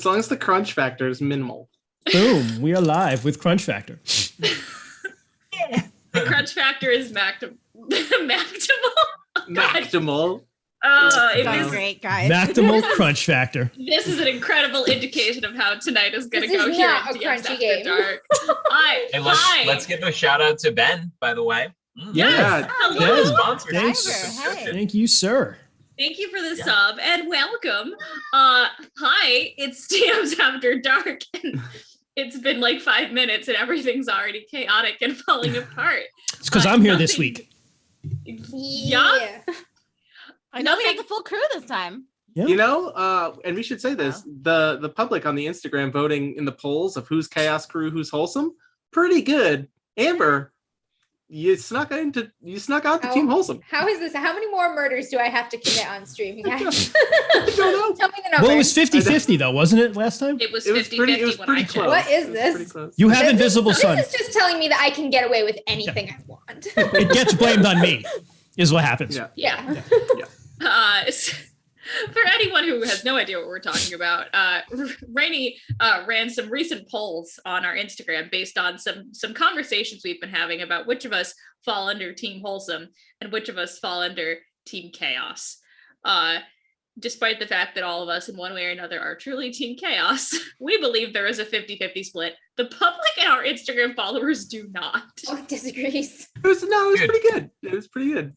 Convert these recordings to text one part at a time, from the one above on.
long as the crunch factor is minimal. Boom, we are live with Crunch Factor. The crunch factor is maximal. Maximal. It Great, guys. Maximal Crunch Factor. This is an incredible indication of how tonight is going to This go is here not in a DMs crunchy After game. Dark. Hey, Hi. let's give a shout out to Ben, by the way. Yeah. Hello. Ben, Sponsorship thanks. subscription. Thank you, sir. Thank you for the sub and welcome. Hi, it's DMs After Dark. And it's been like 5 minutes and everything's already chaotic and falling apart. It's because I'm here this Nothing- week. Yeah. I know we have the full crew this time. Yeah. You know, and we should say this, the public on the Instagram voting in the polls of who's chaos crew, who's wholesome, pretty good. Amber, you snuck out the team wholesome. How is this? How many more murders do I have to commit on stream, you guys? I don't know. Tell me the number. Well, it was 50-50 though, wasn't it, last time? It was It was 50-50 pretty, it was when I pretty checked. close. What is It was this? pretty close. You have Invisible Sun. This is just telling me that I can get away with anything I want. It gets blamed on me, is what happens. Yeah. Yeah. For anyone who has no idea what we're talking about, Rainey ran some recent polls on our Instagram based on some conversations we've been having about which of us fall under Team Wholesome and which of us fall under Team Chaos. Despite the fact that all of us in one way or another are truly Team Chaos, we believe there is a 50-50 split. The public and our Instagram followers do not. Oh, disagrees. It was Dude. pretty good. It was pretty good.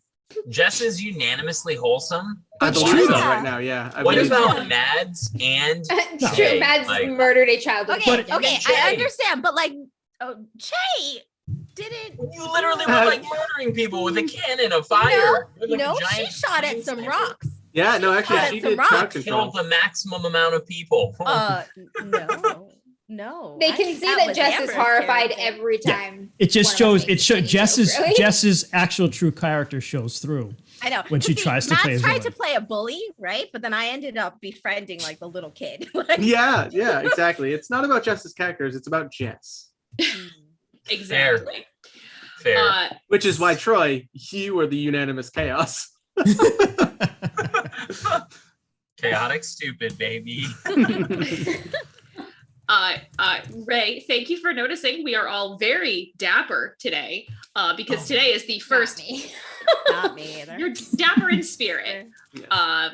Jess is unanimously wholesome. I That's believe true. so right now, yeah. I What believe about Mads and It's Jay? true. Mads Like, murdered a child. with Okay, a But- knife. okay, Jay. I understand, but like, Che didn't. you literally were like murdering people with a cannon of fire. With, like, No, a she giant shot at some sniper. rocks. Yeah, no, actually, Got she some did crowd rocks. control. Killed the maximum amount of people. No. They I can think see that was Jess is Amber's horrified character. every Yeah. time. It just one of shows. us It makes shows any Jess's joke, really. Jess's actual true character shows through. I know. When she See, tries to play a Matt's tried to villain. play a bully, right? But then I ended up befriending like the little kid. Like, Yeah, exactly. It's not about Jess's characters, it's about Jess. Exactly. Fair. Which is why, Troy, you were the unanimous chaos. Chaotic stupid, baby. Ray, thank you for noticing. We are all very dapper today because today is the first. Me. not me either. You're dapper in spirit. Yeah.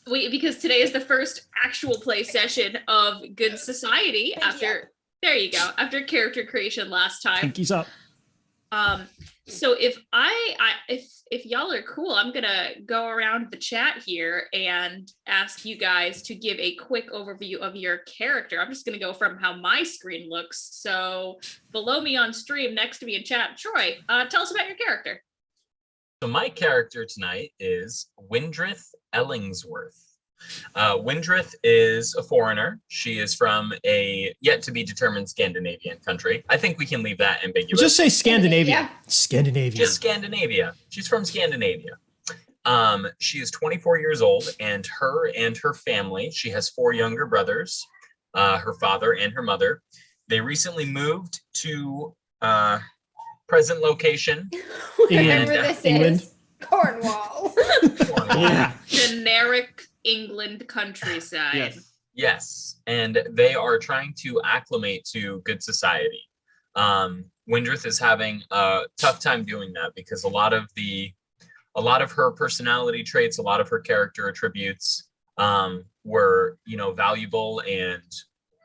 Because today is the first actual play session of Good Society after. There you go. After character creation last time. Pinkies up. So if if y'all are cool, I'm gonna go around the chat here and ask you guys to give a quick overview of your character. I'm just gonna go from how my screen looks. So below me on stream, next to me in chat, Troy, tell us about your character. So my character tonight is Windrith Ellingsworth. Windrith is a foreigner. She is from a yet-to-be-determined Scandinavian country. I think we can leave that ambiguous. Just say Scandinavia. Yeah. Scandinavia. Just Scandinavia. She's from Scandinavia. She is 24 years old, and her family, she has 4 younger brothers, her father and her mother. They recently moved to present location. Whatever And, this England. is. Cornwall. Yeah. Generic England countryside. Yes. Yes, and they are trying to acclimate to good society. Windrith is having a tough time doing that because a lot of her personality traits, a lot of her character attributes were, valuable and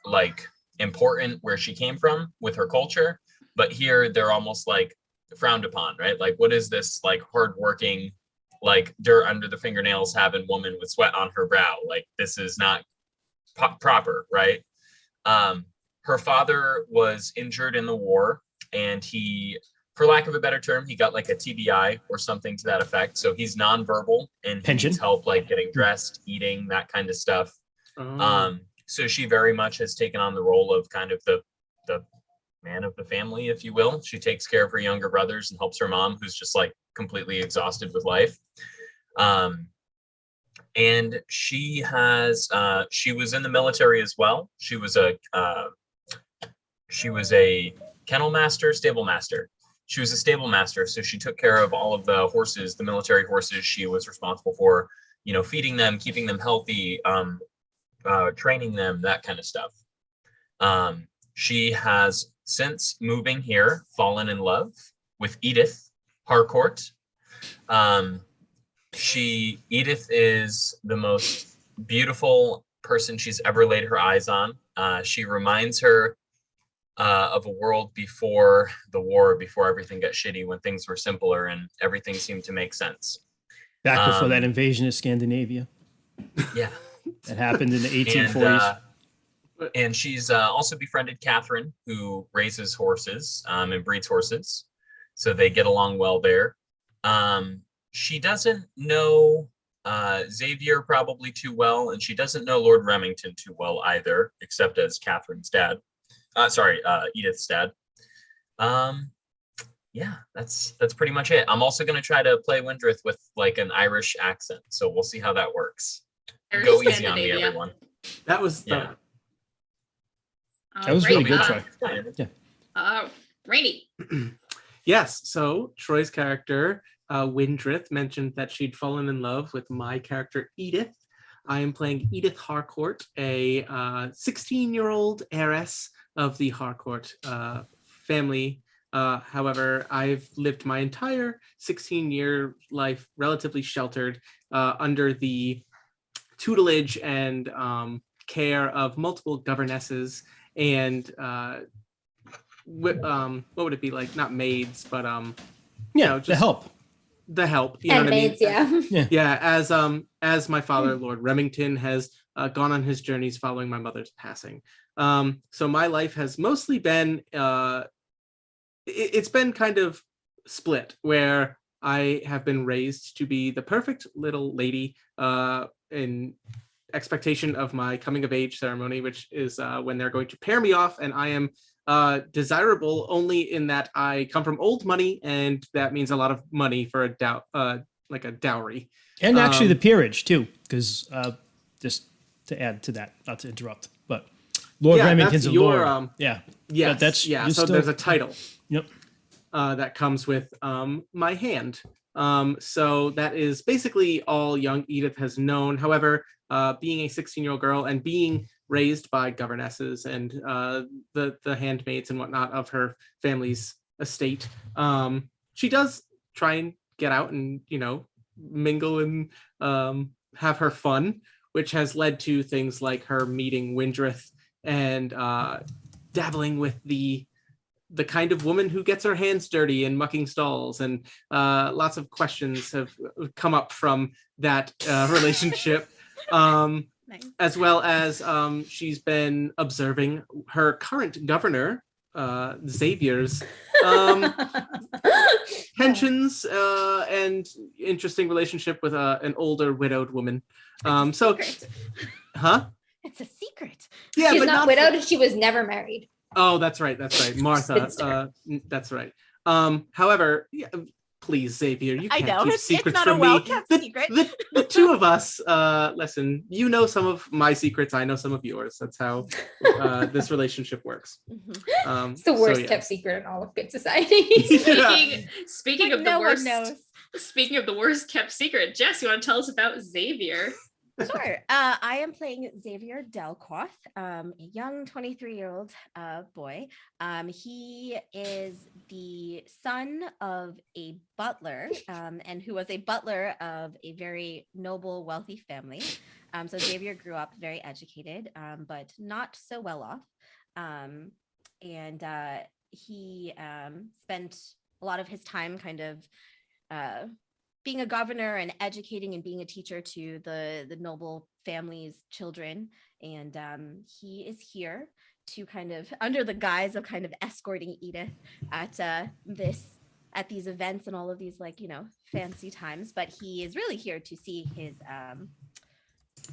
like important where she came from with her culture, but here they're almost like frowned upon, right? Like, what is this like hardworking, like dirt under the fingernails having woman with sweat on her brow? Like, this is not proper, right? Her father was injured in the war, and he, for lack of a better term, he got like a TBI or something to that effect. So he's nonverbal and he Pension. needs help like getting dressed, eating, that kind of stuff. So she very much has taken on the role of kind of the man of the family, if you will. She takes care of her younger brothers and helps her mom, who's just like completely exhausted with life. And she was in the military as well. She was a kennel master, stable master. She was a stable master, so she took care of all of the horses, the military horses. She was responsible for, feeding them, keeping them healthy, training them, that kind of stuff. She has, since moving here, fallen in love with Edith Harcourt. Edith is the most beautiful person she's ever laid her eyes on. She reminds her of a world before the war, before everything got shitty, when things were simpler and everything seemed to make sense. Back before that invasion of Scandinavia. Yeah. That happened in the 1840s. And she's also befriended Catherine, who raises horses and breeds horses. So they get along well there. She doesn't know Xavier probably too well, and she doesn't know Lord Remington too well either, except as Catherine's dad. Edith's dad. Yeah, that's pretty much it. I'm also going to try to play Windrith with like an Irish accent, so we'll see how that works. Go easy on me, everyone. That was Yeah. That was really good, fun. Troy. Yeah. Rainy. Yes. So Troy's character, Windrith, mentioned that she'd fallen in love with my character, Edith. I am playing Edith Harcourt, a 16-year-old heiress of the Harcourt family. However, I've lived my entire 16-year life relatively sheltered under the tutelage and care of multiple governesses and what would it be like? Not maids, but Yeah, the help. The help. You And know what maids, I mean? yeah. Yeah, as my father, Lord Remington, has gone on his journeys following my mother's passing. So my life has mostly been it's been kind of split, where I have been raised to be the perfect little lady in expectation of my coming of age ceremony, which is when they're going to pair me off, and I am desirable only in that I come from old money, and that means a lot of money for a dowry. And actually the peerage too, because just to add to that, not to interrupt, but Lord Remington's a lord. Yeah. Yes, But that's so still, there's a title. Yep. That comes with my hand. So that is basically all young Edith has known. However, being a 16-year-old girl and being raised by governesses and the handmaids and whatnot of her family's estate, she does try and get out and, mingle and have her fun, which has led to things like her meeting Windrith and dabbling with the kind of woman who gets her hands dirty in mucking stalls, and lots of questions have come up from that relationship. Nice. As well as she's been observing her current governor, Xavier's pensions and interesting relationship with an older widowed woman. Secret. Huh? It's a secret. Yeah, She's but not widowed. She was never married. Oh, that's right. Martha. Spinster. That's right. However, yeah, please, Xavier, you I can't know keep it's secrets not from a me. well-kept secret. The two of us, listen, you know some of my secrets, I know some of yours. That's how this relationship works. Mhm. It's the worst yeah. kept secret in all of good society. Speaking But of no the one worst, knows. speaking of the worst kept secret, Jess, you want to tell us about Xavier? Sure. I am playing Xavier Delquath, a young 23-year-old boy. He is the son of a butler, and who was a butler of a very noble, wealthy family. So Xavier grew up very educated, but not so well off. And he spent a lot of his time kind of being a governor and educating and being a teacher to the noble family's children. And he is here to kind of, under the guise of kind of escorting Edith at these events and all of these fancy times. But he is really here to see his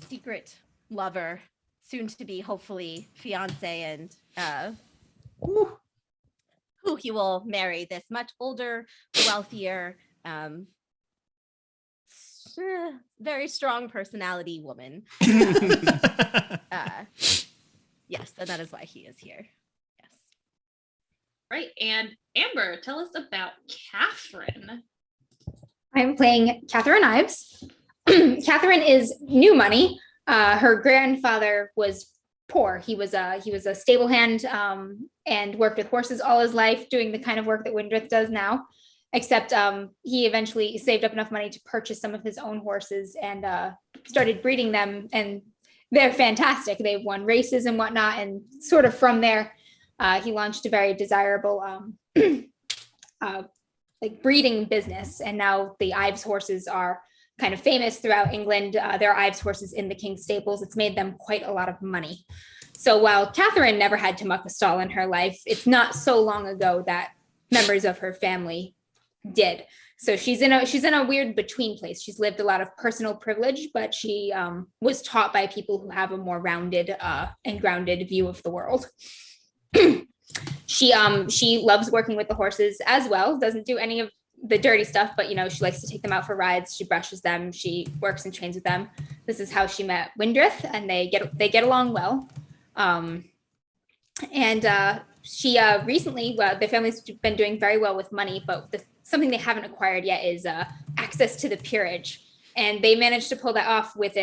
secret lover, soon to be hopefully fiance, and who he will marry, this much older, wealthier, very strong personality woman. Yes, and that is why he is here. Yes. Right. And Amber, tell us about Catherine. I'm playing Katherine Ives. Catherine is new money. her grandfather was poor. He was a stable hand and worked with horses all his life, doing the kind of work that Windrith does now. Except he eventually saved up enough money to purchase some of his own horses and started breeding them, and they're fantastic. They've won races and whatnot, and sort of from there, he launched a very desirable like breeding business. And now the Ives horses are kind of famous throughout England. There are Ives horses in the King's stables. It's made them quite a lot of money. So while Katherine never had to muck a stall in her life, it's not so long ago that members of her family did. So she's in a weird between place. She's lived a lot of personal privilege, but she was taught by people who have a more rounded and grounded view of the world. She loves working with the horses as well, doesn't do any of the dirty stuff, but she likes to take them out for rides. She brushes them, she works and trains with them. This is how she met Windrith, and they get along well. She recently, their family's been doing very well with money, but something they haven't acquired yet is access to the peerage. And they managed to pull that off with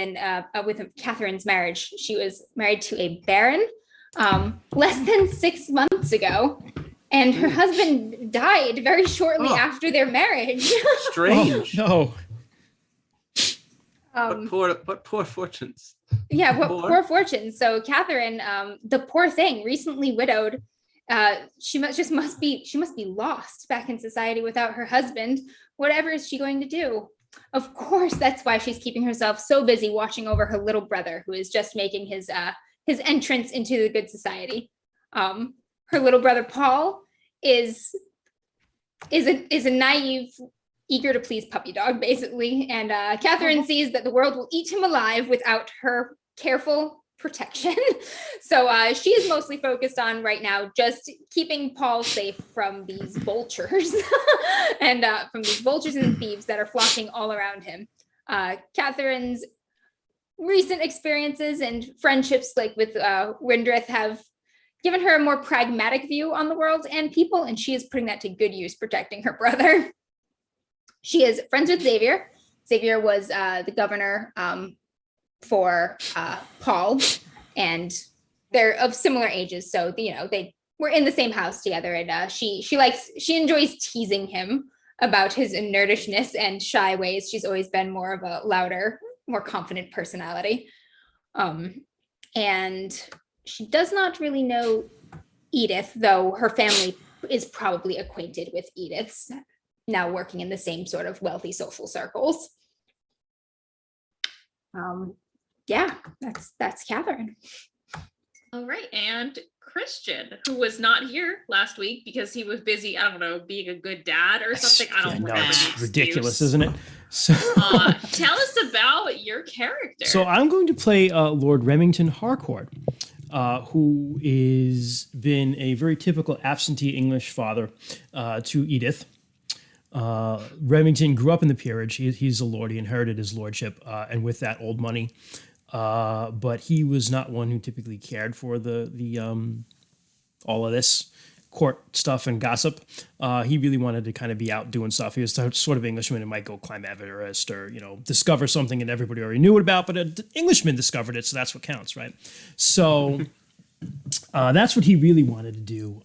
Catherine's marriage. She was married to a baron less than 6 months ago, and her husband died very shortly after their marriage. Strange. Oh, no. What poor fortunes. Yeah, poor fortunes. So Katherine, the poor thing, recently widowed. She must be lost back in society without her husband. Whatever is she going to do? Of course, that's why she's keeping herself so busy watching over her little brother, who is just making his entrance into the good society. Her little brother Paul is a naive, eager to please puppy dog, basically. And Katherine sees that the world will eat him alive without her careful protection. So she is mostly focused on right now just keeping Paul safe from these vultures and from these vultures and thieves that are flocking all around him. Katherine's recent experiences and friendships, like with Windrith, have given her a more pragmatic view on the world and people, and she is putting that to good use protecting her brother. She is friends with Xavier. Xavier was the governor for Paul, and they're of similar ages, so they were in the same house together, and she enjoys teasing him about his nerdishness and shy ways. She's always been more of a louder, more confident personality, and she does not really know Edith, though her family is probably acquainted with Edith's, now working in the same sort of wealthy social circles. Yeah, that's Katherine. All right, and Christian, who was not here last week because he was busy, I don't know, being a good dad or something. I don't remember. It's ridiculous, isn't it? So tell us about your character. So I'm going to play Lord Remington Harcourt, who is been a very typical absentee English father to Edith. Remington grew up in the peerage. He's a lord. He inherited his lordship, and with that, old money. But he was not one who typically cared for the all of this court stuff and gossip. He really wanted to kind of be out doing stuff. He was the sort of Englishman who might go climb Everest or discover something that everybody already knew about, but an Englishman discovered it, so that's what counts, right? So that's what he really wanted to do.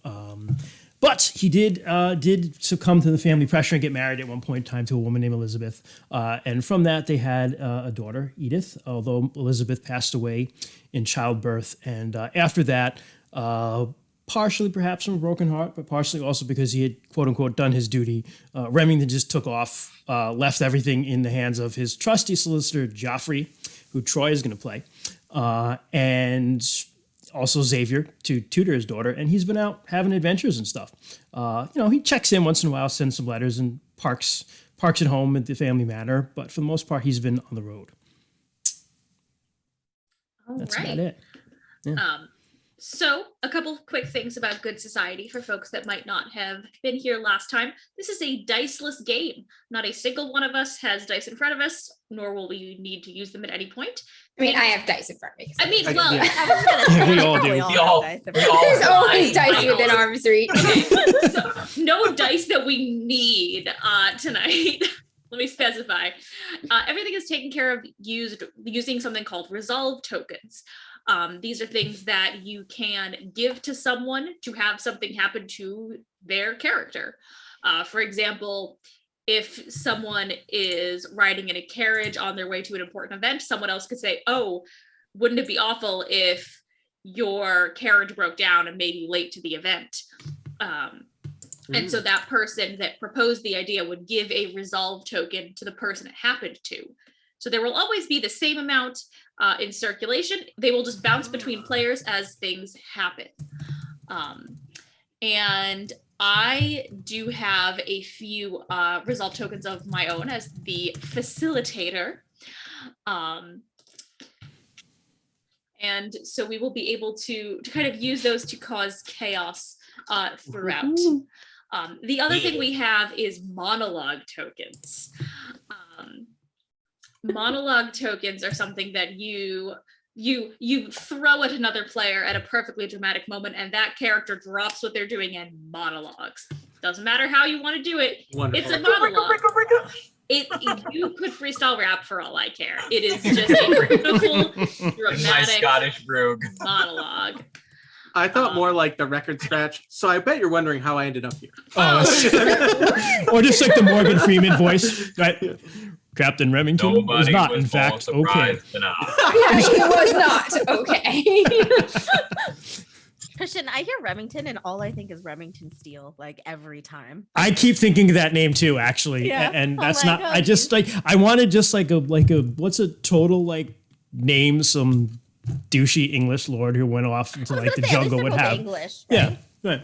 But he did succumb to the family pressure and get married at one point in time to a woman named Elizabeth. And from that, they had a daughter, Edith, although Elizabeth passed away in childbirth. And after that, partially perhaps from a broken heart, but partially also because he had, quote unquote, done his duty, Remington just took off, left everything in the hands of his trusty solicitor, Joffrey, who Troy is going to play, and also Xavier to tutor his daughter, and he's been out having adventures and stuff. He checks in once in a while, sends some letters, and parks at home at the family manor, but for the most part, he's been on the road. That's about it. Yeah. So a couple of quick things about Good Society for folks that might not have been here last time. This is a diceless game. Not a single one of us has dice in front of us, nor will we need to use them at any point. I mean, I have dice in front of me. I mean, well, yeah. I was gonna say, We all do. we all have dice. There's always dice within arm's reach. Okay, so no dice that we need tonight. let me specify. Everything is taken care of using something called resolve tokens. These are things that you can give to someone to have something happen to their character. For example, if someone is riding in a carriage on their way to an important event, someone else could say, oh, wouldn't it be awful if your carriage broke down and made you late to the event? And so that person that proposed the idea would give a resolve token to the person it happened to. So there will always be the same amount in circulation. They will just bounce between players as things happen. And I do have a few resolve tokens of my own as the facilitator. And so we will be able to kind of use those to cause chaos throughout. The other thing we have is monologue tokens. Monologue tokens are something that you throw at another player at a perfectly dramatic moment, and that character drops what they're doing and monologues. Doesn't matter how you want to do it. Wonderful. It's a monologue. You could freestyle rap for all I care. It is just a beautiful, dramatic my Scottish brogue monologue. I thought more like the record scratch. So I bet you're wondering how I ended up here. Or just like the Morgan Freeman voice, right? Captain Remington was not, in fact, okay. Yeah, he was not okay. Christian, I hear Remington and all I think is Remington Steel, like every time. I keep thinking of that name too, actually. Yeah. And that's not, I just like, I wanted just like a, what's a total like name some douchey English lord who went off into like the jungle would have. English, right? Yeah, right.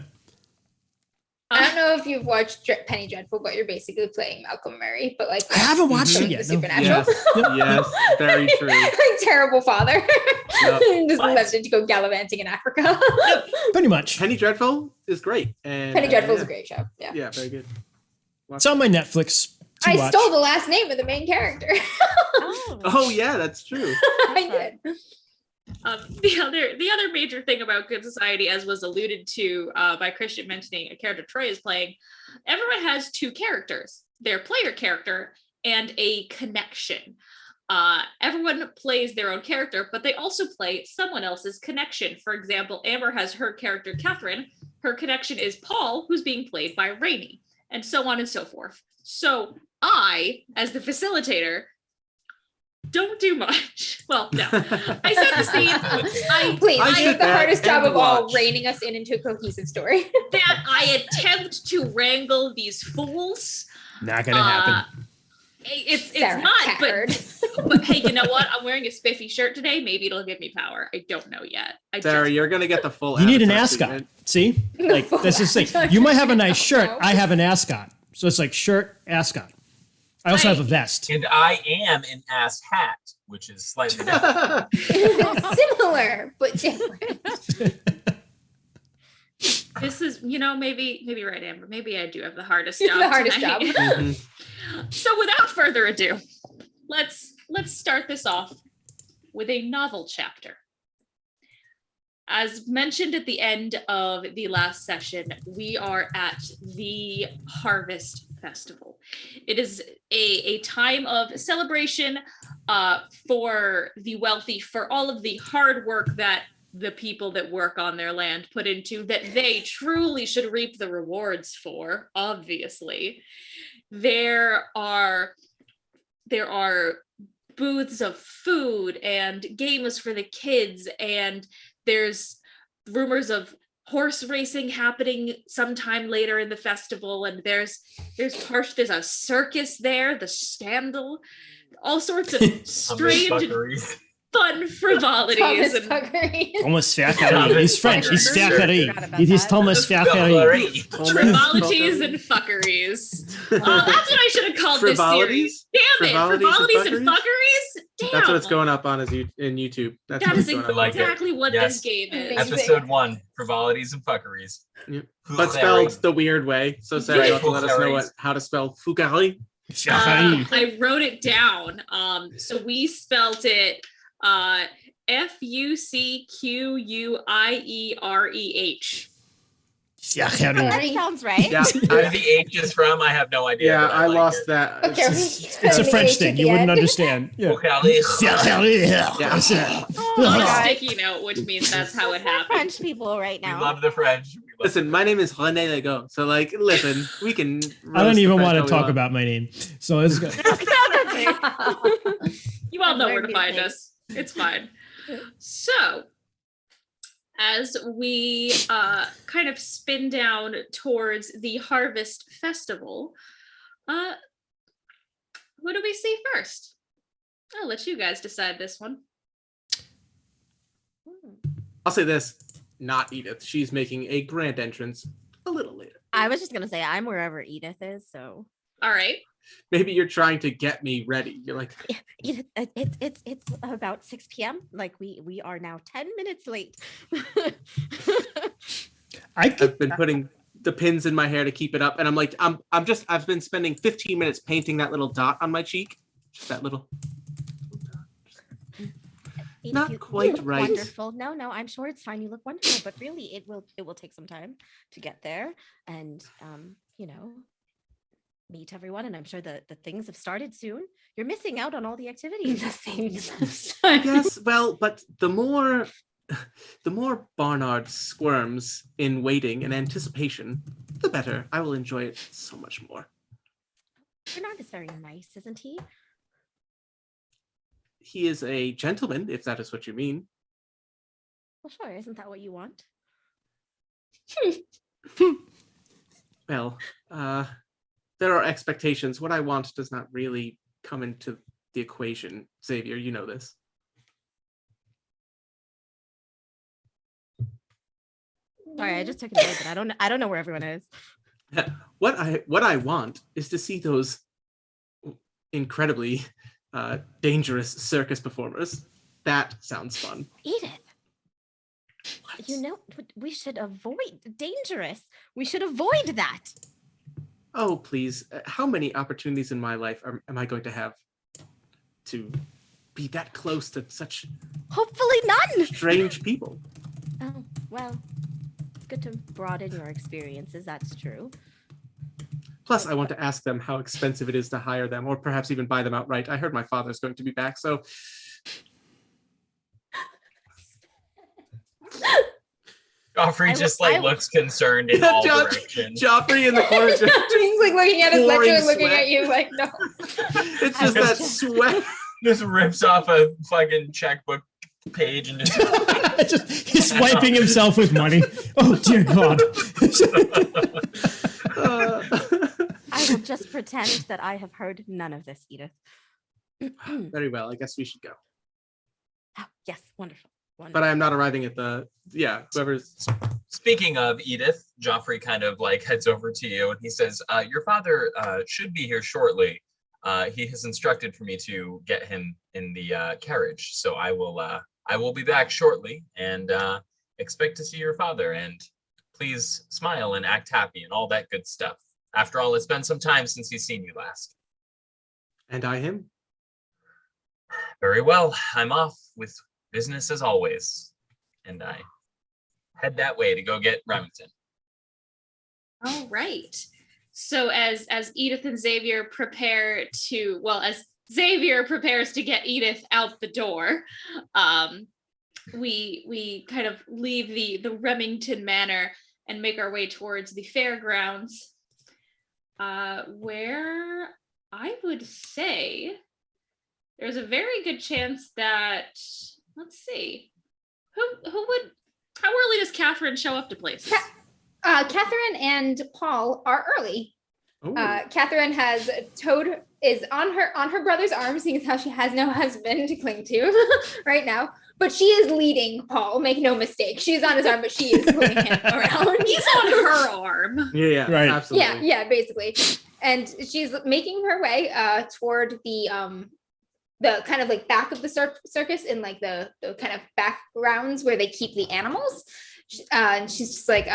I don't know if you've watched Penny Dreadful, but you're basically playing Malcolm Murray. But like, I haven't watched it the yet. Supernatural. Yes, very true. Like terrible father. Yep. Just left it to go gallivanting in Africa. Pretty much. Penny Dreadful is great. And Penny Dreadful is a great show. Yeah. Yeah, very good. It's on my Netflix. I stole the last name of the main character. Oh yeah, that's true. I did. The other major thing about Good Society, as was alluded to by Christian mentioning a character Troy is playing, everyone has two characters, their player character and a connection. Everyone plays their own character, but they also play someone else's connection. For example, Amber has her character Katherine. Her connection is Paul, who's being played by Rainey, and so on and so forth. So I, as the facilitator, don't do much. Well, no. I set the scene. Please, I have the hardest job of all, watch. reining us in into a cohesive story. That I attempt to wrangle these fools. Not gonna happen. It's Sarah not, but hey, you know what? I'm wearing a spiffy shirt today. Maybe it'll give me power. I don't know yet. Sarah, you're gonna get the full. You need an Avatar ascot. treatment. See, like that's just like you might have a nice shirt. I have an ascot, so it's like shirt ascot. I also have a vest. And I am an ass hat, which is slightly different. Similar, but different. This is, maybe you're right, Amber. Maybe I do have the hardest job. The hardest tonight. job. So without further ado, let's start this off with a novel chapter. As mentioned at the end of the last session, we are at the Harvest Festival. It is a time of celebration for the wealthy, for all of the hard work that the people that work on their land put into, that they truly should reap the rewards for, obviously. There are booths of food and games for the kids, and there's rumors of horse racing happening sometime later in the festival, and there's a circus there, the Scandal, all sorts of strange fun frivolities. Thomas Fucquerie. He's French. He's Fucquerie. It is Thomas Fucquerie. Frivolities and fuckeries. That's what I should have called this series. Damn it! Frivolities and fuckeries? Damn. That's what it's going up on in YouTube. That is exactly what this game is. Episode 1, Frivolities and Fuckeries. Yep. But spelled the weird way. So Sarah, you'll have to let us know how to spell Fucquerie. I wrote it down. So we spelt it Fucquiereh. That sounds right. Yeah, Where the H is from, I have no idea. yeah, but I like lost it. that. Okay, It's a French thing. You wouldn't understand. Yeah. Fucquerie. Oh On my a God. sticky note, which means that's how it happened. French people right We now. love the French. We love Listen, my name is René Legault. So, like, listen, we can. I don't roast the even French want all to we talk want. about my name. So let's go. You all I've know learned where to new find things. us. It's fine. So, as we kind of spin down towards the Harvest Festival, who do we see first? I'll let you guys decide this one. I'll say this: not Edith. She's making a grand entrance a little later. I was just gonna say I'm wherever Edith is, so All right. Maybe you're trying to get me ready. You're like, Edith, it's about 6 p.m. Like we are now 10 minutes late. I've been putting the pins in my hair to keep it up, and I'm like, I've been spending 15 minutes painting that little dot on my cheek. Just that little. Edith, Not you quite look right. Wonderful. No, I'm sure it's fine. You look wonderful, but really, it will take some time to get there, and meet everyone. And I'm sure the things have started soon. You're missing out on all the activities. The things. Yes, well, but the more Barnard squirms in waiting and anticipation, the better. I will enjoy it so much more. Bernard is very nice, isn't he? He is a gentleman, if that is what you mean. Well, sure. Isn't that what you want? Well, there are expectations. What I want does not really come into the equation. Xavier, you know this. Sorry, I just took it away, but I don't know where everyone is. What I want is to see those incredibly dangerous circus performers. That sounds fun. Edith, What? we should avoid dangerous. We should avoid that. Oh, please. How many opportunities in my life am I going to have to be that close to such Hopefully none. strange people? Oh, well, it's good to broaden your experiences. That's true. Plus, I want to ask them how expensive it is to hire them, or perhaps even buy them outright. I heard my father's going to be back, so Joffrey just like looks concerned in all directions. Joffrey in the corner. He's like looking at his Pouring lecture and looking sweat. at you like, no. It's just that sweat. Just rips off a fucking checkbook page and just He's wiping himself with money. Oh dear God. I will just pretend that I have heard none of this, Edith. Very well. I guess we should go. Oh, yes, wonderful. But I am not arriving at whoever's. Speaking of Edith, Joffrey kind of like heads over to you and he says, your father should be here shortly. He has instructed for me to get him in the carriage. So I will be back shortly and expect to see your father. And please smile and act happy and all that good stuff. After all, it's been some time since he's seen you last. And I him. Very well. I'm off with business as always. And I head that way to go get Remington. All right. So as Edith and Xavier prepare to, as Xavier prepares to get Edith out the door, we kind of leave the Remington Manor and make our way towards the fairgrounds, where I would say there's a very good chance that, let's see, how early does Katherine show up to places? Katherine and Paul are early. Katherine is on her brother's arm, seeing as how she has no husband to cling to right now. But she is leading Paul, make no mistake. She's on his arm, but she is pulling him around. He's on her arm. Yeah, Right. Absolutely. Yeah, basically. And she's making her way toward the kind of like back of the circus in like the kind of backgrounds where they keep the animals. And she's just like,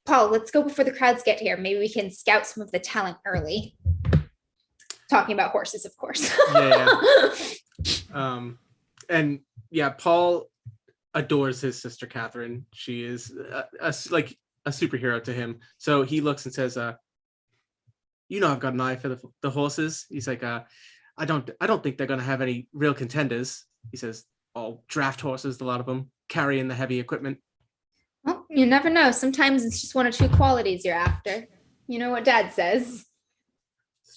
Paul, let's go before the crowds get here. Maybe we can scout some of the talent early. Talking about horses, of course. And Paul adores his sister Katherine. She is like a superhero to him. So he looks and says, I've got an eye for the horses. He's like, I don't think they're going to have any real contenders. He says, all draft horses, a lot of them carrying the heavy equipment. Well, you never know. Sometimes it's just one or two qualities you're after. You know what Dad says.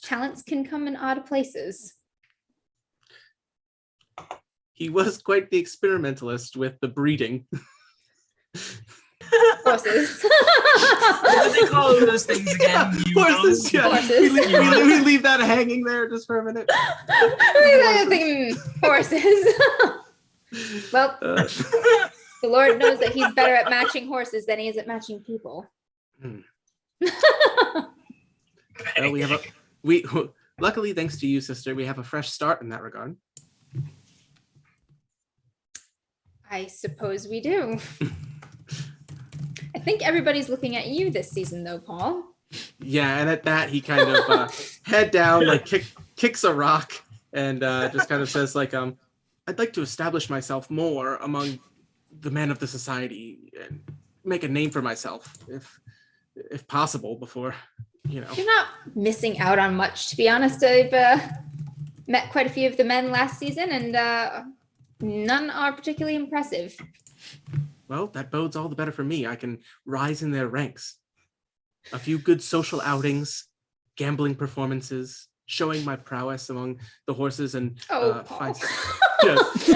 Talents can come in odd places. He was quite the experimentalist with the breeding. Horses. What do they call those things again? Horses, yeah. Horses. We leave that hanging there just for a minute. I'm thinking horses. Well, the Lord knows that he's better at matching horses than he is at matching people. We luckily, thanks to you, sister, we have a fresh start in that regard. I suppose we do. I think everybody's looking at you this season, though, Paul. Yeah, and at that he kind of head down, like kicks a rock, and just kind of says, like, I'd like to establish myself more among the men of the society and make a name for myself, if possible, before, You're not missing out on much, to be honest. I've met quite a few of the men last season, and none are particularly impressive. Well, that bodes all the better for me. I can rise in their ranks. A few good social outings, gambling performances, showing my prowess among the horses, and Paul.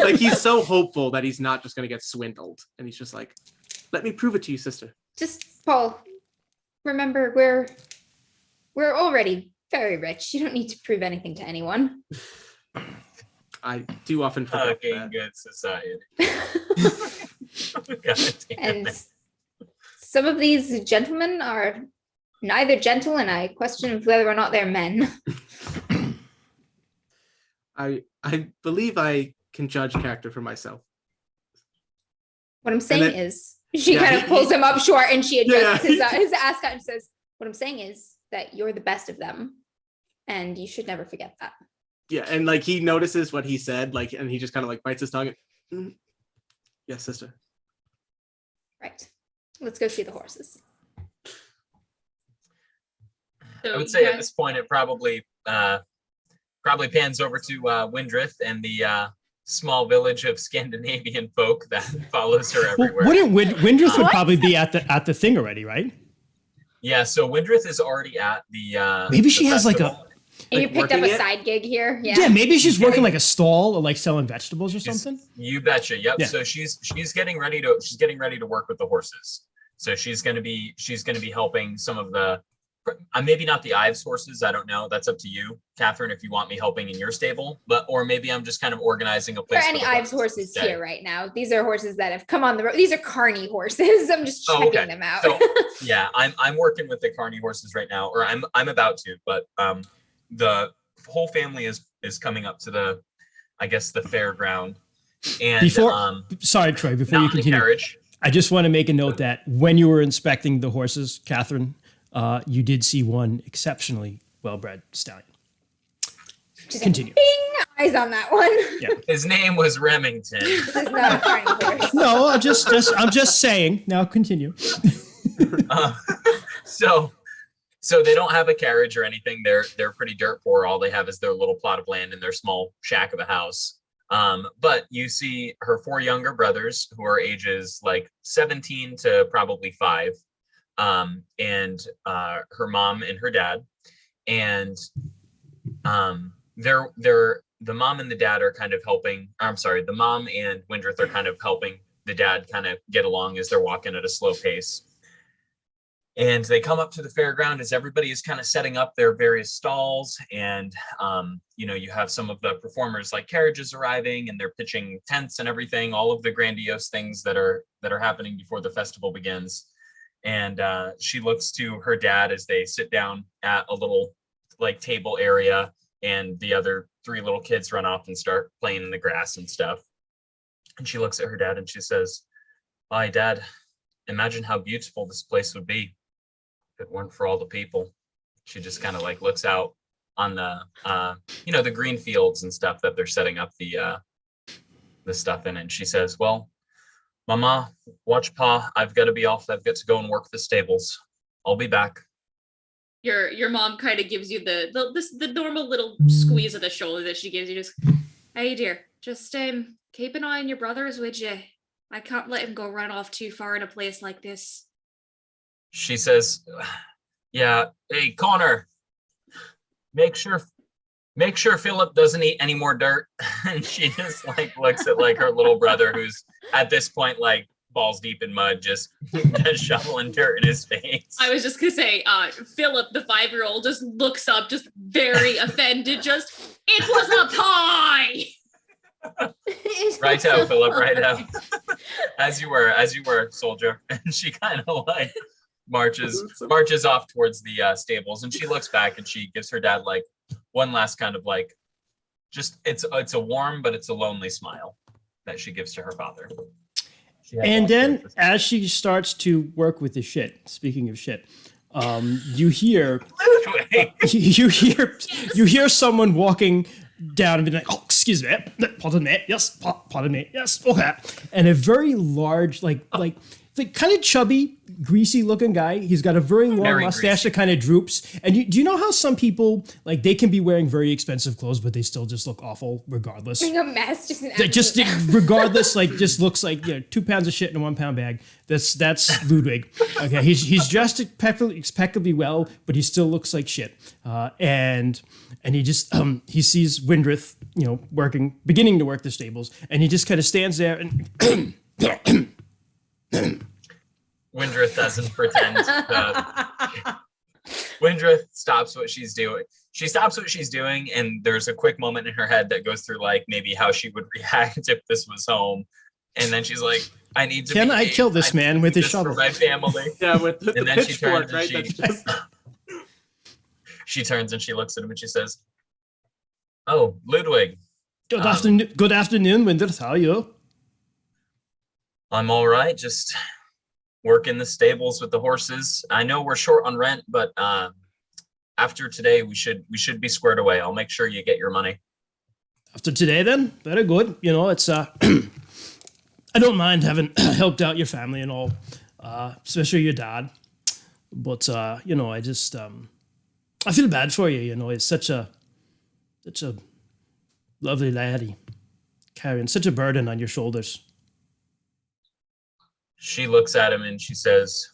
like he's so hopeful that he's not just going to get swindled, and he's just like, "Let me prove it to you, sister." Just, Paul, remember, we're already very rich. You don't need to prove anything to anyone. I do often forget Fucking that. good society. And some of these gentlemen are neither gentle, and I question whether or not they're men. I believe I can judge character for myself. What I'm saying is, she Yeah, kind of pulls him up short, and she adjusts Yeah. his ascot and says, what I'm saying is that you're the best of them, and you should never forget that. Yeah, and like he notices what he said, like, and he just kind of like bites his tongue. Yes, sister. Right. Let's go see the horses. So I would say you at guys- this point it probably pans over to Windrith and the small village of Scandinavian folk that follows her Well, everywhere. wouldn't Windrith would What? probably be at the thing already, right? Yeah, so Windrith is already at the Maybe she the has like a festival. And you Like picked up a working it? side gig here. yeah. Maybe she's working like a stall or like selling vegetables or She's- something. You betcha. Yep. Yeah. So she's getting ready to work with the horses. So she's gonna be helping some of the maybe not the Ives horses. I don't know. That's up to you, Catherine, if you want me helping in your stable. Or maybe I'm just kind of organizing a There place. are any for the Ives horses horses to stay. here right now. These are horses that have come on the road. These are carny horses. I'm just Oh, checking okay. them out. So yeah, I'm working with the carny horses right now, or I'm about to, but the whole family is coming up to the fairground. And Before- Sorry, Troy. Before not you in the continue, carriage. I just want to make a note that when you were inspecting the horses, Catherine, you did see one exceptionally well-bred stallion. Just Continue. bing, eyes on that one. His name was Remington. This is not a carny horse. No, I'm just saying. Now continue. Uh, so they don't have a carriage or anything. They're pretty dirt poor. All they have is their little plot of land and their small shack of a house. But you see her 4 younger brothers who are ages like 17 to probably 5, and her mom and her dad, and the mom and the dad are kind of helping. I'm sorry, the mom and Windrith are kind of helping the dad kind of get along as they're walking at a slow pace. And they come up to the fairground as everybody is kind of setting up their various stalls. And, you have some of the performers like carriages arriving and they're pitching tents and everything, all of the grandiose things that are happening before the festival begins. And she looks to her dad as they sit down at a little like table area, and the other 3 little kids run off and start playing in the grass and stuff. And she looks at her dad and she says, "My Dad, imagine how beautiful this place would be if it weren't for all the people." She just kind of like looks out on the the green fields and stuff that they're setting up the stuff in, and she says, "Well, Mama, watch Pa. I've got to be off. I've got to go and work the stables. I'll be back. Your mom kind of gives you the normal little squeeze of the shoulder that she gives you. Just, hey dear, just keep an eye on your brothers, would you? I can't let him go run off too far in a place like this. She says, yeah, hey, Connor, make sure Philip doesn't eat any more dirt. And she just like looks at like her little brother, who's at this point like balls deep in mud, just shoveling dirt in his face. I was just gonna say, Philip, the 5-year-old, just looks up, just very offended, just, it was a pie! Right out, Philip, right out. As you were, soldier. And she kind of like marches off towards the stables, and she looks back and she gives her dad like one last kind of like, just it's a warm but it's a lonely smile that she gives to her father. And then as she starts to work with the shit, speaking of shit, you hear you hear someone walking down and be like, oh, excuse me, pardon me, yes, pardon me, yes, okay. And a very large, like kind of chubby, greasy looking guy. He's got a very long mustache that kind of droops. And do you know how some people, like, they can be wearing very expensive clothes, but they still just look awful regardless? Being a mess, just regardless, like, just looks like 2 pounds of shit in a 1 pound bag. That's Ludwig. Okay, he's dressed impeccably well, but he still looks like shit. And he just he sees Windrith, beginning to work the stables, and he just kind of stands there and. Windrith doesn't pretend. Windrith stops what she's doing. She stops what she's doing, and there's a quick moment in her head that goes through like maybe how she would react if this was home. And then she's like, "I need to." Can I kill this man with his shovel? For my family. Yeah, with the and then pitchfork, right? She turns and she looks at him and she says, "Oh, Ludwig. Good afternoon, Windrith. How are you?" I'm all right. Just working the stables with the horses. I know we're short on rent, but after today, we should be squared away. I'll make sure you get your money. After today, then, very good. It's I don't mind having helped out your family and all, especially your dad. But I just I feel bad for you. It's such a lovely laddie carrying such a burden on your shoulders. She looks at him and she says,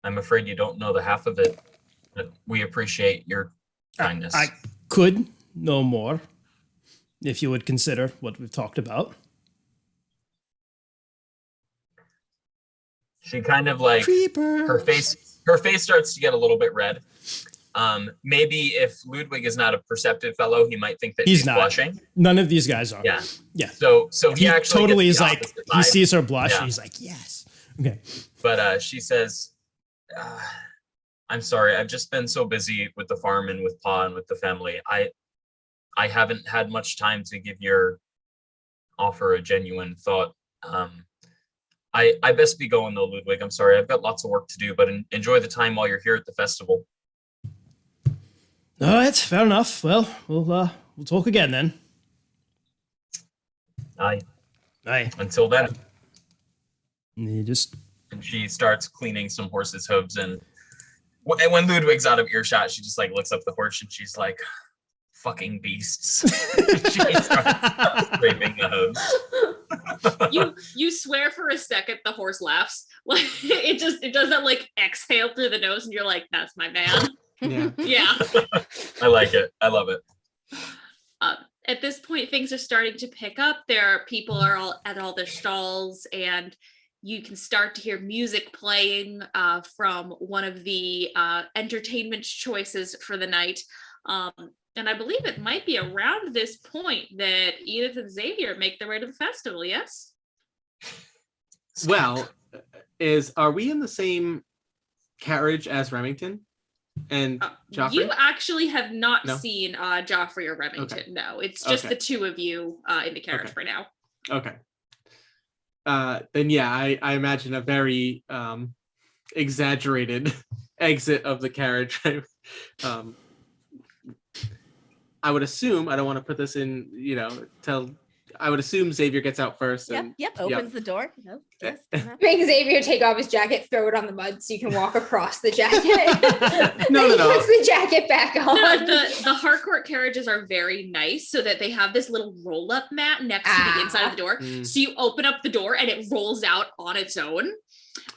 "I'm afraid you don't know the half of it, but we appreciate your kindness." I could know more if you would consider what we've talked about. She kind of like Creeper. her face starts to get a little bit red. Maybe if Ludwig is not a perceptive fellow, he might think that she's blushing. None of these guys are. Yeah. Yeah. So he actually totally is like, vibe. he sees her blush and he's like, yes. Okay. But she says, "I'm sorry. I've just been so busy with the farm and with Pa and with the family. I haven't had much time to give your offer a genuine thought. I best be going though, Ludwig. I'm sorry. I've got lots of work to do, but enjoy the time while you're here at the festival." All right, fair enough. Well, we'll talk again then. Aye. Until then. And she starts cleaning some horses' hooves, and when Ludwig's out of earshot, she just like looks up the horse and she's like, "Fucking beasts." She starts scraping the hooves. You swear for a second the horse laughs. Like it does that like exhale through the nose, and you're like, "That's my man." Yeah. I like it. I love it. At this point, things are starting to pick up. People are all at all their stalls, and you can start to hear music playing from one of the entertainment choices for the night. And I believe it might be around this point that Edith and Xavier make their way to the festival, yes? Well, are we in the same carriage as Remington and Joffrey? You actually have not seen Joffrey or Remington. Okay. No, it's just the two of you in the carriage for now. Okay. Then yeah, I imagine a very exaggerated exit of the carriage. I would assume, I don't want to put this in, tell I would assume Xavier gets out first. And, Yep. Opens the door. No, yes. Make Xavier take off his jacket, throw it on the mud so you can walk across the jacket. No, Then he no. puts the jacket back on. The Harcourt carriages are very nice so that they have this little roll-up mat next to the inside of the door. So you open up the door and it rolls out on its own.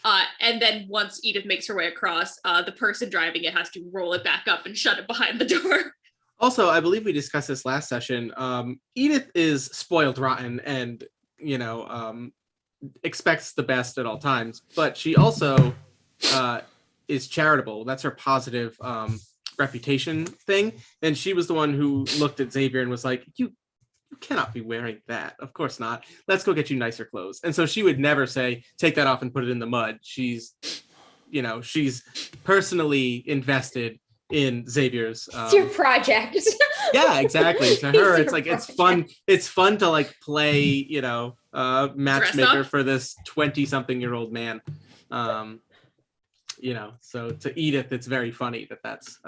And then once Edith makes her way across, the person driving it has to roll it back up and shut it behind the door. Also, I believe we discussed this last session. Edith is spoiled rotten and, expects the best at all times, but she also is charitable. That's her positive reputation thing. And she was the one who looked at Xavier and was like, you cannot be wearing that. Of course not. Let's go get you nicer clothes. And so she would never say, take that off and put it in the mud. She's personally invested in Xavier's It's your project. yeah, exactly. To her, it's like project. it's fun to like play, matchmaker for this 20-something-year-old man. So to Edith, it's very funny that's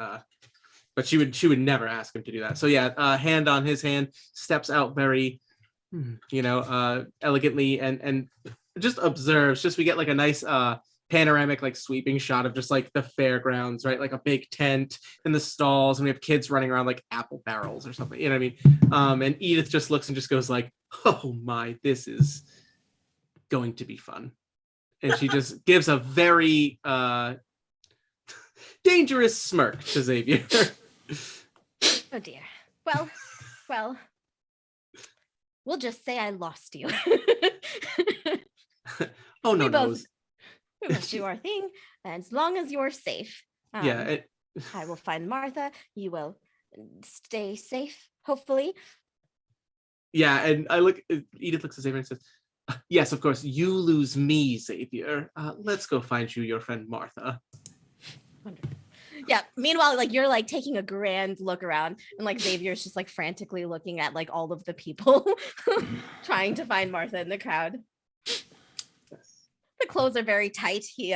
but she would never ask him to do that. So yeah, hand on his hand, steps out very elegantly and just observes. We get like a nice panoramic like sweeping shot of just like the fairgrounds, right? Like a big tent in the stalls, and we have kids running around like apple barrels or something, you know what I mean? And Edith just looks and just goes like, oh my, this is going to be fun. And she just gives a very dangerous smirk to Xavier. Oh dear. Well, we'll just say I lost you. Oh no, we no. both do our thing, and as long as you're safe, I will find Martha. You will stay safe, hopefully. Yeah, and Edith looks at Xavier and says, yes, of course, you lose me, Xavier. Let's go find you your friend Martha. Wonderful. Yeah, meanwhile, like you're like taking a grand look around, and like Xavier's just like frantically looking at like all of the people trying to find Martha in the crowd. The clothes are very tight. He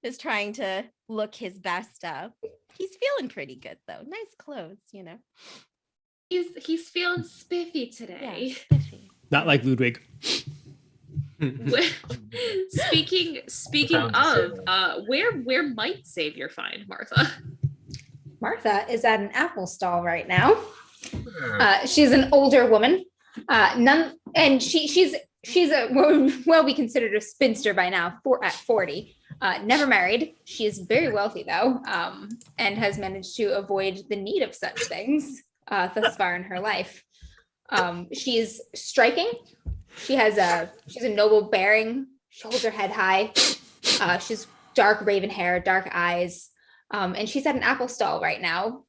is trying to look his best. He's feeling pretty good though. Nice clothes, He's feeling spiffy today. Yeah, spiffy. Not like Ludwig. Speaking of, where might Xavier find Martha? Martha is at an apple stall right now. She's an older woman. And she's be considered a spinster by now, at 40. Never married. She is very wealthy though, and has managed to avoid the need of such things thus far in her life. She is striking. She's a noble bearing. She holds her head high. She's dark raven hair, dark eyes, and she's at an apple stall right now,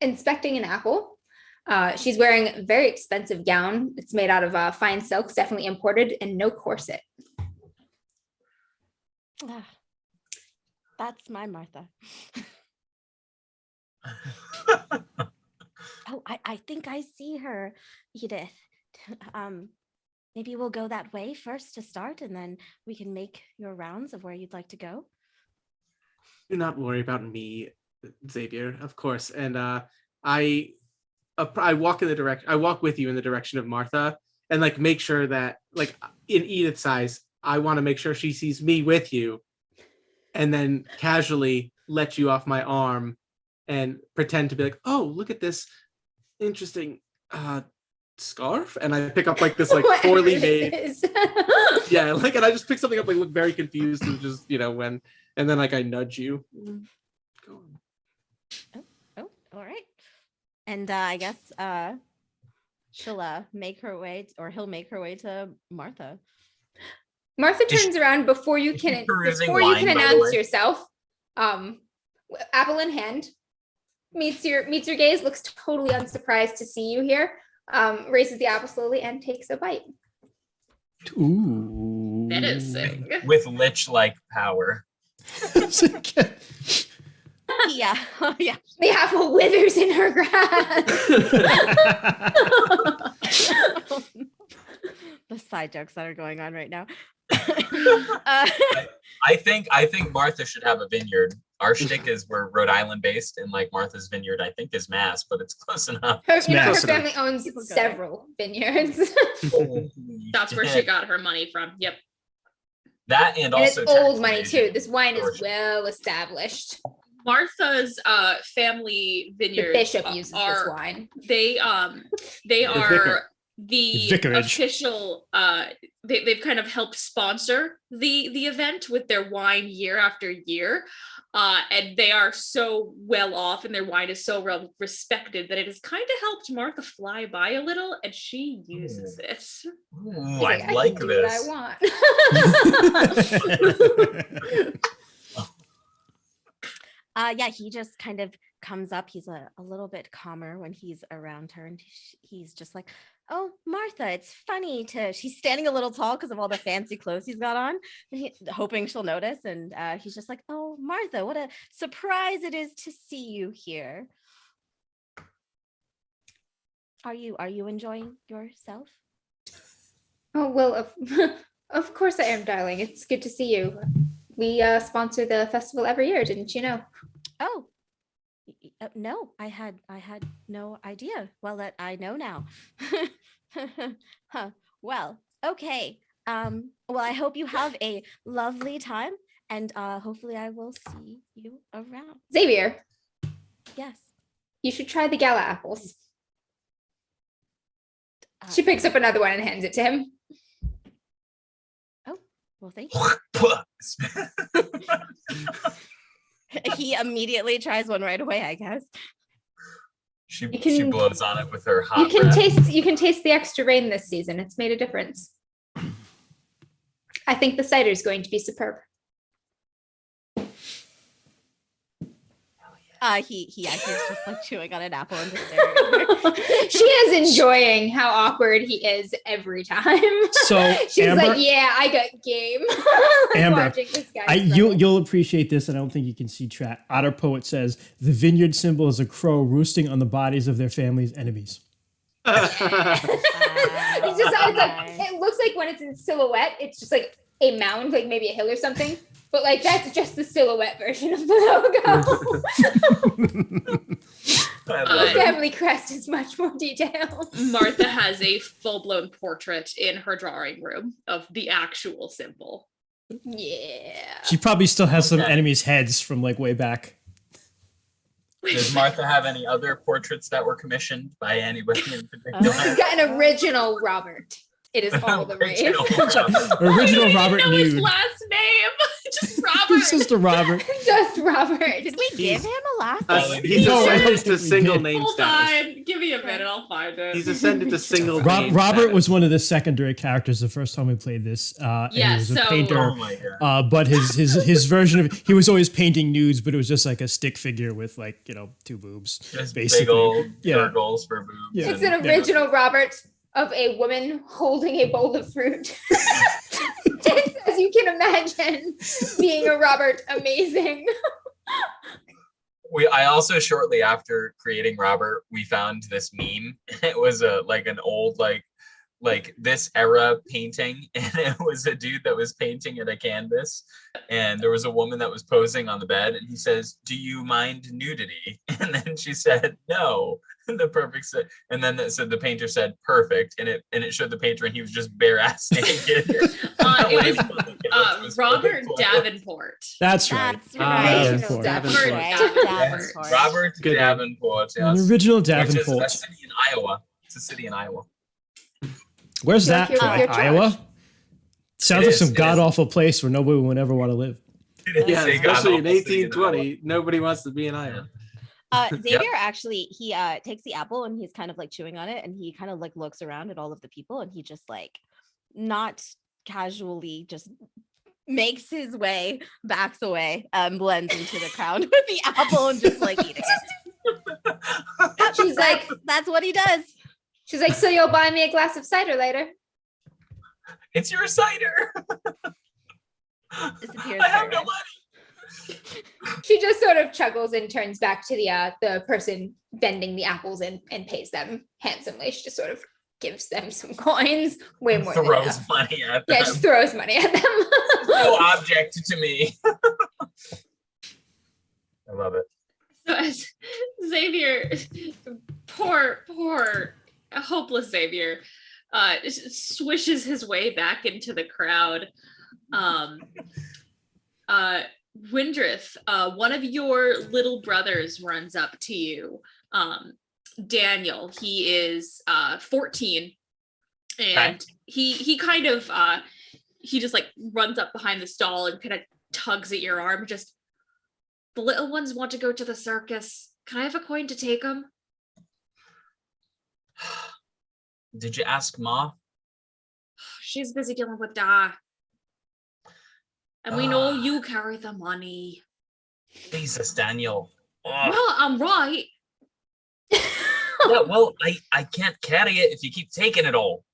inspecting an apple. She's wearing a very expensive gown. It's made out of fine silks, definitely imported, and no corset. That's my Martha. Oh, I think I see her, Edith. Maybe we'll go that way first to start, and then we can make your rounds of where you'd like to go. Do not worry about me, Xavier, of course. And I walk with you in the direction of Martha, and like make sure that like in Edith's eyes, I want to make sure she sees me with you, and then casually let you off my arm and pretend to be like, oh, look at this interesting scarf, and I pick up like this like poorly made yeah, like, and I just pick something up, like look very confused, and just and then like I nudge you. Go on. Oh, all right. And I guess she'll make her way, or he'll make her way to Martha. Martha turns around before you can announce yourself. Apple in hand, meets your gaze, looks totally unsurprised to see you here. Raises the apple slowly and takes a bite. Ooh. Menacing. With lich-like power. Yeah. Oh, yeah. The apple withers in her grasp. The side jokes that are going on right now. I think Martha should have a vineyard Our shtick is we're Rhode Island based, and like Martha's Vineyard, I think is Mass, but it's close enough. Her Massive. family owns People go several vineyards. That's where she got her money from. Yep. That and And also it's old tax money evasion. too. This wine is Extortion. well established. Martha's family The vineyards bishop uses this are wine. they are vicar. the Vicarage. official they've kind of helped sponsor the event with their wine year after year, and they are so well off and their wine is so well respected that it has kind of helped Martha fly by a little, and she uses it. Ooh, He's I can like do this. What I want. Yeah, he just kind of comes up. He's a little bit calmer when he's around her, and he's just like, "Oh, Martha, it's funny to." She's standing a little tall because of all the fancy clothes he's got on, hoping she'll notice. And he's just like, "Oh, Martha, what a surprise it is to see you here. Are you enjoying yourself?" Oh, well, of course I am, darling. It's good to see you. We sponsor the festival every year, didn't you know? Oh, no, I had no idea. Well, that I know now. Huh. Well, okay. Well, I hope you have a lovely time, and hopefully I will see you around. Xavier, Yes. you should try the gala apples. She picks up another one and hands it to him. Well, thank you. He immediately tries one right away, I guess. She can- blows on it with her hot You can breath. taste the extra rain this season. It's made a difference. I think the cider is going to be superb. He's just like chewing on an apple and just staring at her. She is enjoying how awkward he is every time. So, she's Amber- like, "Yeah, I got game." Amber, Watching this guy you'll appreciate this, and I don't think you can see chat. Otter Poet says the vineyard symbol is a crow roosting on the bodies of their family's enemies. It's it looks like when it's in silhouette, it's just like a mound, like maybe a hill or something. But like that's just the silhouette version of the logo. I The love it. family crest is much more detailed. Martha has a full-blown portrait in her drawing room of the actual symbol. Yeah. She probably still has some Okay. enemies' heads from like way back. Does Martha have any other portraits that were commissioned by anybody in particular? She's got an original Robert. It is all the rage. Original Original I Robert don't even know his Nude. last name. Just Robert. This is the Robert. Just Robert. Did we give him a last Uh, name? he's No, I don't ascended think to we single did. name Hold status. on. Give me a minute. I'll find it. He's ascended to single name Robert status. was one of the secondary characters the first time we played this. And Yeah, he was a so- painter. Oh my god. But his version of he was always painting nudes, but it was just like a stick figure with like, two boobs. Just basically. big old Yeah. circles for boobs. Yeah. It's and, an original Robert of a woman holding a bowl of fruit. Just as you can imagine, being a Robert, amazing. I also shortly after creating Robert, we found this meme. It was an old like this era painting, and it was a dude that was painting at a canvas, and there was a woman that was posing on the bed, and he says, "Do you mind nudity?" And then she said, "No." The perfect set, and then it said the painter said perfect, and it showed the painter, and he was just bare ass naked. It was Robert Davenport. That's right. That's right. Davenport. Davenport. Davenport. Robert Good name. Davenport, An yes. original Which is a Davenport. city in Iowa. It's a city in Iowa. Where's that? You're Iowa? charged. Sounds It like is, some it is. god awful place where nobody would ever want to live. Yeah, They got especially in awful city in 1820, nobody wants to be in Iowa. Xavier actually, he takes the apple and he's kind of like chewing on it, and he kind of like looks around at all of the people, and he just like not casually just makes his way, backs away, blends into the crowd with the apple and just like eating it. She's like, That's what he does. so you'll buy me a glass of cider later? It's your cider. Disappears. I have for no her. money. She just sort of chuckles and turns back to the person vending the apples and pays them handsomely. She just sort of gives them some coins, way more than Throws enough. money at them. Yeah, just throws money at them. No object to me. I love it. So as Xavier, poor, hopeless Xavier, swishes his way back into the crowd. Windrith, one of your little brothers runs up to you. Daniel, he is 14, and Okay. he kind of he just like runs up behind the stall and kind of tugs at your arm. Just, the little ones want to go to the circus. Can I have a coin to take them? Did you ask Ma? She's busy dealing with Da. And we know you carry the money. Jesus, Daniel. Ugh. Well, I'm right. Yeah, well, I can't carry it if you keep taking it all.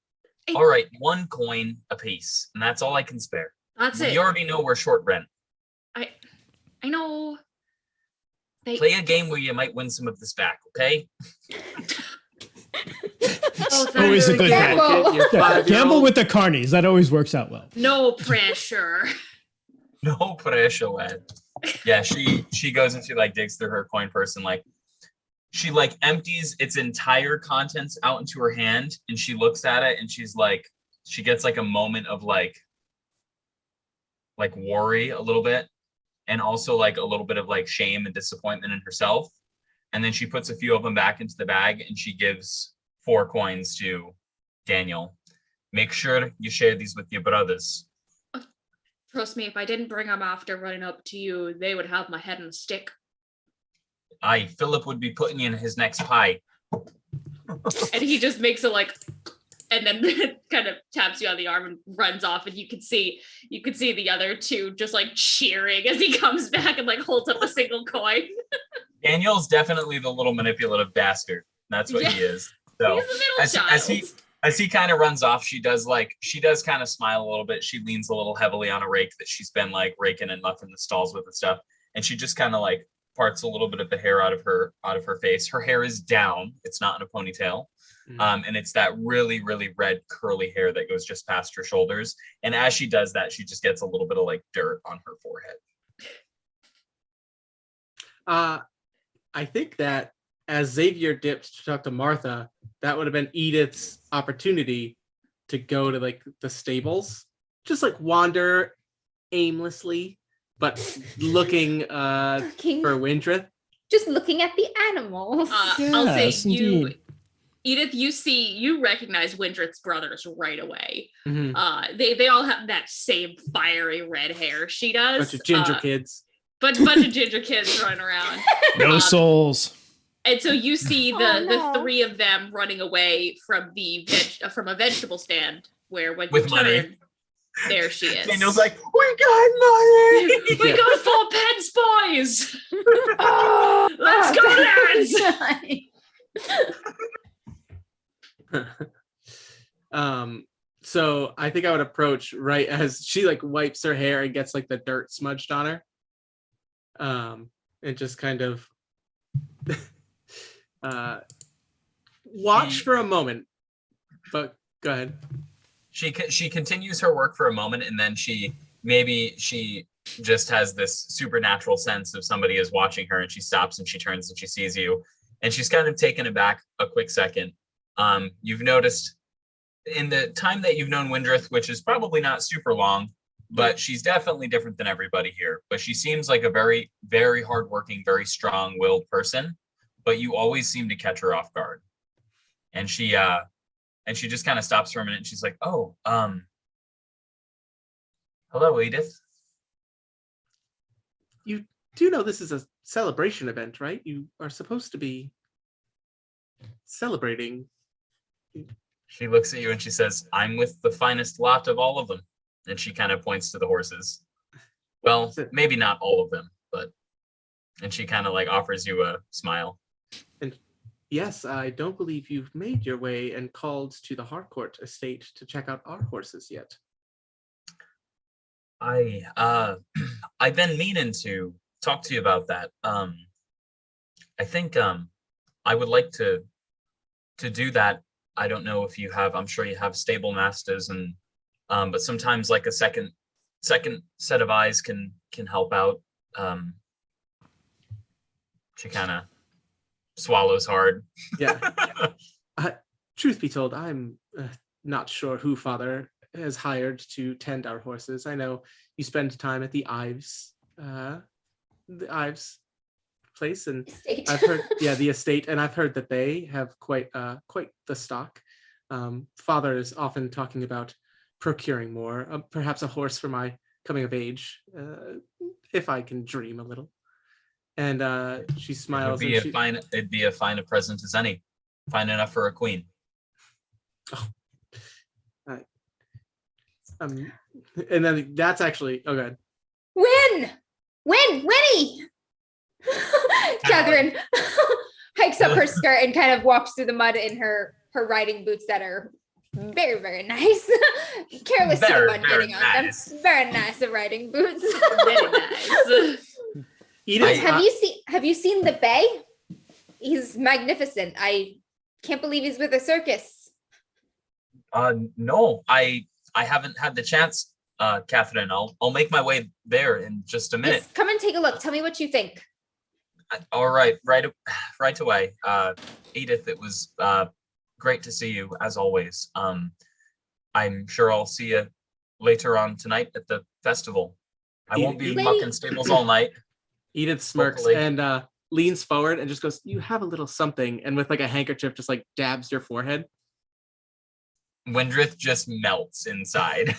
All right, 1 coin apiece, and that's all I can spare. That's it. You already know we're short rent. I know. Play a game where you might win some of this back, okay? Oh, Always a good Yeah, bet. well- Your Yeah, 5-year-old gamble with the carnies. That always works out well. No pressure. No pressure, lad. Yeah, she goes and she like digs through her coin purse and like she like empties its entire contents out into her hand and she looks at it and she's like, she gets like a moment of like worry a little bit and also like a little bit of like shame and disappointment in herself. And then she puts a few of them back into the bag and she gives 4 coins to Daniel. Make sure you share these with your brothers. Trust me, if I didn't bring them after running up to you, they would have my head in a stick. Aye, Philip would be putting you in his next pie. And he just makes a like, and then kind of taps you on the arm and runs off. And you can see the other 2 just like cheering as he comes back and like holds up a single coin. Daniel's definitely the little manipulative bastard. That's what he is. So He's a middle child. as he kind of runs off, she does kind of smile a little bit. She leans a little heavily on a rake that she's been like raking and muffing the stalls with and stuff. And she just kind of like parts a little bit of the hair out of her face. Her hair is down. It's not in a ponytail. And it's that really, really red curly hair that goes just past her shoulders. And as she does that, she just gets a little bit of like dirt on her forehead. I think that as Xavier dipped to talk to Martha, that would have been Edith's opportunity to go to like the stables, just like wander aimlessly, but looking for Windrith. Just looking at the animals. I'll Yes, say you, indeed. Edith, you recognize Windrith's brothers right away. Mhm. They all have that same fiery red hair she does. Bunch of ginger kids. Bunch of ginger kids running around. No souls. And so you see Oh, no. the 3 of them running away from from a vegetable stand where when With you money. turn, there she is. Daniel's like, we got money. We Yeah. got 4 pence, boys. Oh, Let's go, lads. So I think I would approach right as she like wipes her hair and gets like the dirt smudged on her. And just kind of watch for a moment. But go ahead. She continues her work for a moment, and then she just has this supernatural sense of somebody is watching her, and she stops and she turns and she sees you, and she's kind of taken aback a quick second. You've noticed in the time that you've known Windrith, which is probably not super long, but she's definitely different than everybody here. But she seems like a very, very hardworking, very strong-willed person. But you always seem to catch her off guard, and she just kind of stops for a minute. And she's like, "Oh, hello, Edith. You do know this is a celebration event, right? You are supposed to be celebrating." She looks at you and she says, "I'm with the finest lot of all of them." And she kind of points to the horses. Well, maybe not all of them, but, and she kind of like offers you a smile. And yes, I don't believe you've made your way and called to the Harcourt estate to check out our horses yet. I've been meaning to talk to you about that. I think I would like to do that. I don't know if you have, I'm sure you have stable masters, and but sometimes like a second set of eyes can help out. She kind of swallows hard. Yeah. Truth be told, I'm not sure who Father has hired to tend our horses. I know you spend time at the Ives place, and Estate. I've heard, the estate, and I've heard that they have quite the stock. Father is often talking about procuring more, perhaps a horse for my coming of age, if I can dream a little. And she smiles. It'd be as fine a present as any. Fine enough for a queen. And then that's actually good. Winnie. Catherine hikes up her skirt and kind of walks through the mud in her riding boots that are very, very nice. Careless to the mud getting on them. Very nice riding boots. Very nice. Edith, have you seen the Bay? He's magnificent. I can't believe he's with a circus. No, I haven't had the chance, Catherine. I'll make my way there in just a minute. Yes, come and take a look. Tell me what you think. All right, right away. Edith, it was great to see you as always. I'm sure I'll see you later on tonight at the festival. I won't be mucking stables all night. Edith smirks Hopefully. and leans forward and just goes, "You have a little something," and with like a handkerchief just like dabs your forehead. Windrith just melts inside.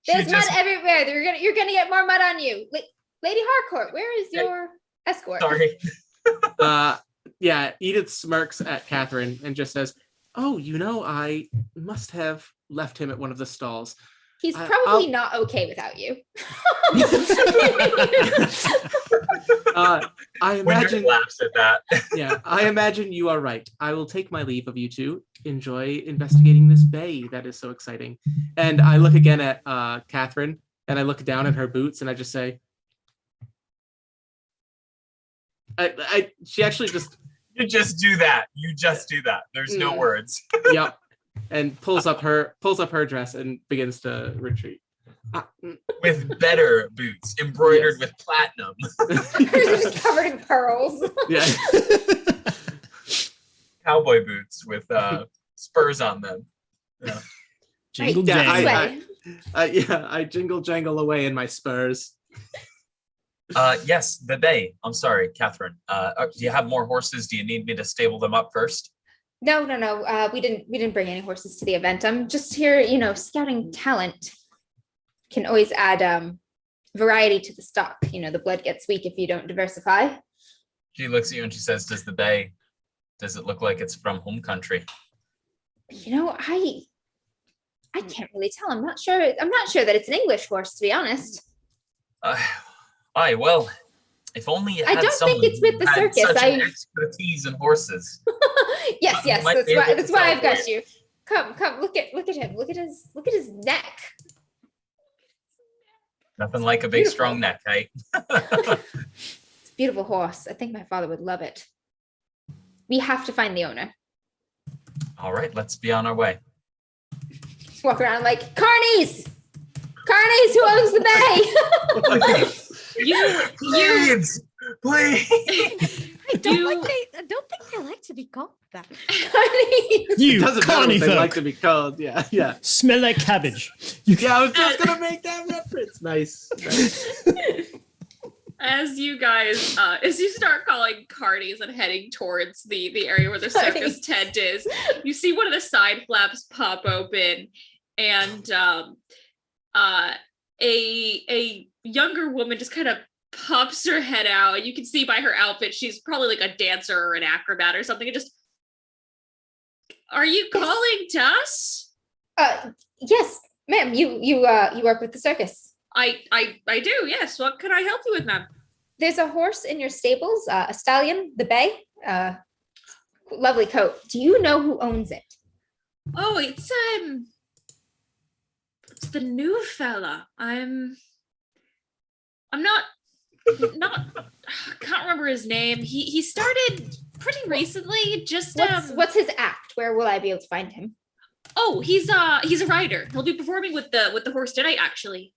There's mud everywhere. You're gonna get more mud on you. Lady Harcourt, where is your escort? Sorry. Edith smirks at Catherine and just says, "Oh, I must have left him at one of the stalls. He's probably not okay without you." I imagine Windrith laughs at that. Yeah, I imagine you are right. I will take my leave of you two. Enjoy investigating this bay. That is so exciting." And I look again at Catherine, and I look down at her boots, and I just say, she actually just... You just do that. There's no words. Yep. And pulls up her dress and begins to retreat. With better boots, embroidered with platinum. Hers are just covered in pearls. Yeah. Cowboy boots with spurs on them. Yeah. Jingle Right, jangle. I jingle jangle away in my spurs. Yes, the bay. I'm sorry, Catherine. Do you have more horses? Do you need me to stable them up first? No. We didn't bring any horses to the event. I'm just here, scouting talent. Can always add variety to the stock. The blood gets weak if you don't diversify. She looks at you and she says, does it look like it's from home country? I can't really tell. I'm not sure that it's an English horse, to be honest. Well, if only you had I don't someone think it's with the who had circus. such an expertise in horses. Yes. might be able to That's why I've got celebrate. you. Come. Look at him. Look at his neck. Nothing like a big Beautiful. strong neck, hey? It's a beautiful horse. I think my father would love it. We have to find the owner. All right, let's be on our way. Just walk around like, Carnies, who owns the bay? Please! I don't think they like to be called that. Carnies. It You, doesn't matter Connie what they like folk. to be called. Yeah. Smell like cabbage. You Yeah, I was just gonna make that reference. Nice. As you guys, as you start calling carnies and heading towards the area where the circus Carnies. tent is, you see one of the side flaps pop open, and a younger woman just kind of pops her head out. And you can see by her outfit, she's probably like a dancer or an acrobat or something. And just, are you calling to us? Yes, ma'am. You work with the circus. I do, yes. What can I help you with, ma'am? There's a horse in your stables, a stallion, the bay. Lovely coat. Do you know who owns it? Oh, it's the new fella. I'm not can't remember his name. He started pretty recently. Just What's his act? Where will I be able to find him? Oh, he's a rider. He'll be performing with the horse tonight, actually.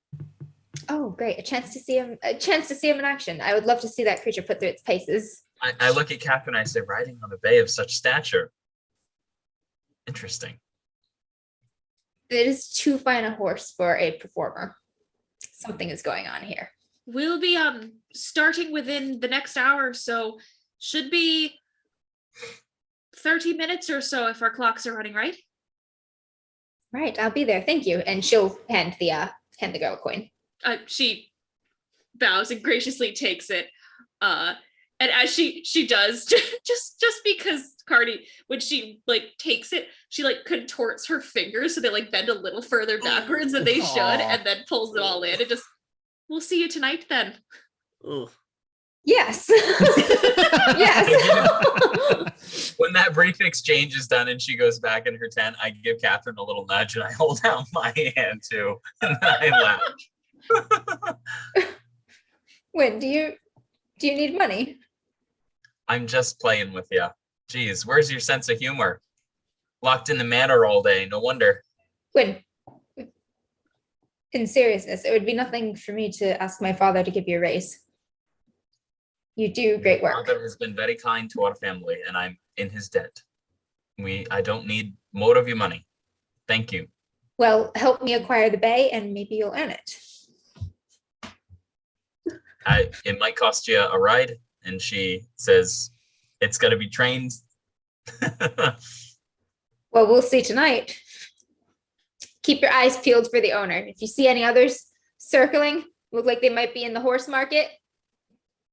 Oh, great. A chance to see him in action. I would love to see that creature put through its paces. I look at Catherine and I say, riding on a bay of such stature. Interesting. It is too fine a horse for a performer. Something is going on here. We'll be starting within the next hour, so should be 30 minutes or so if our clocks are running right. Right, I'll be there. Thank you. And she'll hand the girl a coin. She bows and graciously takes it. And as she does, just because Cardi, when she like takes it, she like contorts her fingers so they like bend a little further backwards than they should, and then pulls it all in. And just, we'll see you tonight then. Ugh. Yes. Yes. When that brief exchange is done and she goes back in her tent, I give Catherine a little nudge and I hold out my hand too, and I laugh. Win, do you need money? I'm just playing with you. Geez, where's your sense of humor? Locked in the manor all day, no wonder. Win, in seriousness, it would be nothing for me to ask my father to give you a raise. You do great work. My father has been very kind to our family, and I'm in his debt. I don't need more of your money. Thank you. Well, help me acquire the bay, and maybe you'll earn it. It might cost you a ride, and she says it's going to be trained. Well, we'll see tonight. Keep your eyes peeled for the owner. If you see any others circling, look like they might be in the horse market,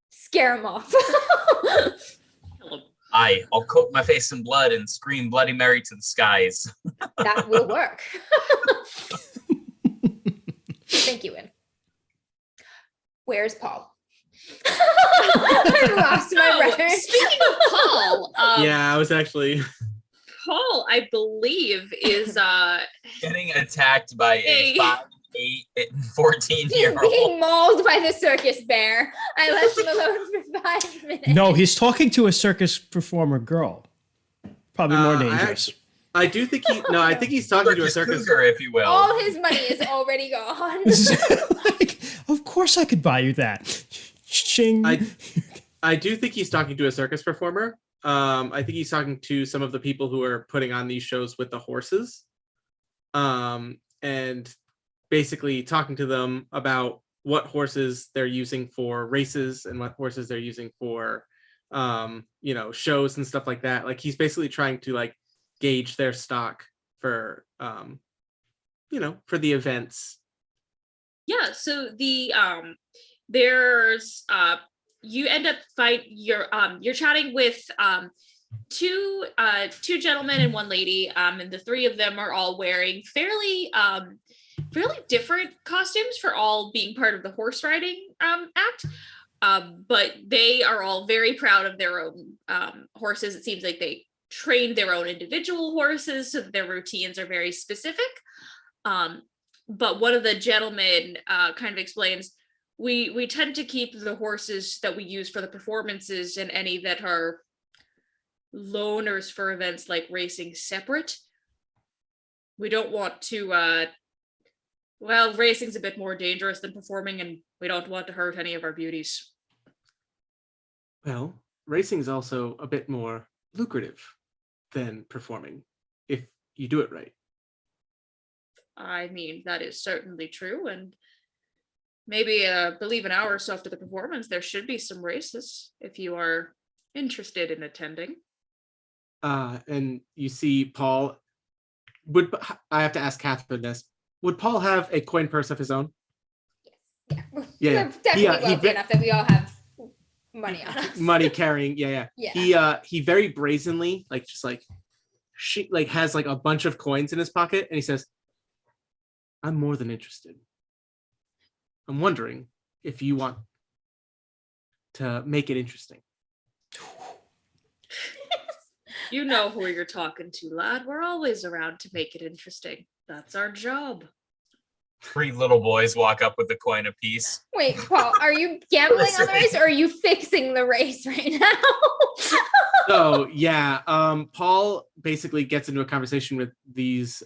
scare them off. I'll coat my face in blood and scream Bloody Mary to the skies. That will work. Thank you, Win. Where's Paul? I lost my brother. Speaking of Paul, Yeah, I was actually. Paul, I believe, is Getting attacked by a 5, 8, and 14 He's year old. being mauled by the circus bear. I left him alone for 5 minutes. No, he's talking to a circus performer girl. Probably more dangerous. I do think I think he's talking to a circus. Cougar, if you will. All his money is already gone. Like, of course I could buy you that. Ching. I do think he's talking to a circus performer. I think he's talking to some of the people who are putting on these shows with the horses. And basically talking to them about what horses they're using for races and what horses they're using for shows and stuff like that. Like he's basically trying to like gauge their stock for for the events. Yeah, so the there's you end up you're chatting with two gentlemen and one lady, and the three of them are all wearing fairly different costumes for all being part of the horse riding act. But they are all very proud of their own horses. It seems like they trained their own individual horses, so their routines are very specific. But one of the gentlemen kind of explains, we tend to keep the horses that we use for the performances and any that are loaners for events like racing separate. We don't want to, racing's a bit more dangerous than performing, and we don't want to hurt any of our beauties. Well, racing's also a bit more lucrative than performing if you do it right. I mean, that is certainly true, and maybe believe an hour or so after the performance, there should be some races if you are interested in attending. And you see Paul. I have to ask Catherine this? Would Paul have a coin purse of his own? Yes. Yeah. We're definitely wealthy enough that we all have money on us. Money carrying. Yeah. He very brazenly, has like a bunch of coins in his pocket, and he says, "I'm more than interested. I'm wondering if you want to make it interesting." You know who you're talking to, lad. We're always around to make it interesting. That's our job. 3 little boys walk up with a coin apiece. Wait, Paul, are you gambling on the race or are you fixing the race right now? So yeah, Paul basically gets into a conversation with these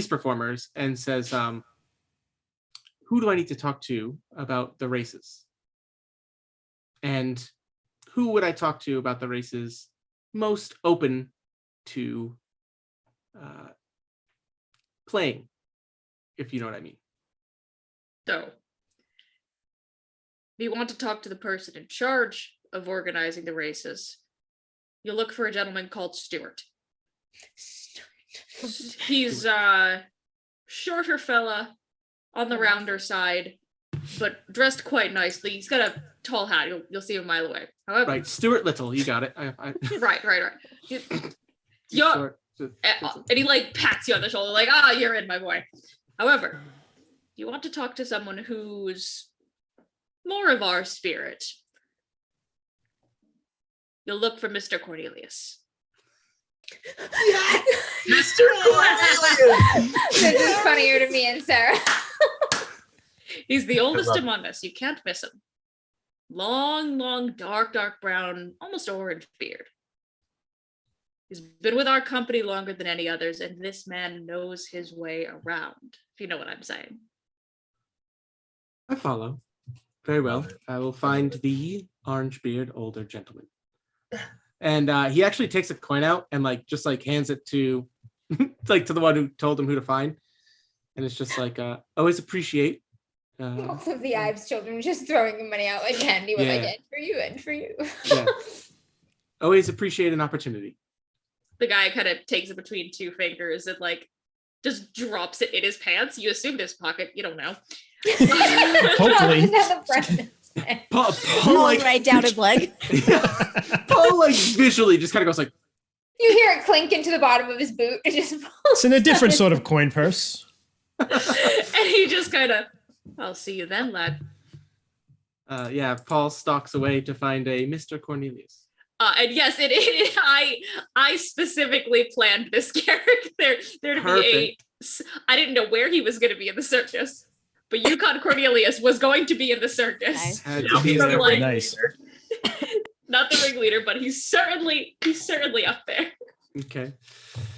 performers and says, who do I need to talk to about the races? And who would I talk to about the races most open to playing, if you know what I mean? So, if you want to talk to the person in charge of organizing the races, you'll look for a gentleman called Stuart. He's a shorter fella on the rounder side, but dressed quite nicely. He's got a tall hat. You'll see him a mile away. However, Right, Stuart Little, you got it. right. Short, And he like pats you on the shoulder, like, you're in, my boy. However, you want to talk to someone who's more of our spirit, you'll look for Mr. Cornelius. Mr. Cornelius. This is funnier to me and Sarah. He's the oldest love among us. You can't miss him. Long, dark brown, almost orange beard. He's been with our company longer than any others, and this man knows his way around, if you know what I'm saying. I follow. Very well. I will find the orange beard older gentleman. And he actually takes a coin out and just hands it to to the one who told him who to find. And it's just always appreciate. Both of the Ives children just throwing the money out like candy. What I Yeah. did for you and for you. Yeah. Always appreciate an opportunity. The guy kind of takes it between two fingers and just drops it in his pants. You assumed his pocket. You don't know. Hopefully. Another friend. Paul Pulling right down his leg. Paul visually just kind of goes You hear it clink into the bottom of his boot. It just falls. It's in a different sort of coin purse. And he just kind of, I'll see you then, lad. yeah, Paul stalks away to find a Mr. Cornelius. And yes, I specifically planned this character there to be I didn't know where he was going to be in the circus, but Yukon Cornelius was going to be in the circus. Nice. Now he's the ringleader. Nice. Not the ringleader, but he's certainly up there. Okay.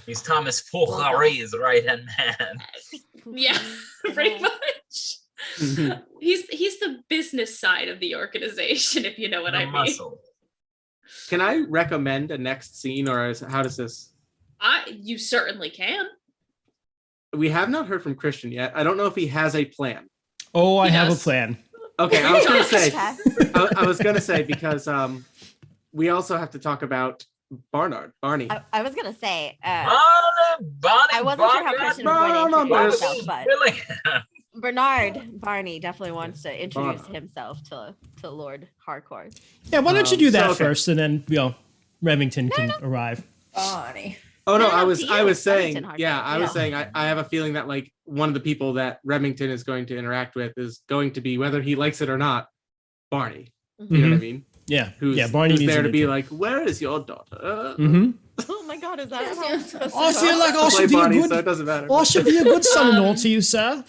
He's Thomas Fooquerie's right-hand man. Yeah, pretty much. He's the business side of the organization, if you know what I mean. Muscle. Can I recommend a next scene, or how does this? You certainly can. We have not heard from Christian yet. I don't know if he has a plan. Oh, I have a Yes. plan. Okay, I was gonna say. Okay. I was gonna say because we also have to talk about Barney. I was gonna say, Bonnie, I wasn't sure how Christian was going to introduce himself, but Really? Bernard Barney definitely wants to introduce himself to Lord Harcourt. Yeah, why don't you do that so, okay. first, and then Remington can arrive. Bonnie. Oh no, No, I to was you, saying, Remington yeah, Harcourt, I was yeah. saying I have a feeling that one of the people that Remington is going to interact with is going to be, whether he likes it or not, Barney. You know what I mean? Yeah, Who's, Barney who's needs there to be intro. like, where is your daughter? Mm-hmm. Oh my God, is that how it's supposed to I go? feel like I Play should be Barney, a so it good. doesn't matter. I should be a good son-in-law to you, sir.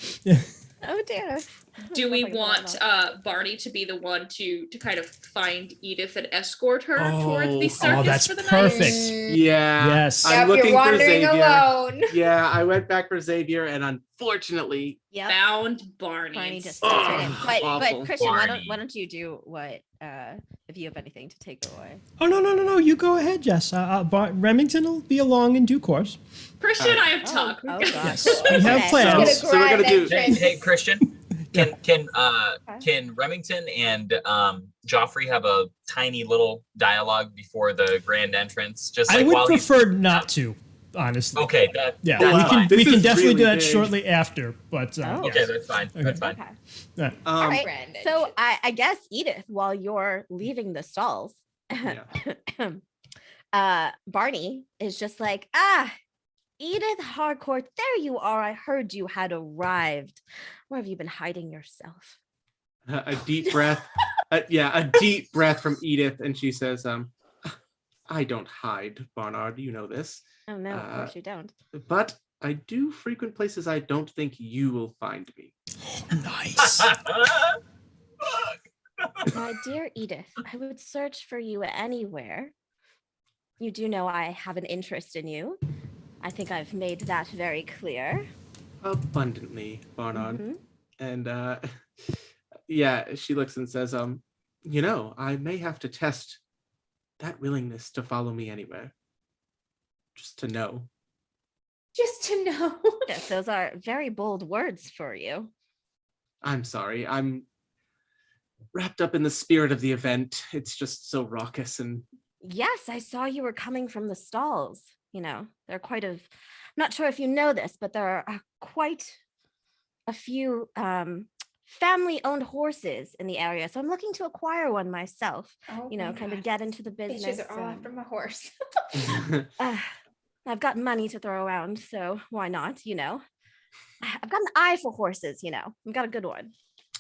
Oh dear. Do we Like a want lot. Barney to be the one to kind of find Edith and escort her towards the Oh, circus that's for the night? perfect. Yeah. Yes. I'm Yep, looking you're for wandering Xavier. alone. Yeah, I went back for Xavier, and unfortunately, Yep. Found Barney. Barney just instead. steps right in. But awful. Christian, why Barney. don't you do what if you have anything to take away? Oh no! You go ahead, Jess. Remington will be along in due course. Christian, I have talk. Oh God. Yes, we have Okay. plans. So we're gonna do- Hey, Christian. Can Remington and Joffrey have a tiny little dialogue before the grand entrance? Just I like would while he's prefer not to, honestly. okay. That Yeah, Oh, we wow. can This we can is definitely do really that big. shortly after. But Oh. okay. yes. That's fine. That's fine. Okay. Yeah. All right. Brandon. So I guess Edith, while you're leaving the stalls, Barney is just like, Edith Harcourt, there you are. I heard you had arrived. Where have you been hiding yourself? a deep breath. A deep breath from Edith, and she says, I don't hide, Barnard. You know this. Oh no, of course you don't. But I do frequent places I don't think you will find me. Nice. Dear Edith, I would search for you anywhere. You do know I have an interest in you. I think I've made that very clear. Abundantly, Barnard. Mhm. And yeah, she looks and says, you know, I may have to test that willingness to follow me anywhere. Just to know. Just to know. Yes, those are very bold words for you. I'm sorry. I'm wrapped up in the spirit of the event. It's just so raucous and Yes, I saw you were coming from the stalls. You know, there are quite a, I'm not sure if you know this, but there are quite a few family-owned horses in the area. So I'm looking to acquire one myself, Oh you know, my kind of God. get into the business. Bitches are all after my horse. I've got money to throw around, so why not, you know? I've got an eye for horses, you know. I've got a good one.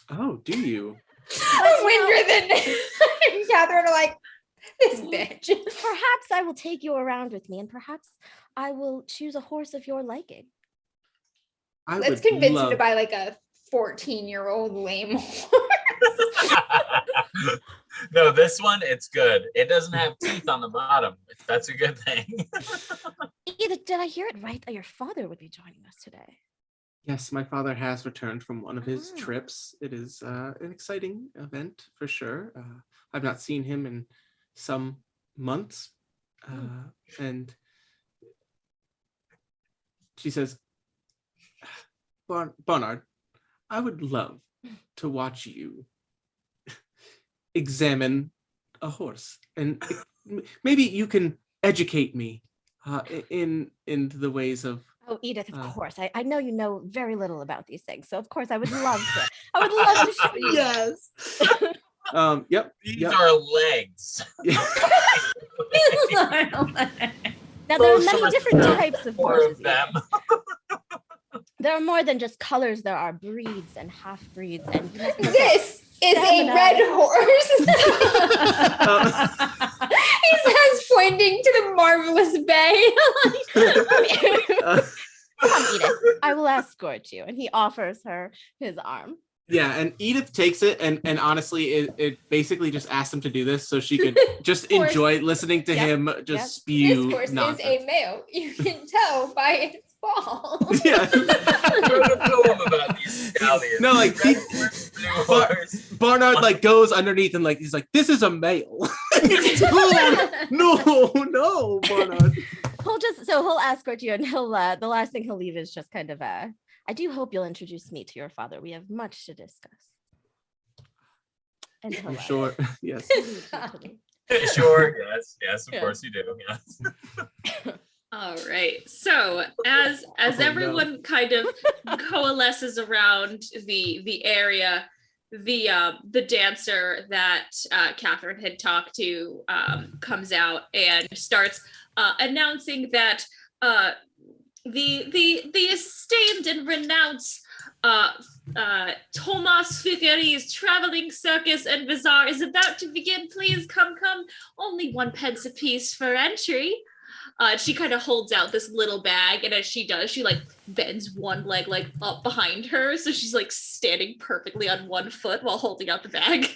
oh, do you? Windrith and Catherine are like, this bitch. Perhaps I will take you around with me, and perhaps I will choose a horse of your liking. Let's convince him to buy like a 14-year-old lame horse. No, this one, it's good. It doesn't have teeth on the bottom. That's a good thing. Edith, did I hear it right that your father would be joining us today? Yes, my father has returned from one of his Ah. trips. It is an exciting event for sure. I've not seen him in some months. And she says, Barnard, I would love to watch you examine a horse, and maybe you can educate me in the ways of. Oh, Edith, of course. I know you know very little about these things, so of course I would love to. I would love to show you. Yes. Yep. These are legs. Now there are many different types of Four horses. of them. There are more than just colors. There are breeds and half breeds, and you must look at This is a red horse. He says, pointing to the marvelous bay. Come, Edith. I will escort you. And he offers her his arm. Yeah, and Edith takes it, and honestly, it basically just asked him to do this so she could just course. enjoy listening to Yep, him yep. just spew This horse nonsense. is a male. You can tell by its balls. Yeah. Wrote a poem about these stallions. No, like, Red horse, blue horse. Barnard like goes underneath and like he's like, this is a male. no, Barnard. He'll escort you, and he'll the last thing he'll leave is just kind of I do hope you'll introduce me to your father. We have much to discuss. And he'll I'm sure. Yes. Sure, yes, of Yeah. course you do. Yes. All right. So as no. everyone kind of coalesces around the area, the dancer that Catherine had talked to comes out and starts announcing that the esteemed and renounced Thomas Fucquerie's traveling circus and bazaar is about to begin. Please come. Only 1 pence apiece for entry. She kind of holds out this little bag, and as she does, she like bends one leg like up behind her, so she's like standing perfectly on 1 foot while holding out the bag.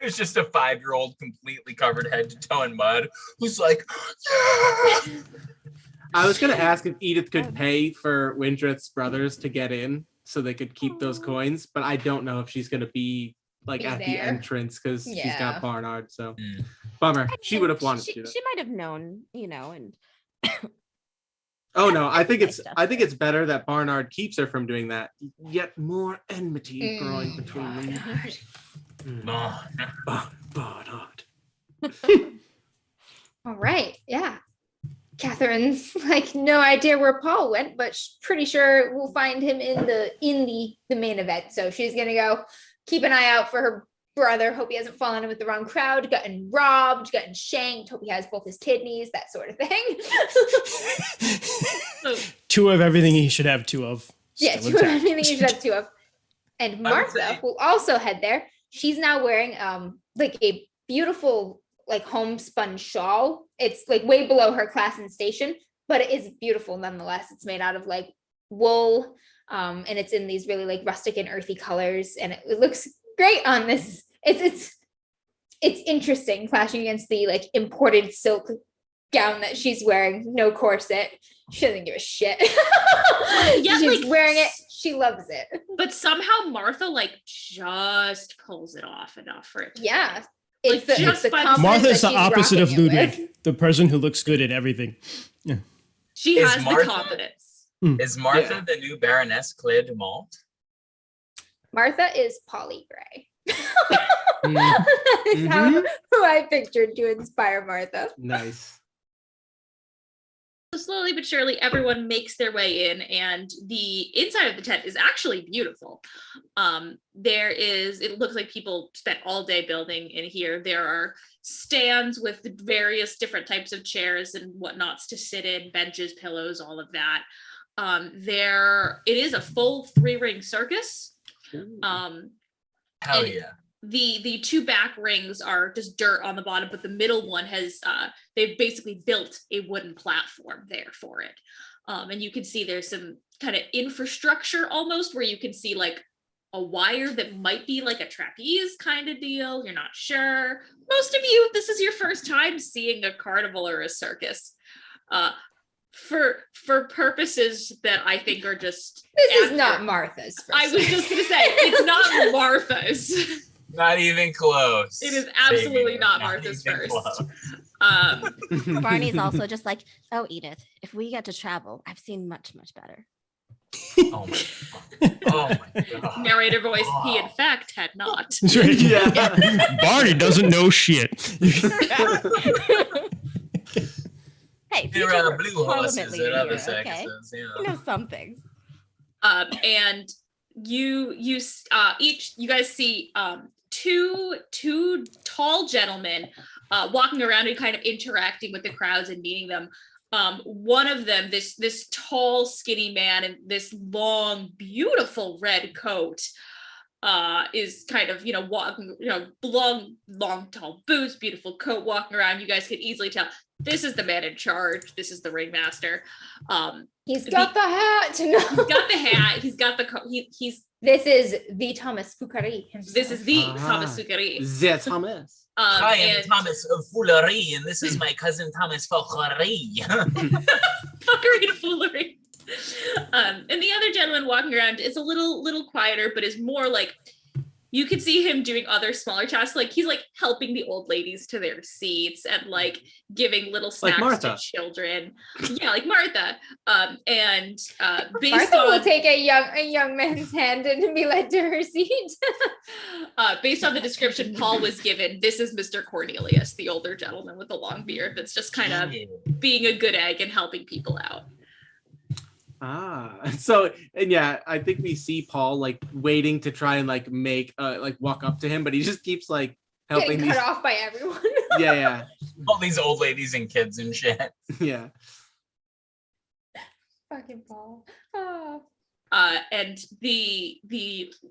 It's just a 5-year-old completely covered head to toe in mud who's like, yeah! I was gonna ask if Edith could pay for Windrith's brothers to get in so they could keep those coins, but I don't know if she's gonna be like at the there. entrance because she's Yeah. got Barnard. So bummer. She would have wanted to do that. She might have known, you know, and Oh no, I think nice it's better that Barnard keeps her from doing that. Yet more enmity growing between them. Oh, Barnard. All right. Yeah. Catherine's like no idea where Paul went, but she's pretty sure we'll find him in the main event. So she's gonna go keep an eye out for her brother. Hope he hasn't fallen in with the wrong crowd, gotten robbed, gotten shanked. Hope he has both his kidneys, that sort of thing. So 2 of everything he should have 2 of. Yeah, Still 2 of intact. everything you should have 2 of. And I would Martha say- will also head there. She's now wearing like a beautiful like homespun shawl. It's like way below her class and station, but it is beautiful nonetheless. It's made out of like wool, and it's in these really like rustic and earthy colors, and it looks great on this. It's interesting clashing against the like imported silk gown that she's wearing, no corset. She doesn't give a shit. Yeah, She's like, wearing it. She loves it. But somehow Martha like just pulls it off enough for it. Yeah. Like, just by the- Martha's the opposite of Ludwig, the person who looks good at everything. She Is has Martha- the confidence. Is Martha the new Baroness Claire de Malt? Martha is Polly Gray. Mm. Is who I pictured to inspire Martha. Nice. So slowly but surely, everyone makes their way in, and the inside of the tent is actually beautiful. It looks like people spent all day building in here. There are stands with various different types of chairs and whatnots to sit in, benches, pillows, all of that. It is a full 3-ring circus. Hell And yeah. the 2 back rings are just dirt on the bottom, but the middle one has they've basically built a wooden platform there for it. And you can see there's some kind of infrastructure almost where you can see like a wire that might be like a trapeze kind of deal. You're not sure. Most of you, this is your first time seeing a carnival or a circus. For purposes that I think are just This is accurate. not Martha's first I was just gonna say it's not Martha's. Not even close. It is absolutely Baby, not Martha's even first. close. Barney's also just like, oh, Edith, if we get to travel, I've seen much, much better. Oh my god. Oh my god. Narrator voice, he in fact had not. That's right. Yeah. Barney doesn't know shit. Hey, There future are blue Parliament horses leader at other here, okay? circuses. You Yeah. know some things. And you guys see two tall gentlemen walking around and kind of interacting with the crowds and meeting them. One of them, this tall, skinny man in this long, beautiful red coat, is kind of, walking, long, tall boots, beautiful coat, walking around. You guys can easily tell this is the man in charge. This is the ringmaster. He's got the hat. No. He's got the hat. He's got the coat. This is the Thomas Fucquerie himself. This is the Ah. Thomas Fucquerie. The Thomas. I am And Thomas of Foolery, and this is my cousin Thomas Fucquerie. Fuckery to foolery. And the other gentleman walking around is a little quieter, but is more like, you can see him doing other smaller tasks. Like he's like helping the old ladies to their seats and like giving little snacks to Martha. children. Yeah, like Martha. Based Martha on will take a young man's hand and be led to her seat. based on the description Paul was given, this is Mr. Cornelius, the older gentleman with the long beard that's just kind of being a good egg and helping people out. So, and yeah, I think we see Paul like waiting to try and like walk up to him, but he just keeps like helping Getting these. cut off by everyone. Yeah, All these old ladies and kids and shit. yeah. Fucking Paul. Oh. And the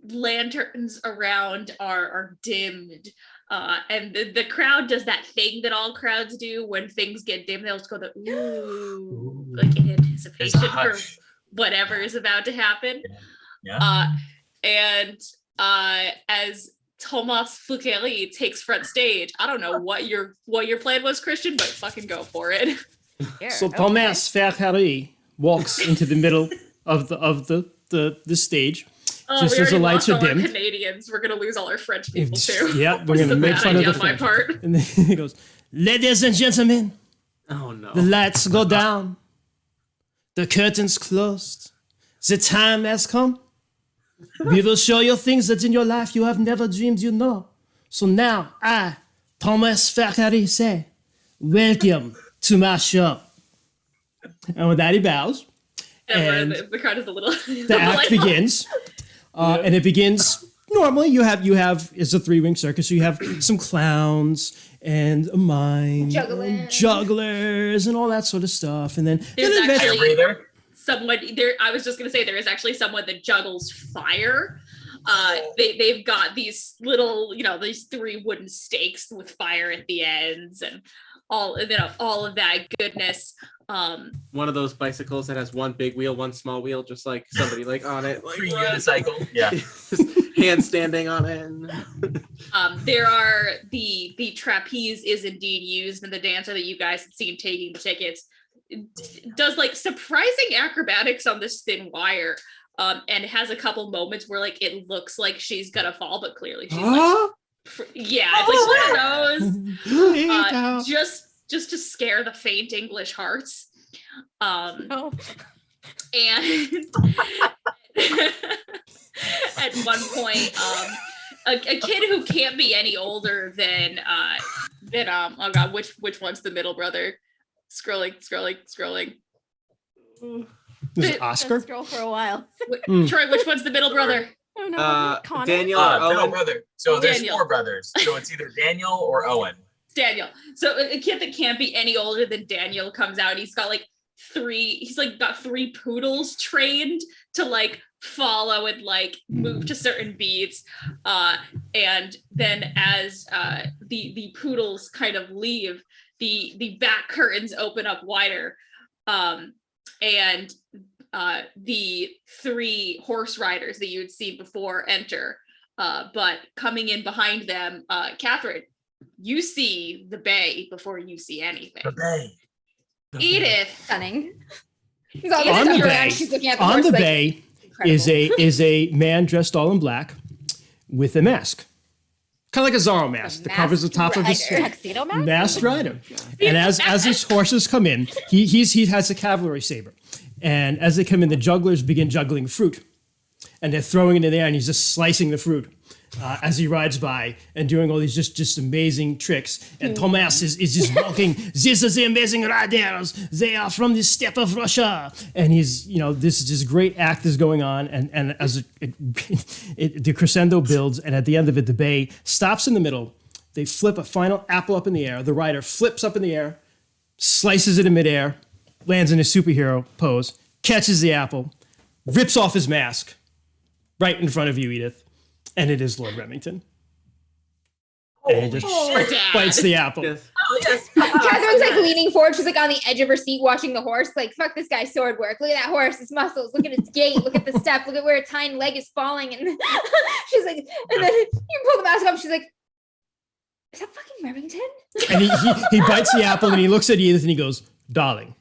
lanterns around are dimmed, and the crowd does that thing that all crowds do when things get dim. They'll just go the ooh, like in There's anticipation a for hush. whatever is about to happen. Yeah. As Thomas Fucquerie takes front stage, I don't know what your plan was, Christian, but fucking go for it. Sure, So okay. Thomas Fucquerie walks into the middle of the stage. Oh, Just we as the already lights lost are all our dimmed. Canadians. We're gonna lose all our French people too. Yeah, we're Which is gonna a make bad fun of idea the on my French. part. And then he goes, "Ladies and gentlemen, Oh no. the lights go down, the curtains closed. The time has come. We will show you things that in your life you have never dreamed you know. So now I, Thomas Fucquerie, say, welcome to my show." And with that, he bows. And And the crowd is a little. the act begins, and it begins. Normally, you have it's a 3-ring circus, so you have some clowns and a mime, Juggling. and jugglers, and all that sort of stuff. And then There's then Air actually- breather. Someone there. I was just gonna say there is actually someone that juggles fire. They've got these little, these 3 wooden stakes with fire at the ends and all of that goodness. One of those bicycles that has one big wheel, one small wheel, just like somebody like on it, like Free unicycle. Yeah. hand standing on it. There are the trapeze is indeed used, and the dancer that you guys had seen taking the tickets does like surprising acrobatics on this thin wire. and has a couple moments where like it looks like she's gonna fall, but clearly she's yeah, it's like one of those just to scare the faint English hearts. No. And at one point, a kid who can't be any older than oh god, which one's the middle brother? Scrolling. Is it Oscar? Scroll for a while. Troy, which one's the middle brother? Oh no, Connor? Daniel. Middle brother. So there's Daniel. 4 brothers. So it's either Daniel or Owen. Daniel. So a kid that can't be any older than Daniel comes out. He's got got 3 poodles trained to like follow and like move to certain beats. And then as the poodles kind of leave, the back curtains open up wider. And the 3 horse riders that you had seen before enter. But coming in behind them, Catherine, you see the bay before you see anything. The bay. Edith. Stunning. On the bay, She's looking at on the horse, like, bay incredible. is a man dressed all in black with a mask. Kind of like a Zorro mask that covers the top of his rider. Tuxedo mask? masked rider. And as his horses come in, he has a cavalry saber. And as they come in, the jugglers begin juggling fruit. And they're throwing it in the air, and he's just slicing the fruit as he rides by and doing all these just amazing tricks. And Thomas is just walking, these are the amazing riders. They are from the steppe of Russia. And he's, this great act is going on. And as the crescendo builds, and at the end of it, the bay stops in the middle. They flip a final apple up in the air. The rider flips up in the air, slices it in midair, lands in a superhero pose, catches the apple, rips off his mask right in front of you, Edith. And it is Lord Remington. And he just bites the apple. Yes. Oh, yes. Catherine's like leaning forward. She's like on the edge of her seat watching the horse. Like, fuck this guy's sword work. Look at that horse, his muscles. Look at its gait. Look at the step. Look at where its hind leg is falling. And she's like, and then you pull the mask off. She's like, is that fucking Remington? And he bites the apple and he looks at Edith and he goes, "Darling,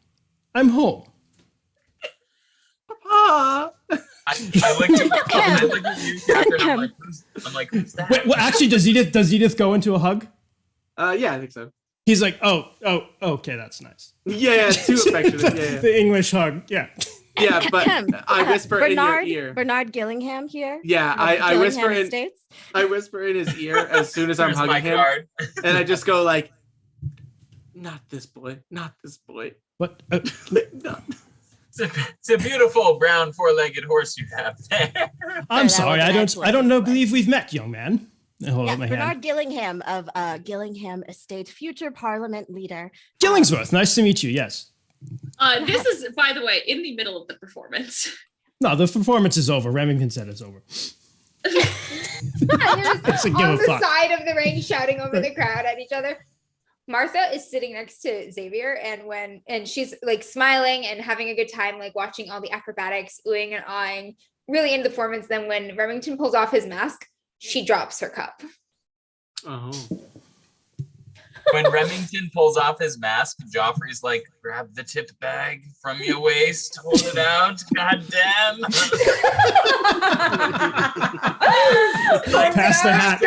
I'm home." Papa. I looked at you, Catherine. I'm like, who's that? Wait, well, actually, does Edith go into a hug? Yeah, I think so. He's like, oh, okay, that's nice. Yeah, too affectionate. Yeah. The English hug, yeah. Yeah, but I whisper in your ear. Bernard Gillingham here. Yeah, I whisper in. Estates. I whisper in his ear as soon as I'm Here's hugging my him, card. and I just go like, "Not this boy, not this boy." What? No. It's a beautiful brown 4-legged horse you have there. I'm Sorry, sorry, that was I don't excellent. believe we've met, young man. I hold Yes, out my Bernard hand. Gillingham of Gillingham Estate, future Parliament leader. Killingsworth, nice to meet you. Yes. This is, by the way, in the middle of the performance. No, the performance is over. Remington said it's over. And there's Doesn't give on a the fuck. side of the ring shouting over the crowd at each other. Martha is sitting next to Xavier, and she's like smiling and having a good time, like watching all the acrobatics, oohing and awing, really into the performance. Then when Remington pulls off his mask, she drops her cup. Oh. When Remington pulls off his mask, Joffrey's like, grab the tip bag from your waist, hold it out. God damn. Pass the hat.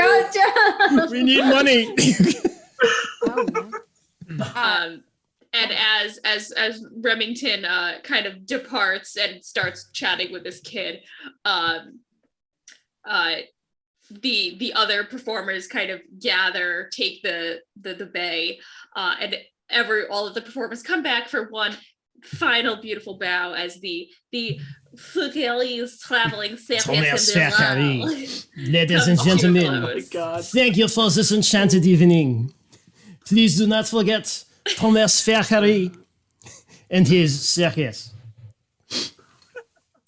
We need money. And as Remington kind of departs and starts chatting with this kid, the other performers kind of gather, take the bay, and all of the performers come back for one final beautiful bow as the Fucquerie's traveling circus. Thomas in the Fucquerie. world Ladies and comes to a gentlemen, close. God. thank you for this enchanted evening. Please do not forget Thomas Fucquerie and his circus.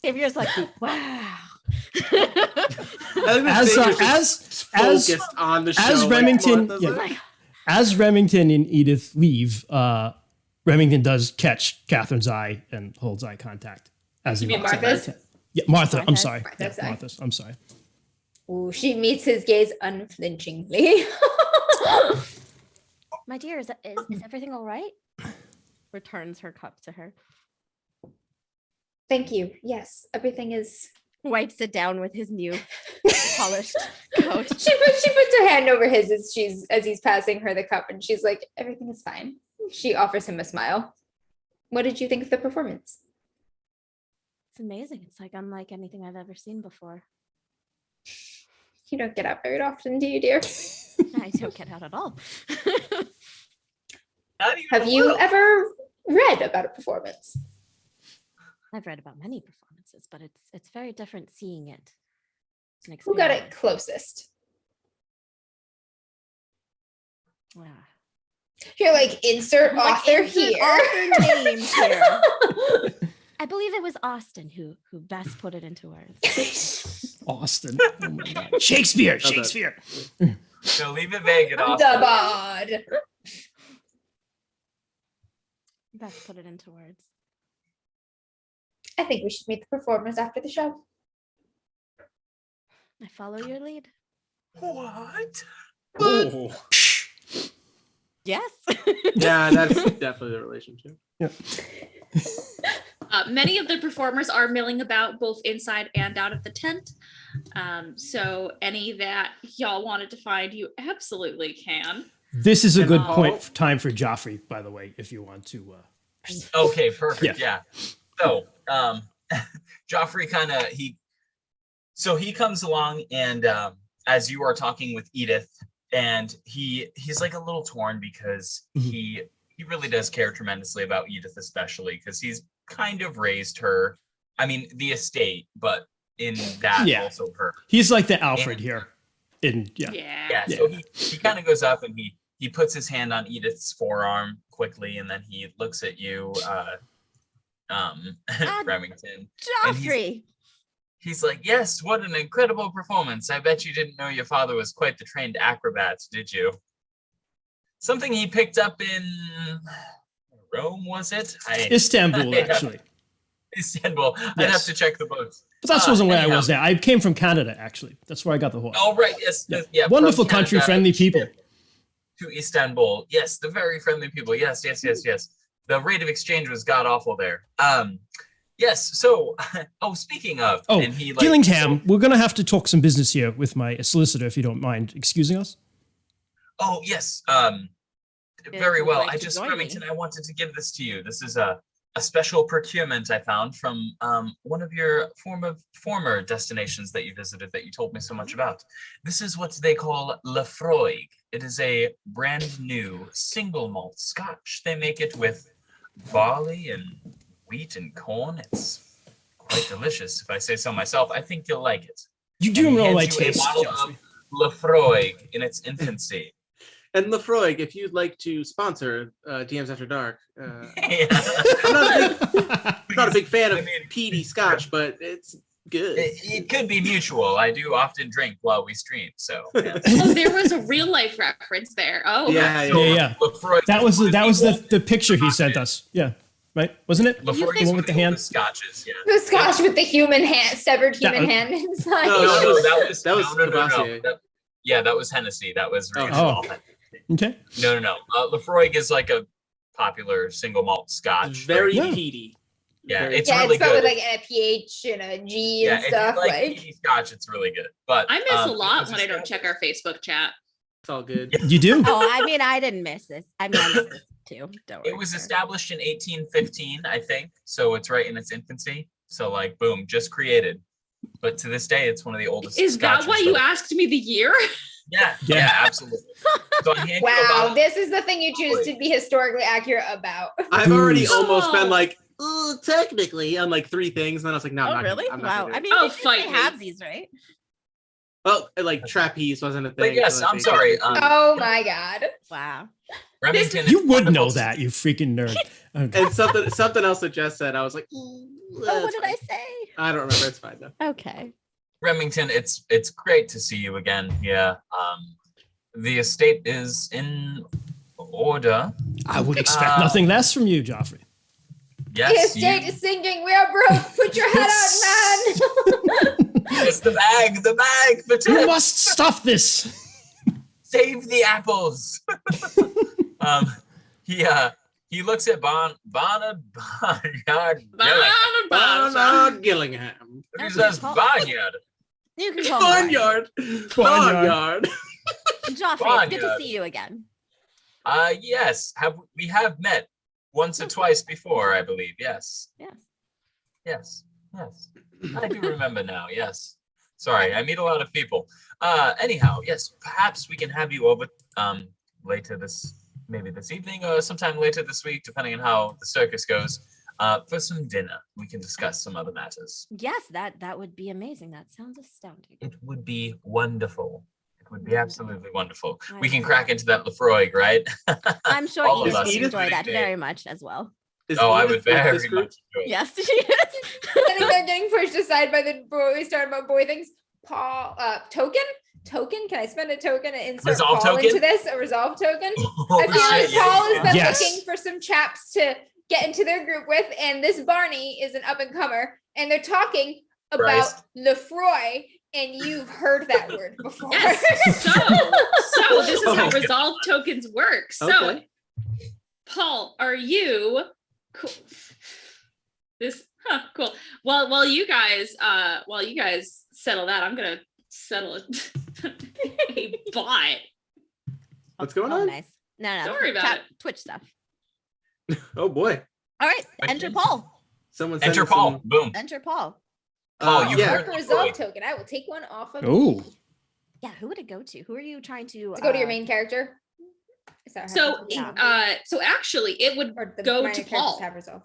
Xavier's like, wow. Focused on the show. as like Remington, Martha's yeah. like, As Remington and Edith leave, Remington does catch Catherine's eye and holds eye contact as he You mean walks out. Martha's? Yeah, Martha. I'm Martha's? sorry. Martha's Yeah, eye. Martha's. I'm sorry. Ooh, she meets his gaze unflinchingly. My dear, is everything all right? Returns her cup to her. Thank you. Yes, everything is. Wipes it down with his new polished coat. She puts her hand over his as he's passing her the cup, and she's like, "Everything is fine." She offers him a smile. What did you think of the performance? It's amazing. It's like unlike anything I've ever seen before. You don't get out very often, do you, dear? I don't get out at all. Not even Have a you little. ever read about a performance? I've read about many performances, but it's very different seeing it. It's an Who got it experience. closest? Wow. You're like, insert Like, author insert here. author name here. I believe it was Austen who best put it into words. Austen. Oh my God. Shakespeare. Oh, that- Shakespeare. So leave it vague and off. The bod. Best put it into words. I think we should meet the performers after the show. I follow your lead. What? Oh. Yes. Yeah, that's definitely the relationship. Many of the performers are milling about both inside and out of the tent. So any that y'all wanted to find, you absolutely can. This is a good And point time for Joffrey, by the way, if you want to. Okay, perfect. Yeah. So, Joffrey he comes along and as you are talking with Edith, and he's like a little torn because he really does care tremendously about Edith, especially because he's kind of raised her. I mean, the estate, but in that also her. He's like the Alfred here. Yeah. So he kind of goes up and he puts his hand on Edith's forearm quickly, and then he looks at you, Remington. And Joffrey. he's like, yes, what an incredible performance. I bet you didn't know your father was quite the trained acrobat, did you? Something he picked up in Rome, was it? Istanbul, actually. Istanbul. I'd have Yes. to check the books. But that wasn't where I anyhow. was there. I came from Canada, actually. That's where I got the horse. Oh, right. Yes. Yeah. Yeah. Wonderful from country, Canada friendly people. To Istanbul. Yes, the very friendly people. Yes. The rate of exchange was god awful there. Yes. So, speaking of, Oh, and he Gillingham, we're going to have to talk some business here with my solicitor, if you don't mind excusing us. Oh, yes. If Very you'd well. like to join Remington, me. I wanted to give this to you. This is a special procurement I found from one of your former destinations that you visited that you told me so much about. This is what they call Lefroy. It is a brand new single malt scotch. They make it with barley and wheat and corn. It's quite delicious, if I say so myself. I think you'll like it. You And do he know hands my you taste, a bottle Joffrey. of Lefroy in its infancy. And Lefroy, if you'd like to sponsor DMs After Dark, Yeah. I'm not a big fan I of mean, peaty scotch, but it's good. It could be mutual. I do often drink while we stream, so. Yeah. Oh, there was a real life reference there. Oh, Yeah, Yeah. Lefroy, That was the picture he sent us. Yeah. Right? Wasn't it? Lefroy The is one with the hand? scotches. Yeah. The scotch with the human hand, severed human That- hand inside. No, that was Cavassier. That was Hennessy. That was Oh. original. Okay. No. Lefroy is like a popular single malt scotch. Very Yeah. peaty. Yeah, very- it's Yeah, really it's spelled good. with like a PH and a G Yeah, and if stuff. you like Like, peaty scotch, it's really good. But I miss a lot it when I don't check our Facebook chat. It's all good. You do? Oh, I mean, I didn't miss this. I mean, I missed this too. Don't worry. It was sir. established in 1815, I think. So it's right in its infancy. So like, boom, just created. But to this day, it's one of the oldest. Is that scotches why you asked me the year? Yeah, Yeah. yeah, absolutely. So I hand you a wow, bottle- this is the thing you choose to be historically accurate about. I've already Booze. almost been Oh. like, technically, on like 3 things, and then I was like, no, Oh, I'm not. really? I'm not Wow. gonna I do mean, it. Oh, they fight me. have these, right? Well, like trapeze wasn't a thing. But yes, so I I'm think sorry, it's- Oh my god. Wow. Remington. You is would know wonderful. that, you freaking nerd. Okay. and something else that Jess said, I was like, Oh, what did I say? I don't remember. It's fine though. Okay. Remington, it's great to see you again. Yeah. The estate is in order. I would expect nothing less from you, Joffrey. The Yes. estate is sinking. We are broke. Put your head out, man. Yes, the bag, You the must stop This. save the apples. He he looks at Barnard Gillingham. He says Barnyard. You can call me Ryan. Barnyard. Joffrey, it's good to see you again. Yes. We have met once or twice before, I believe. Yes. Yes. I do remember now. Yes. Sorry, I meet a lot of people. Anyhow, yes, perhaps we can have you over later maybe this evening or sometime later this week, depending on how the circus goes, for some dinner. We can discuss some other matters. Yes, that would be amazing. That sounds astounding. It would be wonderful. It would be absolutely wonderful. We can crack into that Lefroy, right? I'm sure All of Edith us. would enjoy that Edith. very much as well. I would very much enjoy it. Yes, she is. I think they're getting pushed aside by the boys talking about boy things. Paul, token? Can I spend a token and insert Resolve Paul token? into this? A resolve token? Holy I feel like shit, Paul has been Yes. looking for some chaps to get into their group with, and this Barney is an up and comer, and they're talking about Christ. Lefroy, and you've heard that word before. Yes. So this is how resolve tokens work. So, Okay. Paul, are you cool? Cool. Well, while you guys settle that, I'm gonna settle a bot. What's going Oh, on? nice. No. Don't worry about Chat- it. Twitch stuff. Oh boy. All right, enter Paul. Someone Enter sending Paul. some- Boom. Enter Paul. Paul, you yeah. heard Mark a resolve token. I will take one off of Oh, Yeah, who would it go to? Who are you trying to go to your main character. Is that So, Yeah. so actually, it would or the go minor to characters Paul. have resolve.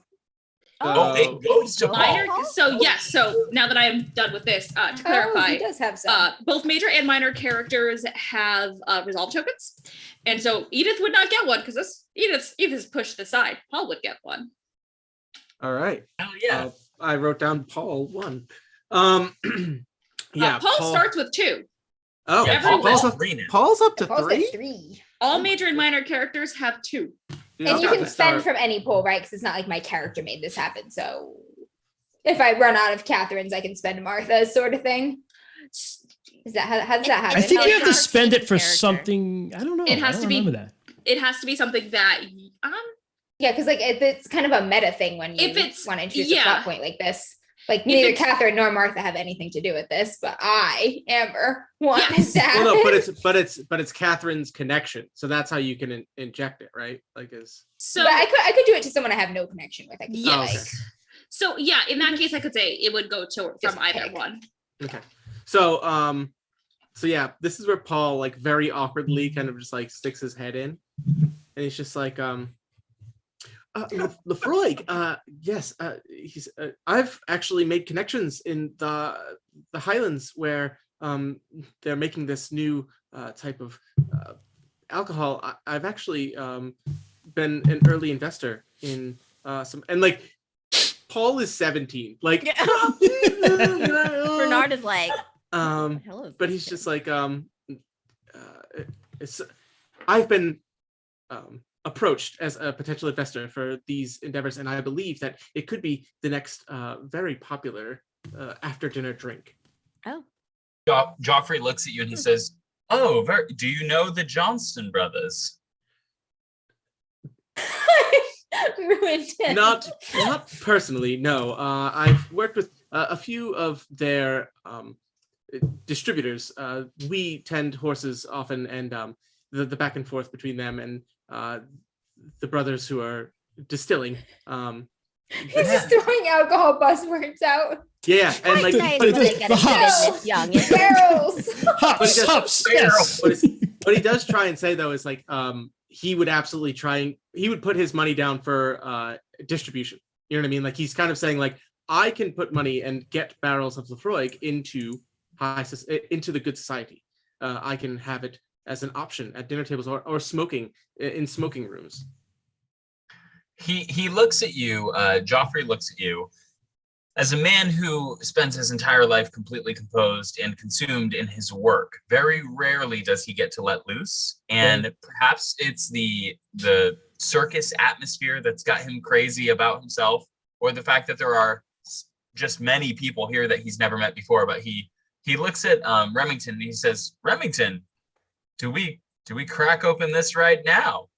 Oh, it goes to minor. Paul. So yes. So now that I am done with this, to Oh, clarify, he does have some. both major and minor characters have resolve tokens, and so Edith would not get one because Edith's pushed aside. Paul would get one. All right. Hell yeah. I wrote down Paul 1. Yeah. Paul starts with 2. Oh, Yeah, everyone- Paul's up, three now. Paul's up to Paul's got 3. 3. All major and minor characters have 2. Yeah, And you okay. can spend from any pool, right? Because it's not like my character made this happen. So if I run out of Catherine's, I can spend Martha's sort of thing. Is that how does that happen? I think Oh, you have to yeah. spend it for Character. something. I don't know. It has I to don't be- remember that. It has to be something that Yeah, because like it's kind of a meta thing when you If it's- want to introduce a yeah. plot point like this. Like neither it's- Catherine nor Martha have anything to do with this, but I, Amber, want Yes. this to happen. Well, no, but it's Catherine's connection, so that's how you can inject it, right? Like, is so But I could do it to someone I have no connection with. I could be Yes. like, okay. So yeah, in that case, I could say it would go to Just from either pick. one. Okay. So yeah, this is where Paul like very awkwardly kind of just like sticks his head in, and he's just like Lefroy, yes, he's I've actually made connections in the Highlands where they're making this new type of alcohol. I've actually been an early investor in some, and like Paul is 17, like Bernard is like, hello. but he's just like it's I've been approached as a potential investor for these endeavors, and I believe that it could be the next very popular after dinner drink. Oh, Joffrey looks at you and he says, "Oh, do you know the Johnston brothers?" ruined it. Not personally, no. I've worked with a few of their distributors. We tend horses often, and the back and forth between them and the brothers who are distilling. He's just throwing alcohol buzzwords out. Yeah, and like nice but when they the get into hops. business young. isn't it? Barrels. Hops, hops, yes. what he does try and say though is like he would absolutely he would put his money down for distribution. You know what I mean? Like he's kind of saying like I can put money and get barrels of Lefroy into the good society. I can have it as an option at dinner tables or smoking in smoking rooms. He looks at you, Joffrey looks at you, as a man who spends his entire life completely composed and consumed in his work. Very rarely does he get to let loose, and perhaps it's the circus atmosphere that's got him crazy about himself, or the fact that there are just many people here that he's never met before. But he looks at Remington and he says, "Remington, do we crack open this right now?"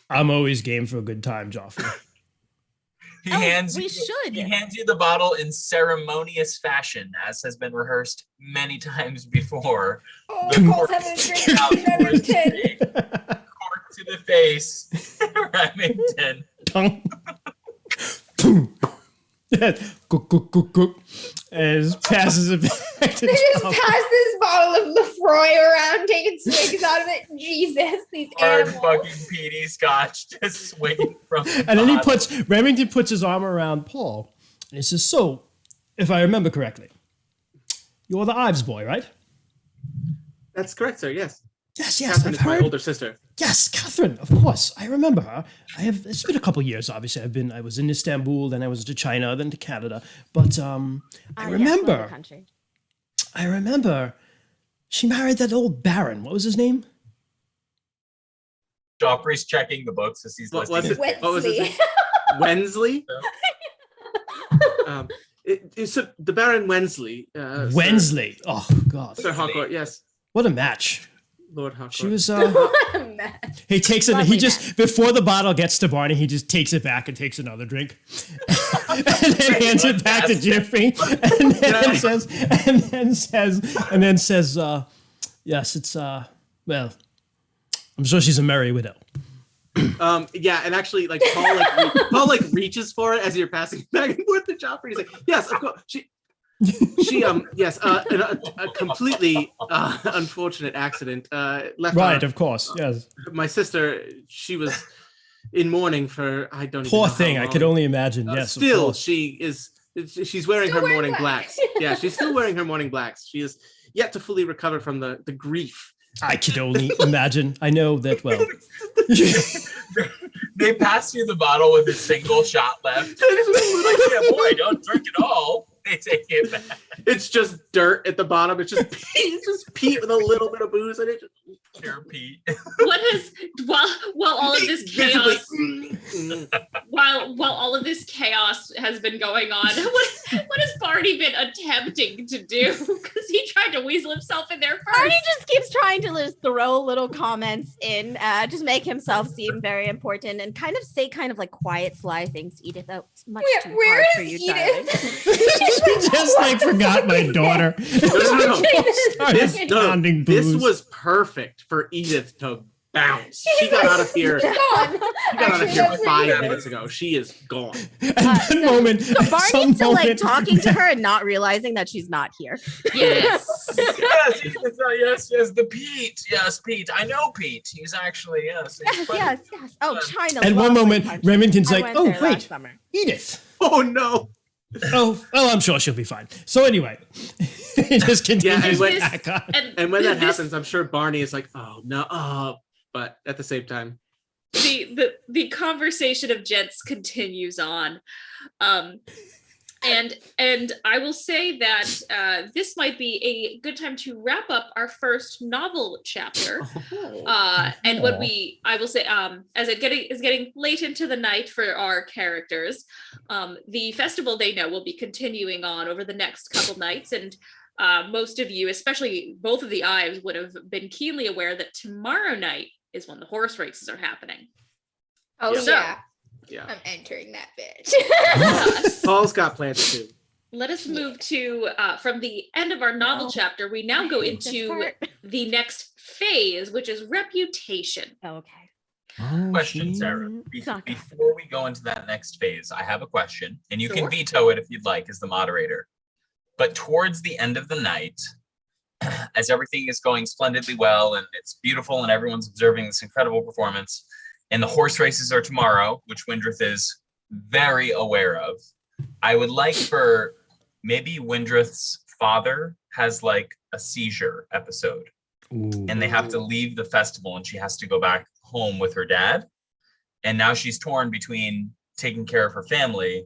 I'm always game for a good time, Joffrey. He hands we you, should. He hands you the bottle in ceremonious fashion, as has been rehearsed many times before. Oh, The Paul's cork having a drink out from towards Remington. the cork to the face. Remington. Tongue. Boom. Cook, cook, cook, cook. As passes it back to They just Joffrey. pass this bottle of Lefroy around, taking swigs out of it. Jesus, these Hard animals. fucking peaty scotch just swinging from the And then bottle. Remington puts his arm around Paul. And he says, so, if I remember correctly, you're the Ives boy, right? That's correct, sir. Yes. Yes, Catherine I've is my heard. older sister. Yes, Catherine, of course. I remember her. It's been a couple years, obviously. I was in Istanbul, then I was to China, then to Canada. But I Yes, remember. love the country. I remember she married that old baron. What was his name? Joffrey's checking the books as he's What listening. was it? What was his name? Wensley. So the Baron Wensley. Wensley. Oh, God. Sir Harcourt. Yes, What a match. Lord Harcourt. She was, What a mess. he takes it, Lovely he just, before the bottle gets to Barney, he just takes it back and takes another drink. And then hands it back to Jeffrey. And then says, yes, it's, well, I'm sure she's a merry widow. Yeah, and actually, like Paul reaches for it as you're passing it back and forth to Joffrey. He's like, yes, of course. She yes, a completely unfortunate accident. Left Right, her- of course, yes. My sister, she was in mourning for I don't. Poor even know thing, how I long. could only imagine, yes, of Still, course. she's wearing Still her wearing morning black. blacks. Yeah, she's still wearing her morning blacks. She is yet to fully recover from the grief. I could only imagine. I know that, well. They pass you the bottle with a single shot left. Like, yeah, boy, don't drink it all. They take it back. It's just dirt at the bottom. It's just peat. It's just peat with a little bit of booze in it. Pure Pete. What has while all of this Visibly- chaos while all of this chaos has been going on, what has Barney been attempting to do? Because he tried to weasel himself in there first. Barney just keeps trying to just throw little comments in, just make himself seem very important and kind of say kind of like quiet, sly things to Edith. Oh, it's much too Where hard for is you, Edith? darling. Just like forgot my daughter. No. Started This pounding booze. was perfect for Edith to bounce. She got out of here. She's gone. She got out of Actually, here that's 5 ridiculous. minutes ago. She is gone. At that moment, So at some Barney's still like moment- talking to her and not realizing that she's not here. Yes. Yes, yes, the Pete. Yes, Pete. I know Pete. He's actually, yes. he's Yes, funny. yes. Oh, China. At one lovely moment, country. Remington's I like, went oh, there last wait, summer. Edith. Oh no. Oh, I'm sure she'll be fine. So anyway, he just continues and when- with that guy. And when that this- happens, I'm sure Barney is like, oh no, but at the same time, the conversation of gents continues on. And I will say that this might be a good time to wrap up our first novel chapter. And what I will say, as it is getting late into the night for our characters, the festival they know will be continuing on over the next couple nights. And most of you, especially both of the Ives, would have been keenly aware that tomorrow night is when the horse races are happening. Oh, Yeah. yeah. yeah. I'm entering that bitch. Paul's got plans too. Let us move to from the end of our novel Oh, chapter. We now go This into part. the next phase, which is reputation. Okay. Question, Sarah. not Before we go into that next phase, I have a question, and you Sure. can veto it if you'd like as the moderator. But towards the end of the night, as everything is going splendidly well and it's beautiful and everyone's observing this incredible performance, and the horse races are tomorrow, which Windrith is very aware of, I would like for maybe Windrith's father has like a seizure episode and they have to leave the festival and she has to go back home with her dad. And now she's torn between taking care of her family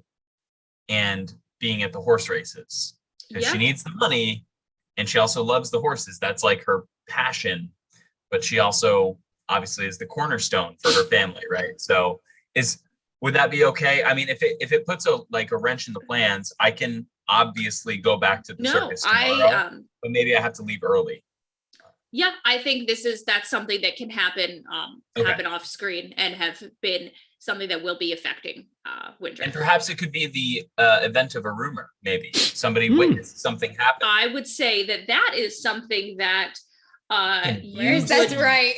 and being at the horse races. Because Yeah. she needs the money and she also loves the horses. That's like her passion. But she also obviously is the cornerstone for her family, right? So would that be okay? I mean, if it puts a wrench in the plans, I can obviously go back to the No, circus tomorrow, but maybe I have to leave early. Yeah, I think that's something that can happen Okay. happen off screen and have been something that will be affecting Windriff. And perhaps it could be the event of a rumor, maybe. Somebody witnessed something happen. I would say that is something that That's right.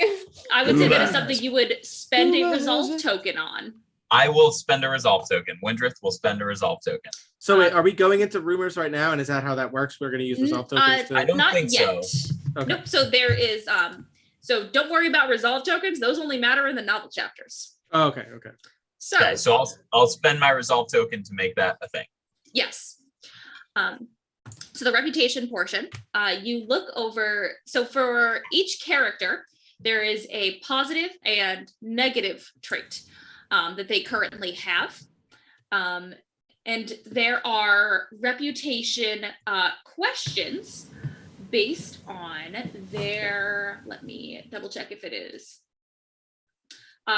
I would say that is something you would spend a resolve token on. I will spend a resolve token. Windriff will spend a resolve token. So wait, are we going into rumors right now? And is that how that works? We're going to use resolve tokens to... I don't Not think yet. so. Okay. Nope. So there is so don't worry about resolve tokens. Those only matter in the novel chapters. Oh, okay. So, Okay, so I'll spend my resolve token to make that a thing. yes. So the reputation portion, you look over. So for each character, there is a positive and negative trait that they currently have. And there are reputation questions based on their, let me double check if it is,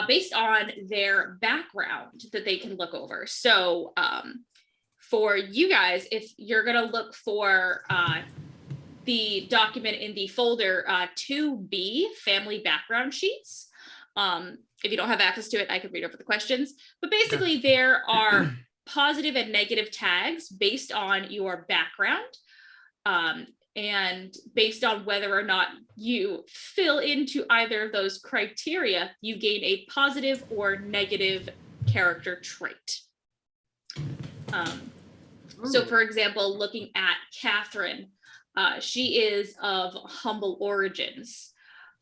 based on their background that they can look over. So for you guys, if you're gonna look for the document in the folder 2B, family background sheets, if you don't have access to it, I could read over the questions, but basically there are positive and negative tags based on your background. And based on whether or not you fill into either of those criteria, you gain a positive or negative character trait. So for example, looking at Katherine, she is of humble origins.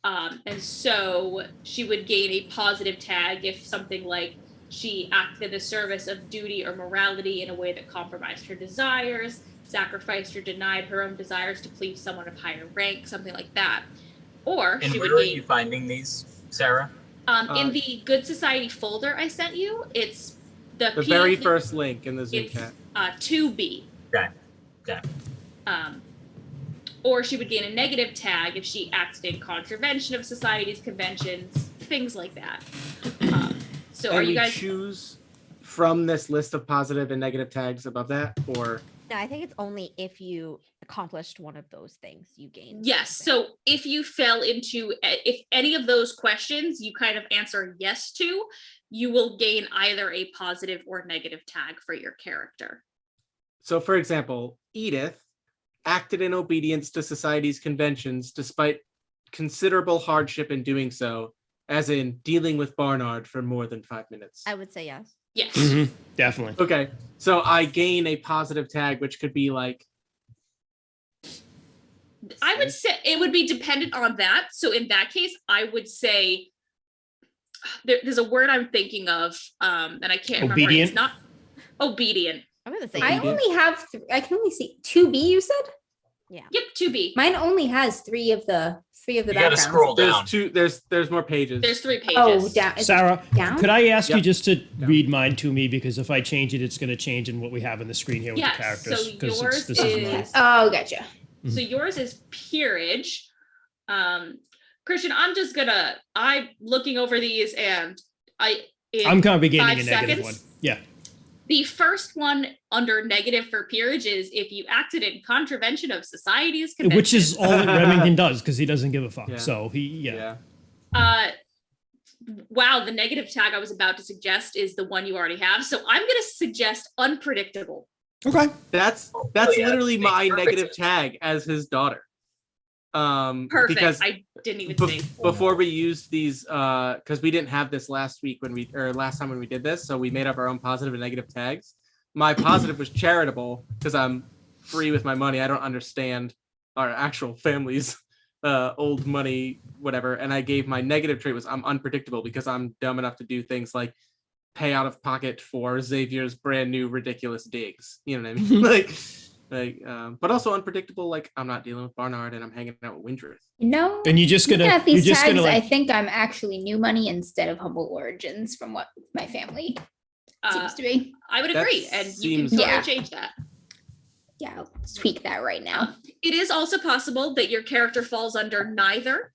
And so she would gain a positive tag if something like she acted in the service of duty or morality in a way that compromised her desires, sacrificed or denied her own desires to please someone of higher rank, something like that. Or And she where would are gain, you finding these, Sarah? in the Good Society folder I sent you, it's the very first link in the Zoom it's chat. 2B. Okay. Or she would gain a negative tag if she acted in contravention of society's conventions, things like that. So And are you we guys choose from this list of positive and negative tags above that, or... No, I think it's only if you accomplished one of those things you gain. Yes. something. So if you fell into, if any of those questions you kind of answer yes to, you will gain either a positive or negative tag for your character. So for example, Edith acted in obedience to society's conventions despite considerable hardship in doing so, as in dealing with Barnard for more than 5 minutes. I would say yes. Yes. Definitely. Okay, so I gain a positive tag, which could be like... I would say it would be dependent on that. So in that case, I would say there's a word I'm thinking of, and I can't remember. Obedient? It's not obedient. I'm gonna say I Obedient. only have I can only see 2B, you said? Yep, 2B. Mine only has three of the You gotta backgrounds. scroll down. There's more pages. There's 3 pages. Oh, down. is it Sarah, down? could I ask you Yep. just to read mine to me, because if I change it, it's going to change in what we have in the screen here with Yes, the characters. so 'cause yours this is is- mine. Oh, gotcha. So yours is peerage. Christian, I'm looking over these and I'm going to be gaining 5 a negative seconds? one. Yeah. The first one under negative for peerage is if you acted in contravention of society's convention. Which is all that Remington does, because he doesn't give a fuck. Yeah. So yeah. Wow, the negative tag I was about to suggest is the one you already have. So I'm going to suggest unpredictable. Okay. That's yeah, literally makes my perfect negative sense. tag as his daughter. Perfect. Because I didn't even bef- say. before we used these, because we didn't have this last time when we did this, so we made up our own positive and negative tags. My positive was charitable because I'm free with my money. I don't understand our actual family's old money, whatever. And I gave my negative trait was I'm unpredictable because I'm dumb enough to do things like pay out of pocket for Xavier's brand new ridiculous digs. You know what I mean? But also unpredictable. Like I'm not dealing with Barnard and I'm hanging out with Windriff. No. And you're just Looking gonna at these you're just tags, gonna I like think I'm actually new money instead of humble origins from what my family seems to be. I would That agree, and you can seems- totally Yeah. change that. Yeah, I'll tweak that right now. It is also possible that your character falls under neither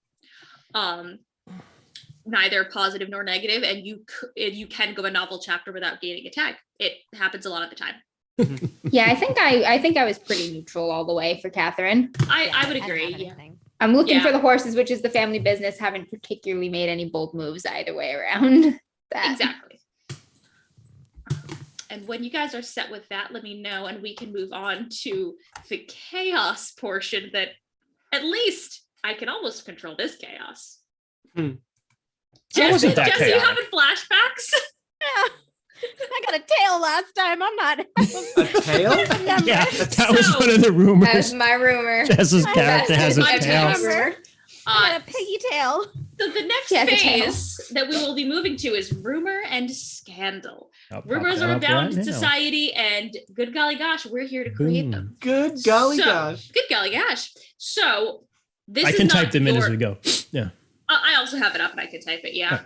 positive nor negative, and you can go a novel chapter without gaining a tag. It happens a lot of the time. Yeah, I think I was pretty neutral all the way for Catherine. I would I don't agree. have Yeah. anything. I'm looking Yeah. for the horses, which is the family business. Haven't particularly made any bold moves either way around that. Exactly. And when you guys are set with that, let me know, and we can move on to the chaos portion that at least I can almost control this chaos. It Jesse, wasn't that Jesse, you chaotic. having flashbacks? Yeah. I got a tail last time. I'm not. A tail? Remember. Yeah, that was So- one of the That was rumors. my rumor. Jess's My character best has a is my tail. tail. Rumor. I got a piggy tail. So the next She has a tail. phase that we will be moving to is rumor and scandal. I'll pop Rumors that are up abound right in now. society, and good golly gosh, we're here to create Boom. them. Good golly So- gosh. Good golly gosh. So this I is can not type them in as your- we go. Yeah. I also have it up and I can type it. Yeah.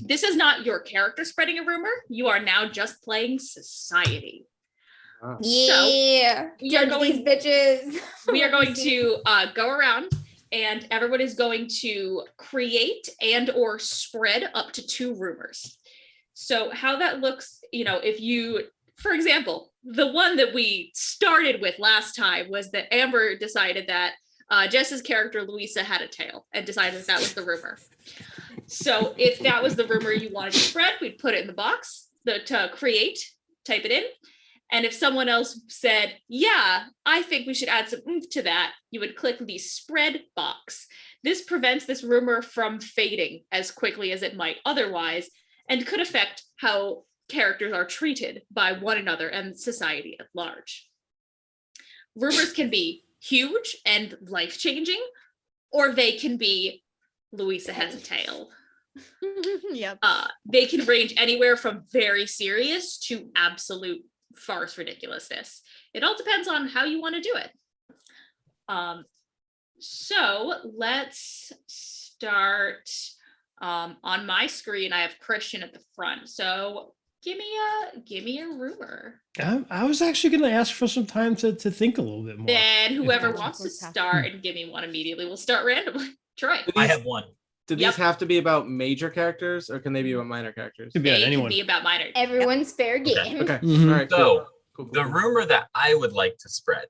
This is not your character spreading a rumor. You are now just playing society. Yeah. we are Judge going- these bitches. We are going to go around, and everyone is going to create and or spread up to 2 rumors. So how that looks, if you, for example, the one that we started with last time was that Amber decided that Jess's character Louisa had a tail and decided that was the rumor. So if that was the rumor you wanted to spread, we'd put it in the box to create, type it in. And if someone else said, yeah, I think we should add some oomph to that, you would click the spread box. This prevents this rumor from fading as quickly as it might otherwise, and could affect how characters are treated by one another and society at large. Rumors can be huge and life-changing, or they can be Louisa has a tail. Yep. They can range anywhere from very serious to absolute farce ridiculousness. It all depends on how you want to do it. So let's start. On my screen, I have Christian at the front. So give me a rumor. I was actually going to ask for some time to think a little bit more. Then whoever Yeah, wants to let's have- start and give me one immediately, we'll start randomly. Troy. Do I these, have one. do Yep. these have to be about major characters, or can they be about minor characters? Could be on They anyone. can be about minor. Everyone's fair game. Okay. Mhm. All right. So Cool. Cool, the cool. rumor that I would like to spread,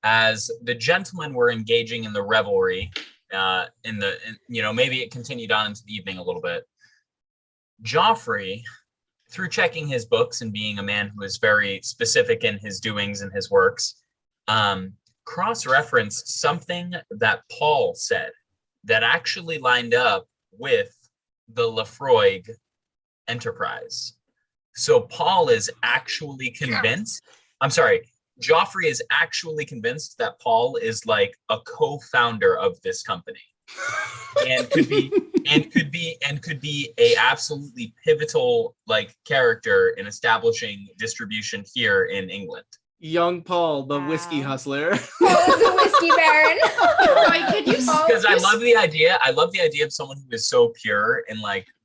as the gentlemen were engaging in the revelry, maybe it continued on into the evening a little bit. Joffrey, through checking his books and being a man who is very specific in his doings and his works, cross-referenced something that Paul said that actually lined up with the Lefroy enterprise. So Paul is actually convinced, Joffrey is actually convinced that Paul is like a co-founder of this company. And could be a absolutely pivotal character in establishing distribution here in England. Young Paul, the whiskey Wow. hustler. Paul is a whiskey baron. Troy, could you Because I love the idea. I love the idea of someone who is so pure and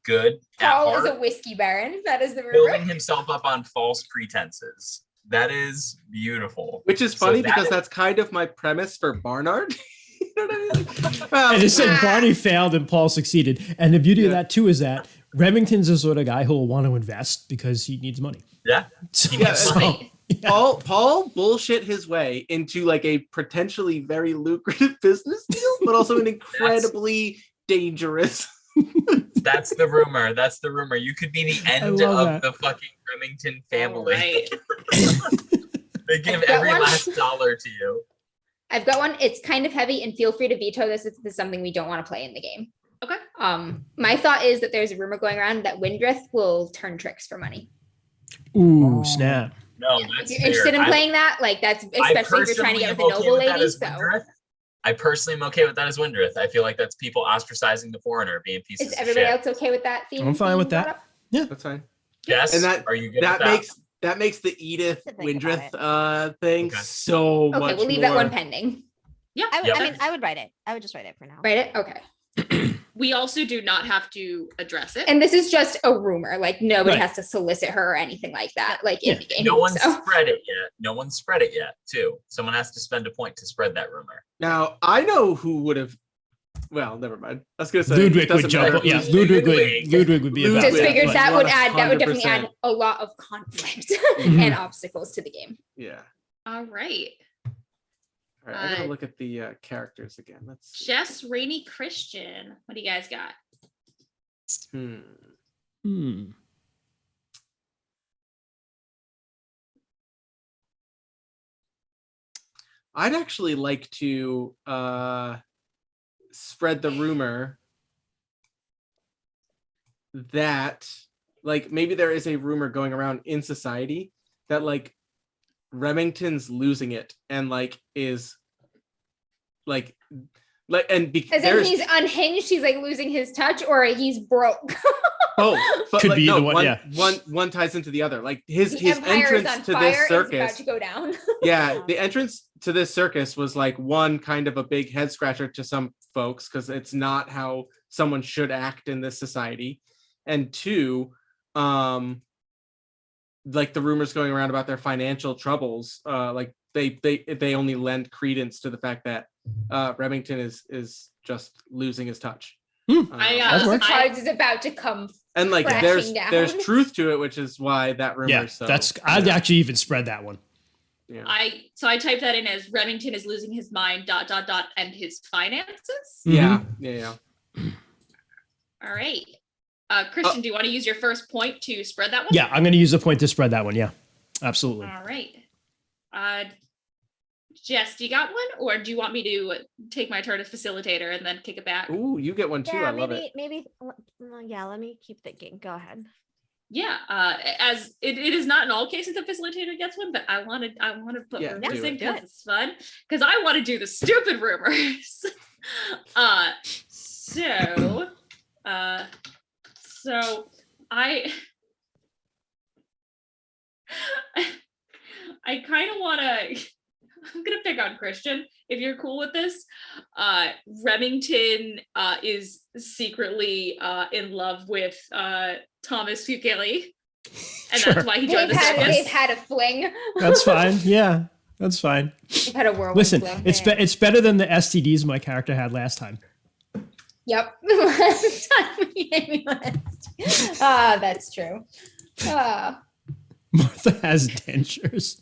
good at Paul is a heart, whiskey baron. That is the building rumor. himself up on false pretenses. That is beautiful. Which is So funny that because is- that's kind of my premise for Barnard. You know what I mean? Well, And it said Barney failed and Paul succeeded. And the beauty of that too is that Remington's the sort of guy who will want to invest because he needs money. Yeah. So, He needs so- money. yeah. Paul bullshit his way into a potentially very lucrative business deal, but also an incredibly dangerous. That's the rumor. That's the rumor. You could be the end love of that. the fucking Remington family. Right. They give I've got every one. last dollar to you. I've got one. It's kind of heavy, and feel free to veto this if this is something we don't want to play in the game. Okay. My thought is that there's a rumor going around that Windrith will turn tricks for money. Ooh, snap. No, If that's you're interested in fair. playing that, that's especially if you're trying to get with the personally am okay noble with that lady. as So Windrith. I personally am okay with that as Windrith. I feel like that's people ostracizing the foreigner, being pieces is of everybody shit. else okay with that theme? I'm fine being with that. brought up? That's fine. Yes. And that- Are you good That with makes the Edith To think about Windrith thing Okay. so much Okay, we'll leave more. that one pending. I Yep. mean, I would write it. I would just write it for now. Write it? Okay. We also do not have to address it. And this is just a rumor. Like nobody Right. has to solicit her or anything like that. Like in Yeah. the game. No one's so. spread it yet. No one's spread it yet, too. Someone has to spend a point to spread that rumor. Now I know who would have. Well, never mind. I was gonna say Ludwig it doesn't would jump. matter Yeah, who's- Ludwig Ludwig. would be Ludwig. about Just Yeah, figured but- that would definitely 100%. add a lot of conflict Mhm. and obstacles to the game. Yeah. All right. All right, I gotta look at the characters again. Let's see. Jess, Rainey, Christian. What do you guys got? I'd actually like to spread the rumor that like maybe there is a rumor going around in society that like Remington's losing it and like is like and As in he's unhinged, he's like losing his touch, or he's broke. Oh, but Could like, be no, either one, yeah. one ties into the other. Like his Empire is entrance on to fire, this circus. it's about to go down. Yeah, the entrance to this circus was like one kind of a big head scratcher to some folks because it's not how someone should act in this society. And two, like the rumors going around about their financial troubles, like they only lend credence to the fact that Remington is just losing his touch. The charge is about to come. And like crashing there's down. truth to it, which is why that rumor. Yeah, so I'd actually even spread that one. Yeah. I typed that in as Remington is losing his mind ... and his finances. Yeah. All right. Christian, do you want to use your first point to spread that one? Yeah, I'm going to use a point to spread that one. Yeah, absolutely. All right. Jess, do you got one, or do you want me to take my turn as facilitator and then kick it back? Ooh, you get one too. Yeah, I love it. maybe. Yeah, let me keep thinking. Go ahead. Yeah, as it is not in all cases the facilitator gets one, but I want to put rumors in because it's fun. Because I want to do the stupid rumors. So I kind of want to. I'm gonna pick on Christian if you're cool with this. Remington is secretly in love with Thomas Fucquerie, and Sure. that's why he joined the circus. They've had a fling. That's fine. Yeah, that's fine. They've had a whirlwind. Listen, fling. it's better than the STDs my character had last time. Yep. Last time we gave me last. That's true. Martha has dentures.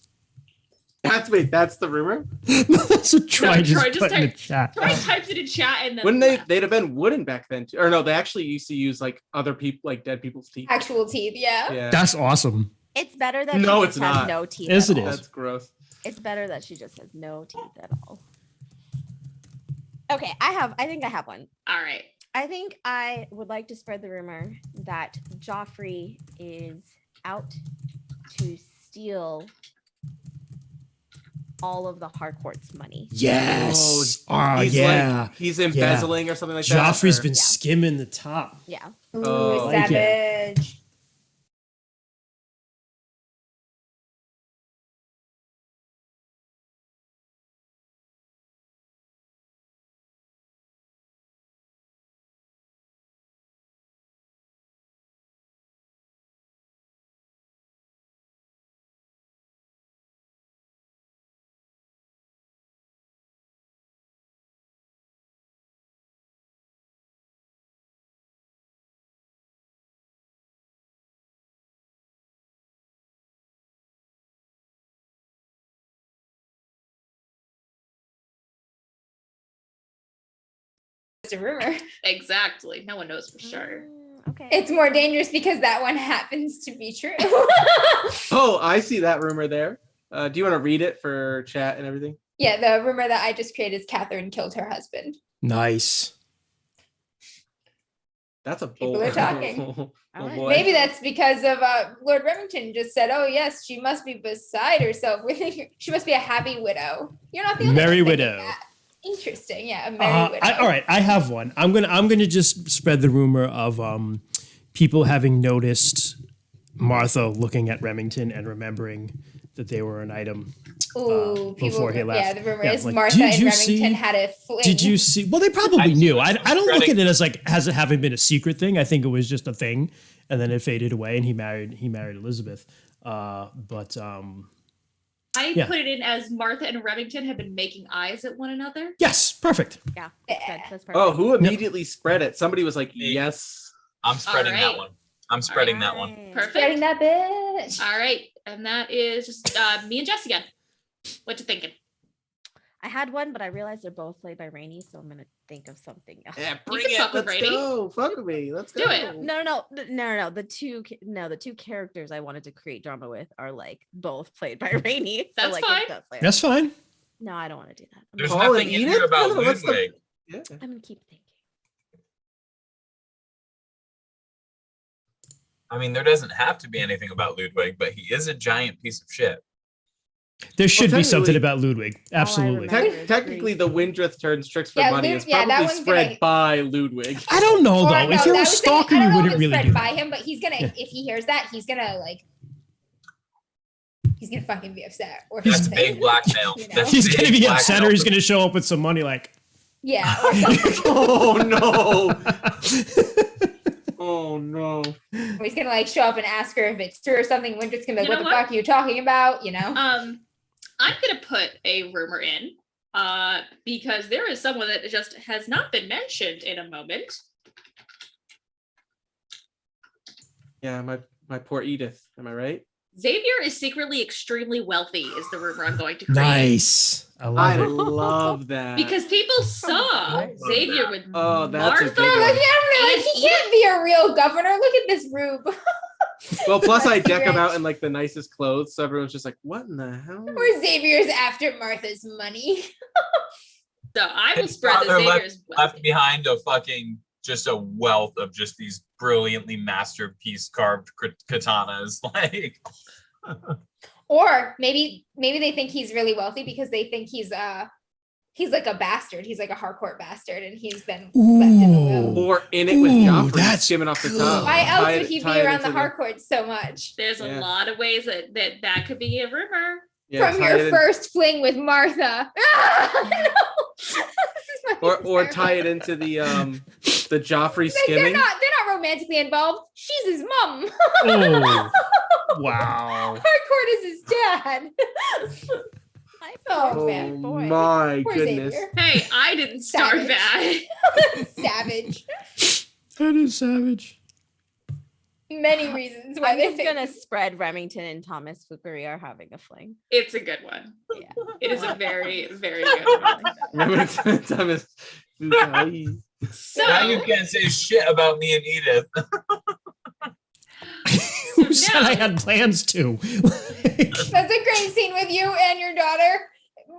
That's the rumor. That's what Troy just Troy put in the chat. Troy typed it in chat and then Wouldn't they'd have been wooden back then too. Or no, they actually used to use like other people, like dead people's teeth. Actual teeth, yeah. Yeah. That's awesome. It's better that No, she it's just has not. no teeth. Yes, at it all. is. That's gross. It's better that she just has no teeth at all. Okay, I think I have one. All right. I think I would like to spread the rumor that Joffrey is out to steal all of the Harcourt's money. Yes. He's yeah. like, he's embezzling or something like that. Joffrey's or- been skimming the top. Yeah. Ooh, Oh, like savage. It's a rumor. Exactly. No one knows for sure. Okay. It's more dangerous because that one happens to be true. Oh, I see that rumor there. Do you want to read it for chat and everything? Yeah, the rumor that I just created is Katherine killed her husband. Nice. That's a People bold. are talking. Oh, Alright. boy. Maybe that's because of Lord Remington just said, "Oh yes, she must be beside herself. We think she must be a happy widow." You're not the only Merry one thinking widow. that. Interesting, yeah, a merry widow. All right, I have one. I'm gonna just spread the rumor of people having noticed Martha looking at Remington and remembering that they were an item. Ooh, before he left. Yeah, the rumor Yeah, is like, Martha did and you Remington see- had a fling. Did you see? Well, they probably knew. I don't look spreading- at it as like has it having been a secret thing. I think it was just a thing, and then it faded away, and he married Elizabeth. I Yeah. put it in as Martha and Remington have been making eyes at one another. Yes, perfect. Yeah. That's good. That's perfect. Oh, who immediately spread it? Somebody was like, Me. yes. I'm spreading Alright. that one. I'm spreading that one. Alright. Perfect. Spreading that bitch? All right, and that is just me and Jess again. What you thinking? I had one, but I realized they're both played by Rainey, so I'm gonna think of something else. Yeah, You bring can it. fuck with Let's Rainey. go. Fuck with me. Let's Do go. it. No. The two characters I wanted to create drama with are like both played by Rainey. So That's like fine. it does play That's out. fine. No, I don't want to do that. There's Paul nothing and in Edith? here about Kinda, what's the- Ludwig. Yeah. I'm gonna keep thinking. I mean, there doesn't have to be anything about Ludwig, but he is a giant piece of shit. There should be something technically- about Ludwig. Absolutely. remember- Technically, the Windrith turns tricks for Yeah, money Lud- is yeah, that probably one's spread gonna- by Ludwig. I don't know Or, though. no, If you're that a was stalker, I you don't know if wouldn't it's really spread do by that. him, but he's gonna if he hears that, he's gonna fucking be upset or That's something. big blackmail. You know? That's He's big gonna be upset, blackmail or he's for- gonna show up with some money. Like, Yeah, or something. Oh no! Oh no! Or he's gonna like show up and ask her if it's true or something. Windrick's gonna be like, You "What know the what? fuck are you talking about?" You know. I'm gonna put a rumor in, because there is someone that just has not been mentioned in a moment. Yeah, my poor Edith. Am I right? Xavier is secretly extremely wealthy, is the rumor I'm going to create. nice. I love I it. love that. Because people saw love Xavier that. with Oh, that's a Martha. big Oh, one. look at him! Like, he can't be a real governor. Look at this rube. Well, plus I deck him Rich. out in like the nicest clothes, so everyone's just like, "What in the hell?" Or Xavier's after Martha's money. So I will His spread that father Xavier is left wealthy. behind a fucking just a wealth of just these brilliantly masterpiece carved katanas. Like, Or maybe they think he's really wealthy because they think he's like a bastard. He's like a hardcore bastard, and he's been left in the will. Ooh. Or in it with Ooh, Joffrey that's skimming off the good. top. Why else Tie would it- he tie be it around the into hardcore so much? There's a Yeah. lot of ways that could be a rumor. Yeah, From tie your it in- first fling with Martha. or tie it into the Joffrey Like, they're skimming. not romantically involved. She's his mom. Oh, wow. Harcourt is his dad. Oh, Oh man, boy. my Poor goodness! Xavier. Hey, I didn't start Savage. bad. Savage. That is savage. Many reasons why I'm they just think gonna spread Remington and Thomas Fuckery are having a fling. It's a good one. Yeah. It is a very, very good one. Remember Thomas Fuquerie. So now you can't say shit about me and Edith. Who said I now- had plans to? that's a great scene with you and your daughter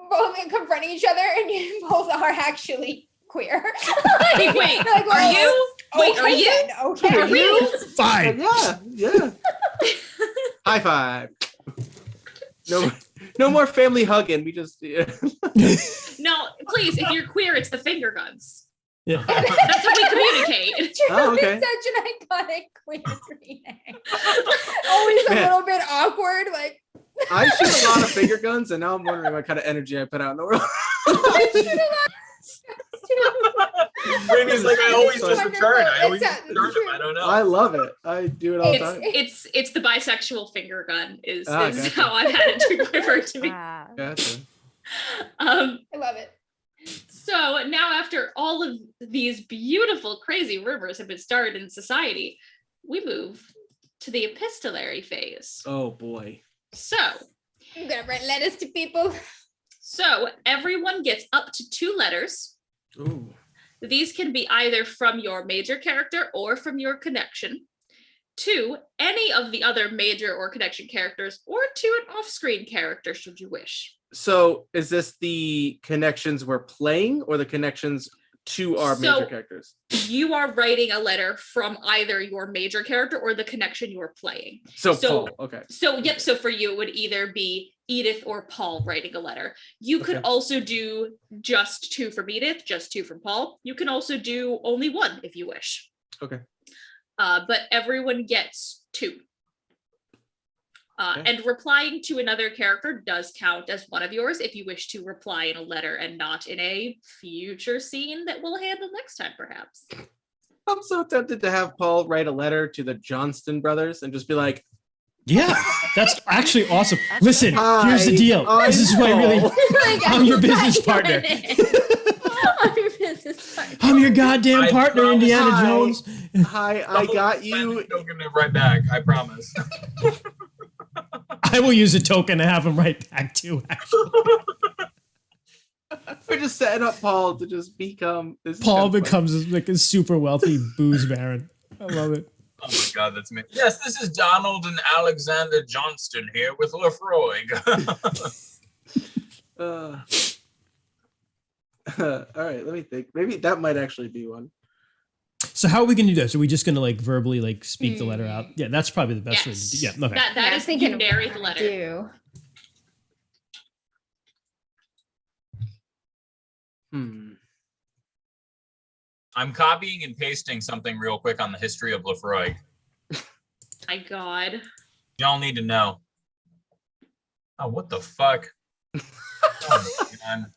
both confronting each other, and you both are actually queer. Hey, wait, Like, are well, you? Wait, are okay you? then, okay. Are we? Fine. Yeah. High five. No more family hugging. We just No, please, if you're queer, it's the finger guns. Yeah. That's how we communicate. Truly Oh, okay. such an iconic queer reading. Always a Man. little bit awkward, like I shoot a lot of finger guns, and now I'm wondering what kind of energy I put out in the world. Brady's like, I always just Wonderful. return. I always It's just a- return them. I don't know. I love it. I do it all the time. It's the bisexual finger gun is Gotcha. how I've had it referred to me. Ah. Gotcha. Um, I love it. so now after all of these beautiful, crazy rumors have been started in society, we move to the epistolary phase. Oh boy. So I'm gonna write letters to people. everyone gets up to 2 letters. Ooh. These can be either from your major character or from your connection, to any of the other major or connection characters, or to an off-screen character should you wish. So is this the connections we're playing, or the connections to our So- major characters? You are writing a letter from either your major character or the connection you're playing. So so- Paul. Okay. So, yep. So for you, it would either be Edith or Paul writing a letter. You could Okay. also do just 2 from Edith, just 2 from Paul. You can also do only 1 if you wish. Okay. But everyone gets 2. Okay. And replying to another character does count as one of yours if you wish to reply in a letter and not in a future scene that we'll handle next time, perhaps. I'm so tempted to have Paul write a letter to the Johnston brothers and just be like, Yeah, that's actually awesome. That's Listen, Hi, here's the deal. This is what I really. Paul. Like, I'm your business partner. I'm your business partner. I'm your goddamn I partner, promise. Indiana Hi. Jones. "Hi, I got you." Token it right back. I promise. I will use a token to have him right back too. Actually, We're just setting up Paul to just become. Paul becomes like a super wealthy booze baron. I love it. Oh my god, that's me. Yes, this is Donald and Alexander Johnston here with Lefroy. All right, let me think. Maybe that might actually be one. So how are we going to do this? Are we just going to like verbally like speak the letter out? Yeah, that's probably the best way to do. Yeah, okay. That is thinking narrate the what letter. do. I'm copying and pasting something real quick on the history of Lefroy. My God. Y'all need to know. Oh, what the fuck? Oh, man.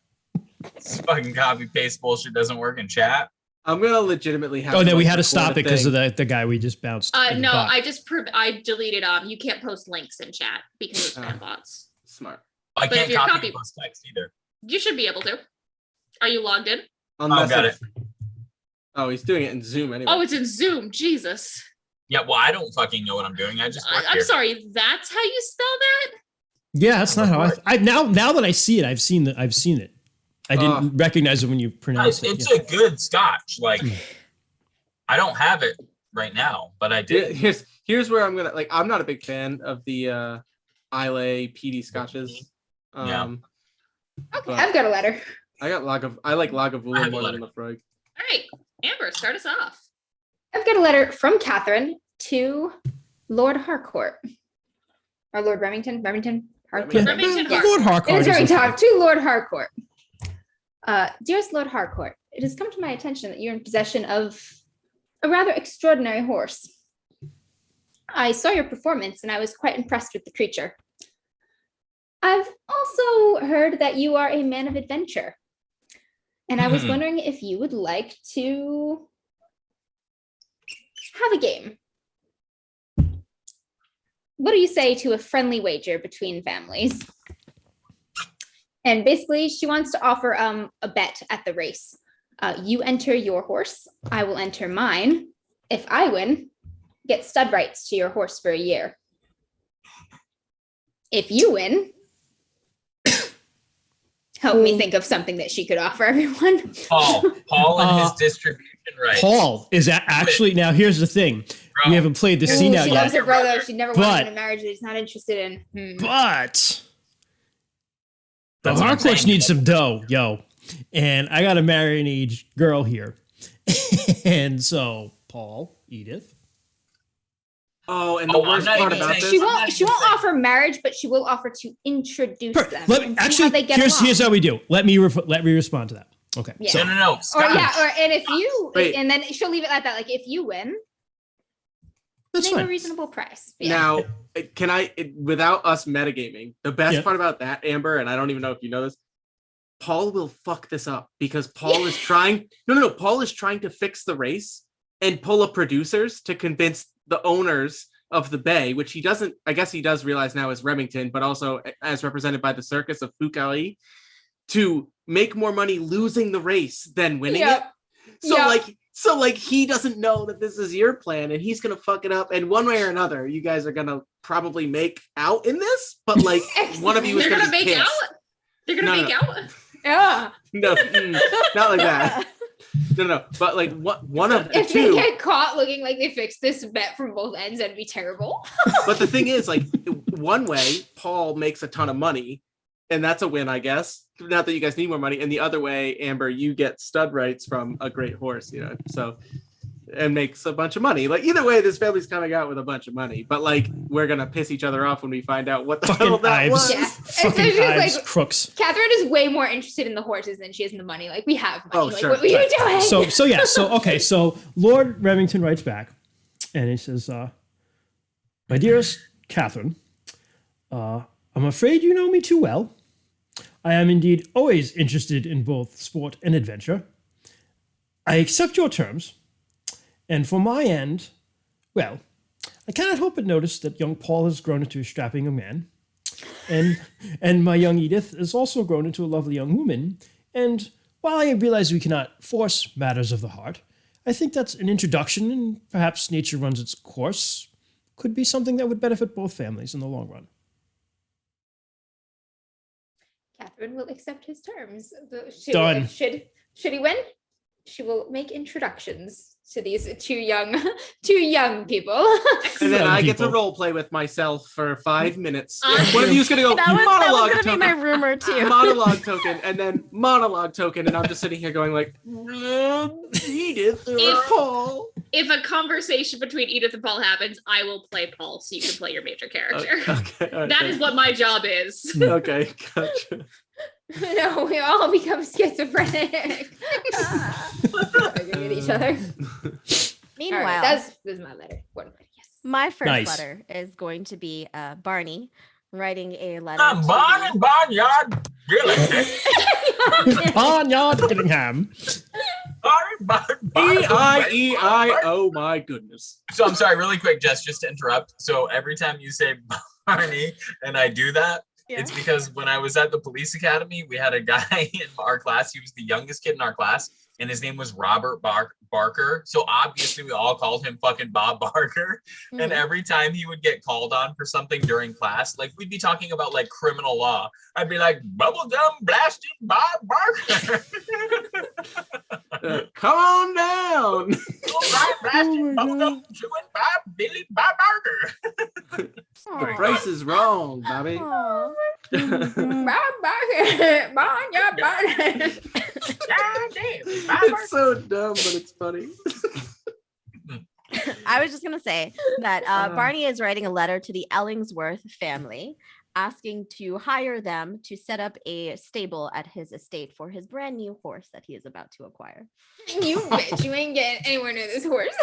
This fucking copy paste bullshit doesn't work in chat. I'm gonna legitimately have. Oh no, we had to record stop a it because thing. of the guy we just bounced. No, I just I deleted you can't post links in chat because of spam bots. Smart. I But if can't you're copy copy- and post text either. You should be able to. Are you logged in? Unless got it's- Oh, he's doing it in Zoom anyway. Oh, it's in Zoom. Jesus. Yeah, well, I don't fucking know what I'm doing. I just work I'm here. sorry. That's how you spell that? Yeah, that's not how I now that I see it, I've seen it. I didn't recognize it when you pronounced it. It's a good scotch. Like, I don't have it right now, but I did. Here's where I'm gonna like. I'm not a big fan of the Islay PD scotches. Yeah. Okay, but I've got a letter. I like I Lagavulin have a more than letter. Lefroy. All right. Amber, start us off. I've got a letter from Katherine to Lord Harcourt. Or Lord Remington? Harcourt. Remington Lord It Harcourt. is very okay. talk to Lord Harcourt. Dearest Lord Harcourt, it has come to my attention that you're in possession of a rather extraordinary horse. I saw your performance and I was quite impressed with the creature. I've also heard that you are a man of adventure. And I was wondering if you would like to have a game. What do you say to a friendly wager between families? And basically, she wants to offer a bet at the race. You enter your horse, I will enter mine. If I win, get stud rights to your horse for a year. If you win, help me think of something that she could offer everyone. Paul and his distribution rights. Paul is that actually now? Here's the thing: Bro. we haven't played the Ooh, scene out she yet. loves her brother. She never wanted But- him in a marriage that he's not interested in. But the That's what I'm Harcourts saying. need some dough, yo. And I got to marry an aged girl here. And so, Paul, Edith. Oh, and the I'm worst not part even about saying- this. She I'm not won't. even She won't saying- offer marriage, but she will offer to introduce them. and see how Actually, they get here's along. how we do. Let me respond to that. Okay. Yeah. So, No. Or Scotch. and if you, Wait. and then she'll leave it like that. Like if you win, that's name a fine. reasonable price. Yeah. Now, can without us metagaming, the best Yeah. part about that, Amber, and I don't even know if you know this, Paul will fuck this up because Paul is trying. No. Paul is trying to fix the race and pull up producers to convince the owners of the Bay, which he doesn't. I guess he does realize now is Remington, but also as represented by the circus of Fucquerie, to make more money losing the race than winning it. Yep. So like he doesn't know that this is your plan and he's gonna fuck it up. And one way or another, you guys are gonna probably make out in this, but like one of you is They're gonna gonna be make pissed. out? They're gonna No, make no. out? Yeah. No, not like that. No. But like one of the If they two. get caught looking like they fixed this bet from both ends, that'd be terrible. But the thing is, like, one way, Paul makes a ton of money, and that's a win, I guess. Not that you guys need more money. And the other way, Amber, you get stud rights from a great horse, so and makes a bunch of money. Like either way, this family's coming out with a bunch of money. But like we're gonna piss each other off when we find out what the hell Fucking that Ives. was. Yeah. Fucking Especially Ives like- crooks. Catherine is way more interested in the horses than she is in the money. Like we have money. Oh, like, sure. what were you doing? So Lord Remington writes back and he says, my dearest Catherine, I'm afraid you know me too well. I am indeed always interested in both sport and adventure. I accept your terms, and for my end, well, I cannot help but notice that young Paul has grown into a strapping young man, and my young Edith has also grown into a lovely young woman, and while I realize we cannot force matters of the heart, I think that's an introduction, and perhaps nature runs its course, could be something that would benefit both families in the long run. Catherine Catherine will accept his terms. Done. Should he win, she will make introductions to these two young people. And then Young I get to people. role play with myself for 5 minutes. Uh, One of you is gonna go That was monologue gonna be token, my rumor too. monologue token, and then monologue token, and I'm just sitting here going like, Edith or If- Paul. If a conversation between Edith and Paul happens, I will play Paul, so you can play your major character. Okay, all right, That is what my job is. okay, gotcha. No, we all become schizophrenic. Arguing at each other. Meanwhile, All right, that's my letter. One letter, yes. my first Nice. letter is going to be Barney writing a letter. I'm to born the- in Barnyard. Really? Barnyard Gillingham. E-I-E-I, oh my goodness. So I'm sorry, really quick, Jess, just to interrupt. So every time you say Barney and I do that, it's because when I was at the police academy, we had a guy in our class. He was the youngest kid in our class, and his name was Robert Barker. So obviously we all called him fucking Bob Barker. And every time he would get called on for something during class, like we'd be talking about like criminal law, I'd be like, bubblegum blasted Bob Barker. Come on down. Blasted bubblegum chewing Bob Barker. The price is wrong, Bobby. Aw. Bob Barker. Barnyard Barker. It's so dumb, but it's funny. I was just gonna say that Barney is writing a letter to the Ellingsworth family, asking to hire them to set up a stable at his estate for his brand new horse that he is about to acquire. You bitch, you ain't getting anywhere near this horse.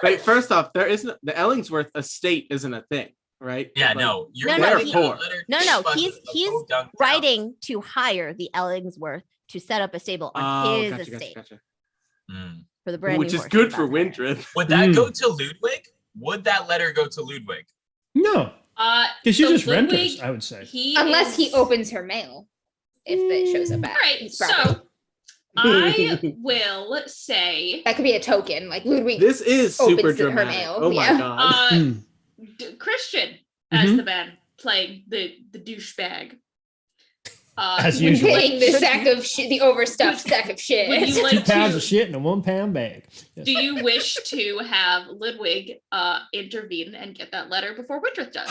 Wait, first off, there isn't the Ellingsworth estate isn't a thing, right? Yeah, Like, no. You're No, writing no, a letter No, to no, fund he's a podunk writing to hire the Ellingsworth to set up a stable on Oh, his gotcha, estate gotcha. town. for the brand Which new is horse good he's for about to hire. Windrith. Would that Mm. go to Ludwig? Would that letter go to Ludwig? No, So because you just rent Ludwig, us, I would say. Unless he is- opens her mail. If it shows up at All right, his property. so I will say That could be a token. Like Ludwig This is super opens her dramatic. mail, Oh my yeah. god. Mm. Christian as Mhm. the man playing the douchebag. As would you usual. like- paying the sack of shit, the overstuffed sack of shit. Would you 2 like pounds to- of shit in a 1 pound bag. Yes. Do you wish to have Ludwig intervene and get that letter before Windrith does?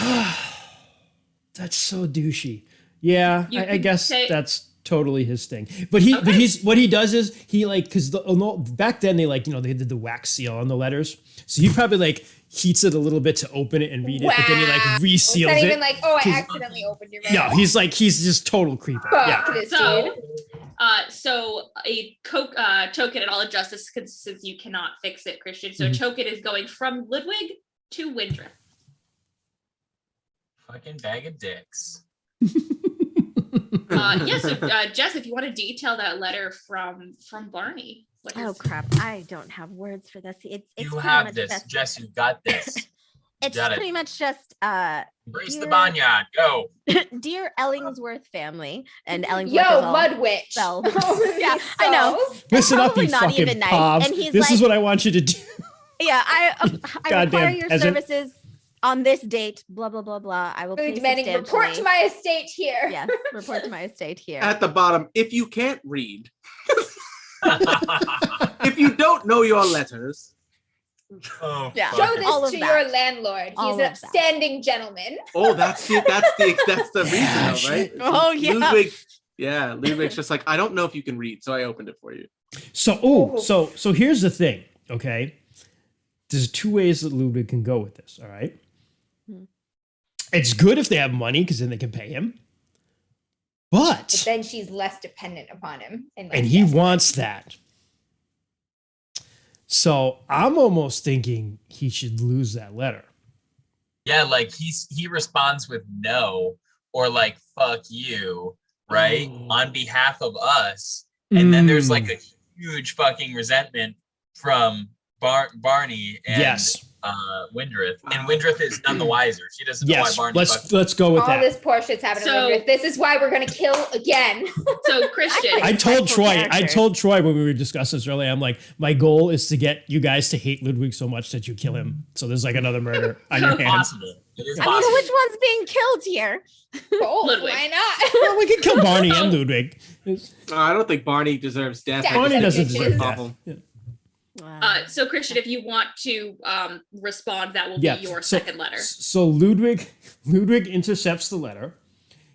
That's so douchey. Yeah, You I could guess say- that's totally his thing. But he's what he does is he like because back then they like they did the wax seal on the letters, so he probably like heats it a little bit to open it and read it, but then he like Wow. reseals It's not it. even like, oh, I 'Cause- accidentally opened your mail. Yeah, he's just total creep. Yeah. Fuck this So, dude. so a token in all injustice, since you cannot fix it, Christian. So Mhm. a token is going from Ludwig to Windrith. Fucking bag of dicks. Yes, so, Jess, if you want to detail that letter from Barney. What Oh is- crap! I don't have words for this. It's You pretty have much this, just- Jess. You got this. It's got it. pretty much just Embrace the Dear- barnyard. Go. dear Ellingsworth family and Ellingsworth. Yo, is all Mud Witch. spelled. Yeah, I know. Listen up, Probably you not fucking even nice. pov. And he's This is like- what I want you to do. Yeah, I Goddamn require your peasant. services on this date. Blah blah blah blah. I will pay Demanding report to substantially. my estate here. Yes, report to my estate here. At the bottom, if you can't read, if you don't know your letters, Oh, Yeah. fuck. Show All this of to that. your landlord. All He's an of that. upstanding gentleman. oh, that's the reason, though, right? Oh, yeah. Ludwig's just like, I don't know if you can read, so I opened it for you. So so here's the thing, okay? There's 2 ways that Ludwig can go with this, all right? Hmm. It's good if they have money because then they can pay him. But But then she's less dependent upon him. And, and he wants that. So I'm almost thinking he should lose that letter. Yeah, like he responds with no or like fuck you, right? Mm. On behalf of us. And then there's like Mm, a huge fucking resentment from Barney and yes. Windrith. And Windrith is none the wiser. She doesn't know why Yes. Barney fucked. Let's go with all that. this poor shit's happening. So- This is why we're gonna kill again. So Christian, I told Respectful Troy. I characters. told Troy when we were discussing this earlier. I'm like, my goal is to get you guys to hate Ludwig so much that you kill him. So there's like another murder on your hands. Impossible. It is I mean, possible. which one's being killed here? Oh, Ludwig. why not? Well, we can kill Barney and Ludwig. I don't think Barney deserves death. I Barney just doesn't think deserve it's death. awful. Yeah. So Christian, if you want to respond, that will be your second letter. So Ludwig intercepts the letter.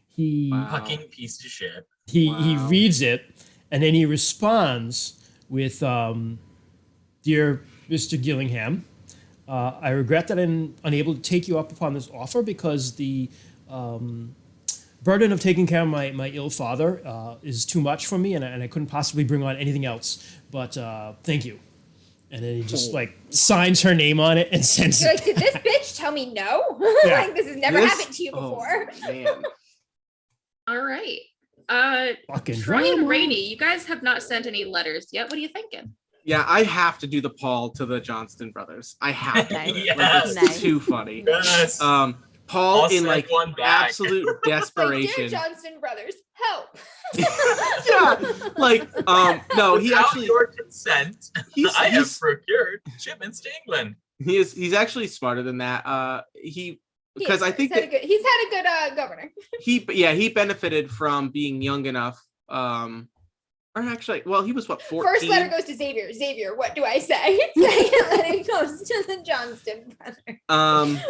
He Wow. Fucking piece of shit. he Wow. reads it, and then he responds with, "Dear Mr. Gillingham, I regret that I'm unable to take you up upon this offer because the burden of taking care of my ill father is too much for me, and I couldn't possibly bring on anything else. But thank you." And then he just like signs her name on it and sends You're it. like, did this bitch tell me no? Yeah. Like, this has never This- happened to you oh, before. man. All right. Fucking Troy and drama. Rainey, you guys have not sent any letters yet. What are you thinking? Yeah, I have to do the Paul to the Johnston brothers. I have to. do it. Like, it's Nice. too funny. Yes. Paul I'll in send like one back. absolute Like, dear desperation. Johnston brothers, help. Yeah, like no, he Without actually your consent, he's, I have he's procured shipments to England. he's actually smarter than that. Because I think that he's had a good governor. he benefited from being young enough. Or actually, well, he was what 14. First letter goes to Xavier. Xavier, what do I say? Second letter goes to the Johnston brothers.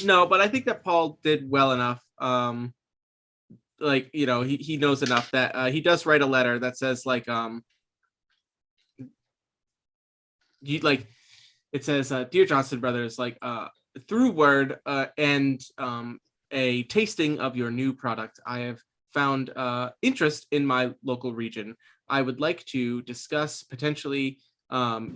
No, but I think that Paul did well enough. Like, you know, he knows enough that he does write a letter that says like it says, "Dear Johnston brothers, like through word and a tasting of your new product, I have found interest in my local region. I would like to discuss potentially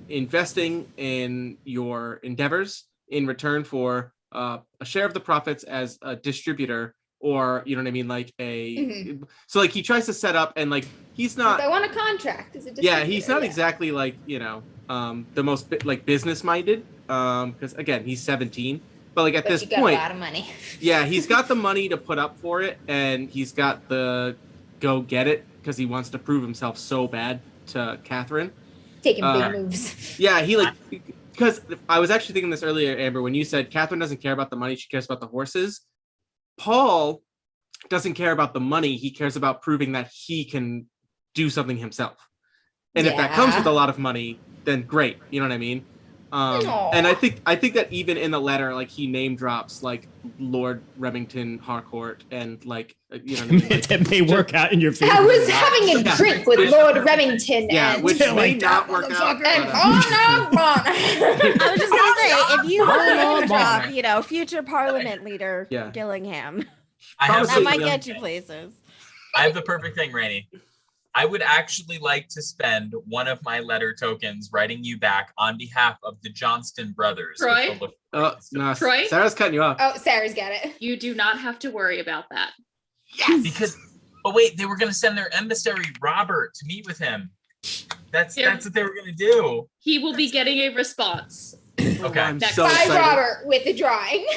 investing in your endeavors in return for a share of the profits as a distributor, or you know what I mean, like a so like he tries to set up, and like he's not I want a contract. Is it? yeah, he's not exactly like, you know, the most like business minded, because again, he's 17, but like at this you got point, a lot of money. yeah, he's got the money to put up for it, and he's got the go get it because he wants to prove himself so bad to Catherine. Taking big moves. Yeah, he like, because I was actually thinking this earlier, Amber, when you said Catherine doesn't care about the money, she cares about the horses. Paul doesn't care about the money, he cares about proving that he can do something himself. And if that comes with a lot of money, then great, you know what I mean? And I think that even in the letter, like he name drops like Lord Remington Harcourt and like you know what I mean? Like, That may work out in your favor. I was having a drink with Lord Remington yeah, and which They're may like, not "That work out. motherfucker." and But, I was just gonna say, if you Oh, name drop, you know, future Parliament leader Yeah. Gillingham, I have that Probably might young get you places. I have the perfect thing, Rainey. I would actually like to spend one of my letter tokens writing you back on behalf of the Johnston brothers. Troy? no, Troy? Sarah's cutting you off. Oh, Sarah's got it. You do not have to worry about that. Because, oh wait, they were going to send their emissary Robert to meet with him. That's what they were going to do. He will be getting a response. Okay. I'm Next. so By excited. Robert with the drawing.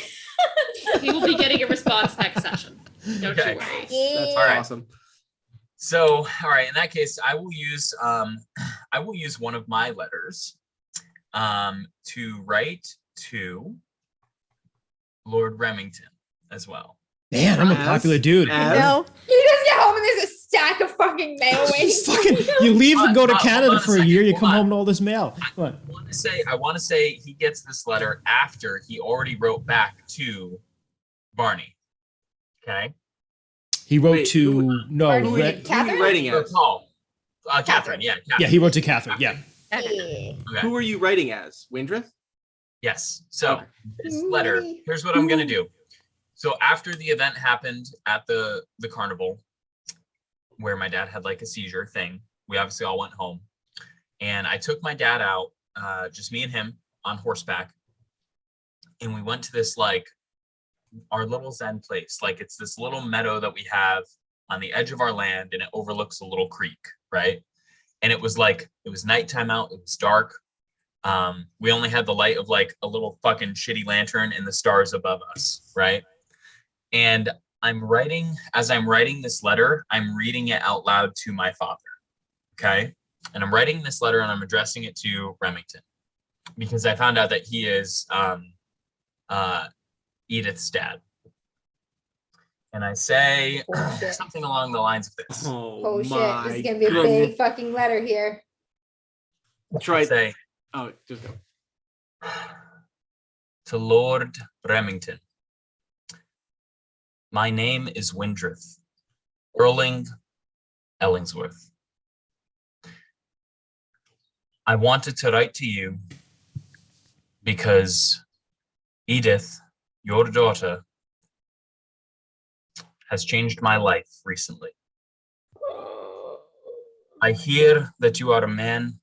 He will be getting a response next session. Don't Okay. you worry. That's All right. awesome. So, all right, in that case, I will use one of my letters to write to Lord Remington as well. Man, I'm a As- popular dude. as- No, You just get home and there's a stack of fucking mail waiting Just for fucking, you. you leave and go to Hold on Canada a for a second, year. You hold come on. home to all this mail. What? I want to say he gets this letter after he already wrote back to Barney. Okay. He wrote Wait, to no. Barney, Who Re- are you Catherine? writing Or as? Paul. Catherine. Yeah. Catherine. yeah, he wrote to Catherine. Yeah. Yeah. Okay. Who are you writing as? Windrith? Yes. So Okay. this letter, here's what I'm gonna do. So after the event happened at the carnival, where my dad had like a seizure thing, we obviously all went home, and I took my dad out, just me and him on horseback, and we went to this like our little Zen place. Like it's this little meadow that we have on the edge of our land, and it overlooks a little creek, right? And it was nighttime out. It was dark. We only had the light of like a little fucking shitty lantern and the stars above us, right? And as I'm writing this letter, I'm reading it out loud to my father, okay? And I'm writing this letter and I'm addressing it to Remington because I found out that he is Edith's dad. And I say Oh, shit. something along the lines of this. Oh shit, my this is gonna be a goodness. big fucking letter here. Try. Say, Oh, just go. to Lord Remington, my name is Windrith, Erling Ellingsworth. I wanted to write to you because Edith, your daughter, has changed my life recently. I hear that you are a man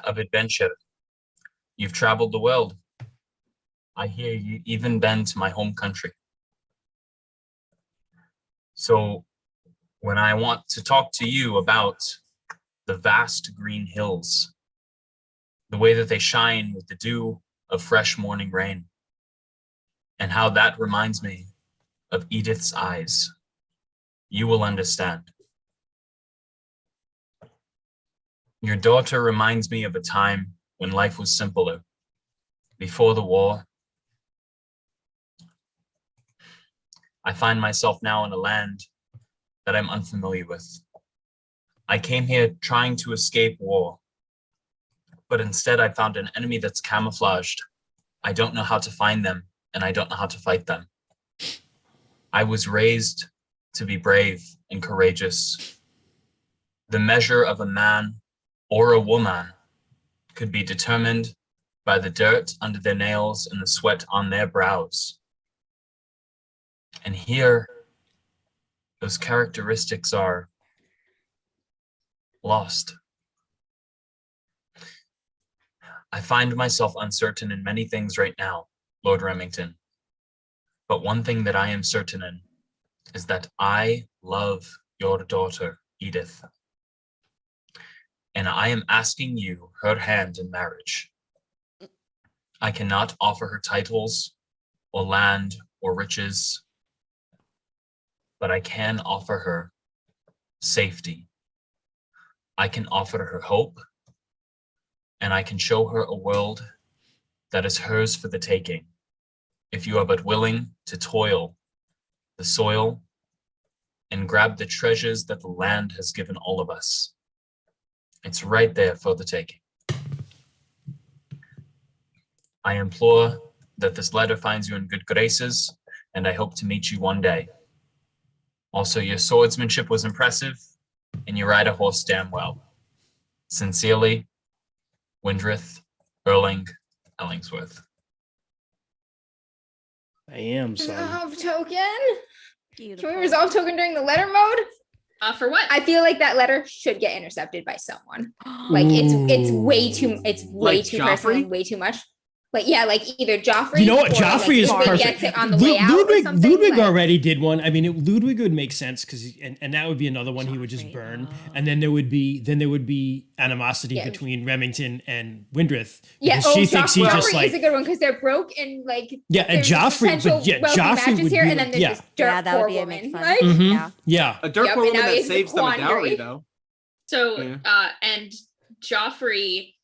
of adventure. You've traveled the world. I hear you even been to my home country. So when I want to talk to you about the vast green hills, the way that they shine with the dew of fresh morning rain, and how that reminds me of Edith's eyes, you will understand. Your daughter reminds me of a time when life was simpler, before the war. I find myself now in a land that I'm unfamiliar with. I came here trying to escape war, but instead I found an enemy that's camouflaged. I don't know how to find them, and I don't know how to fight them. I was raised to be brave and courageous. The measure of a man or a woman could be determined by the dirt under their nails and the sweat on their brows. And here, those characteristics are lost. I find myself uncertain in many things right now, Lord Remington. But one thing that I am certain in is that I love your daughter, Edith. And I am asking you her hand in marriage. I cannot offer her titles or land or riches, but I can offer her safety. I can offer her hope, and I can show her a world that is hers for the taking, if you are but willing to toil the soil and grab the treasures that the land has given all of us. It's right there for the taking. I implore that this letter finds you in good graces, and I hope to meet you one day. Also, your swordsmanship was impressive, and you ride a horse damn well. Sincerely, Windrith Erling Ellingsworth. I am, son. Resolve token. Beautiful. Can we resolve token during the letter mode? For what? I feel like that letter should get intercepted by someone. Like it's way too Like too personal, Joffrey? and way too much. Like yeah, like either Joffrey. You know what? or, Joffrey like, is Ludwig perfect. Gets it on the way out or Ludwig, something, Ludwig like- already did one. I mean, Ludwig would make sense because, and that would be another one he would just Joffrey, burn, oh. and then there would be animosity Yeah. between Remington and Windrith. Yeah, because she thinks he Joffrey just like is a good one because they're broke and like yeah, and there's Joffrey, potential but yeah, wealthy Joffrey matches would here, be and then like, there's yeah, this dirt Yeah, that would poor be a woman. mixed fun. Like, mhm, Yeah. yeah. A dirt Yep, poor and woman now that he's the saves them a dowry, quandary. though. So, Yeah. and Joffrey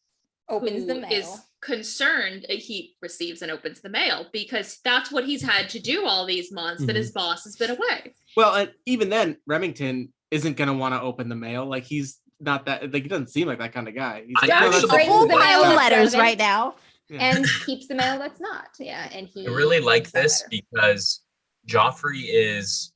opens the who mail. is concerned he receives and opens the mail because that's what he's had to do all these months that his boss has been away. Well, and even then, Remington isn't gonna want to open the mail. Like he's not that. Like he doesn't seem like that kind of guy. He's I like, actually- that's A Brings whole the pile mail of that's letters relevant. right now. Yeah. and keeps the mail that's not. Yeah, and he. I really like keeps that this letter. because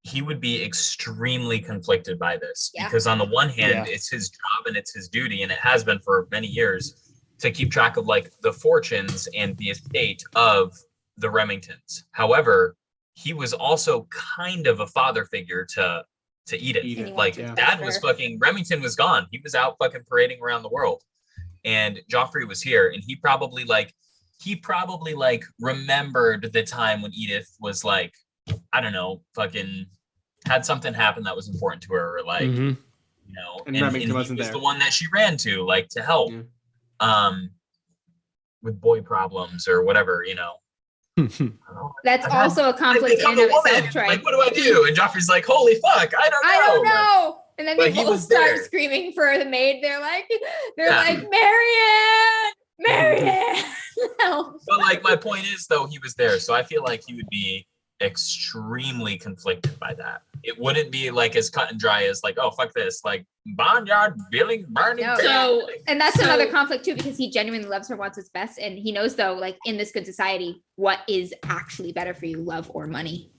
he would be extremely conflicted by this Yeah. because on the one hand, Yeah. it's his job and it's his duty, and it has been for many years to keep track of like the fortunes and the estate of the Remingtons. However, he was also kind of a father figure to Edith. Edith, And he Like wants yeah. dad was fucking Remington was gone. He was out fucking parading around the world. And Joffrey was here, and he probably remembered the time when Edith was like, I don't know, fucking had something happen that was important to her, or like, Mhm. you know, And and Remington he wasn't was there. the one that she ran to, like, to help, Yeah. with boy problems or whatever, you know. That's I've had- also a I've conflict in become and a of woman. itself, right? Like, what do I do? And Joffrey's like, holy fuck, I don't know. I don't Like, know. And then but they he both was start there. screaming for the maid. They're like, Yeah. Marianne, Marianne. himself. But like my point is though, he was there, so I feel like he would be extremely conflicted by that. It wouldn't be like as cut and dry as like, oh fuck this, like barnyard billing burning. No, So- and that's so- another conflict too, because he genuinely loves her, wants what's best, and he knows though, like in this good society, what is actually better for you, love or money.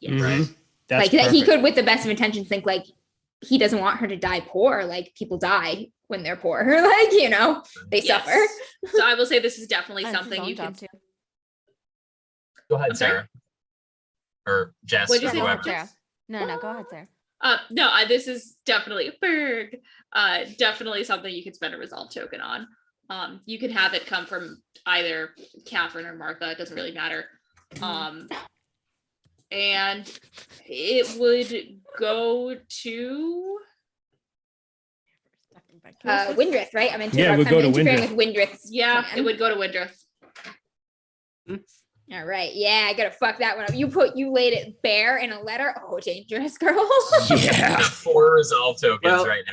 Yes. Right. That's Like that he perfect. could, with the best of intentions, think like he doesn't want her to die poor. Like people die when they're poor. Like, you know, they Yes. suffer. So I will say this is definitely That's his something own you can. job, too. Go ahead, I'm sorry? Sarah. Or Jess, What'd you or say, Go ahead, whoever. Sarah. No, go ahead, Sarah. No, this is definitely Berg. Definitely something you could spend a resolve token on. You can have it come from either Catherine or Martha. It doesn't really matter. And it would go to. Windrith, right? I'm into Yeah, it would kind of go to interfering with Windrith's Yeah, plan. it would go to Windrith. All right. Yeah, I gotta fuck that one up. You laid it bare in a letter. Oh, dangerous girl. Yeah. 4 resolve tokens Well, right now.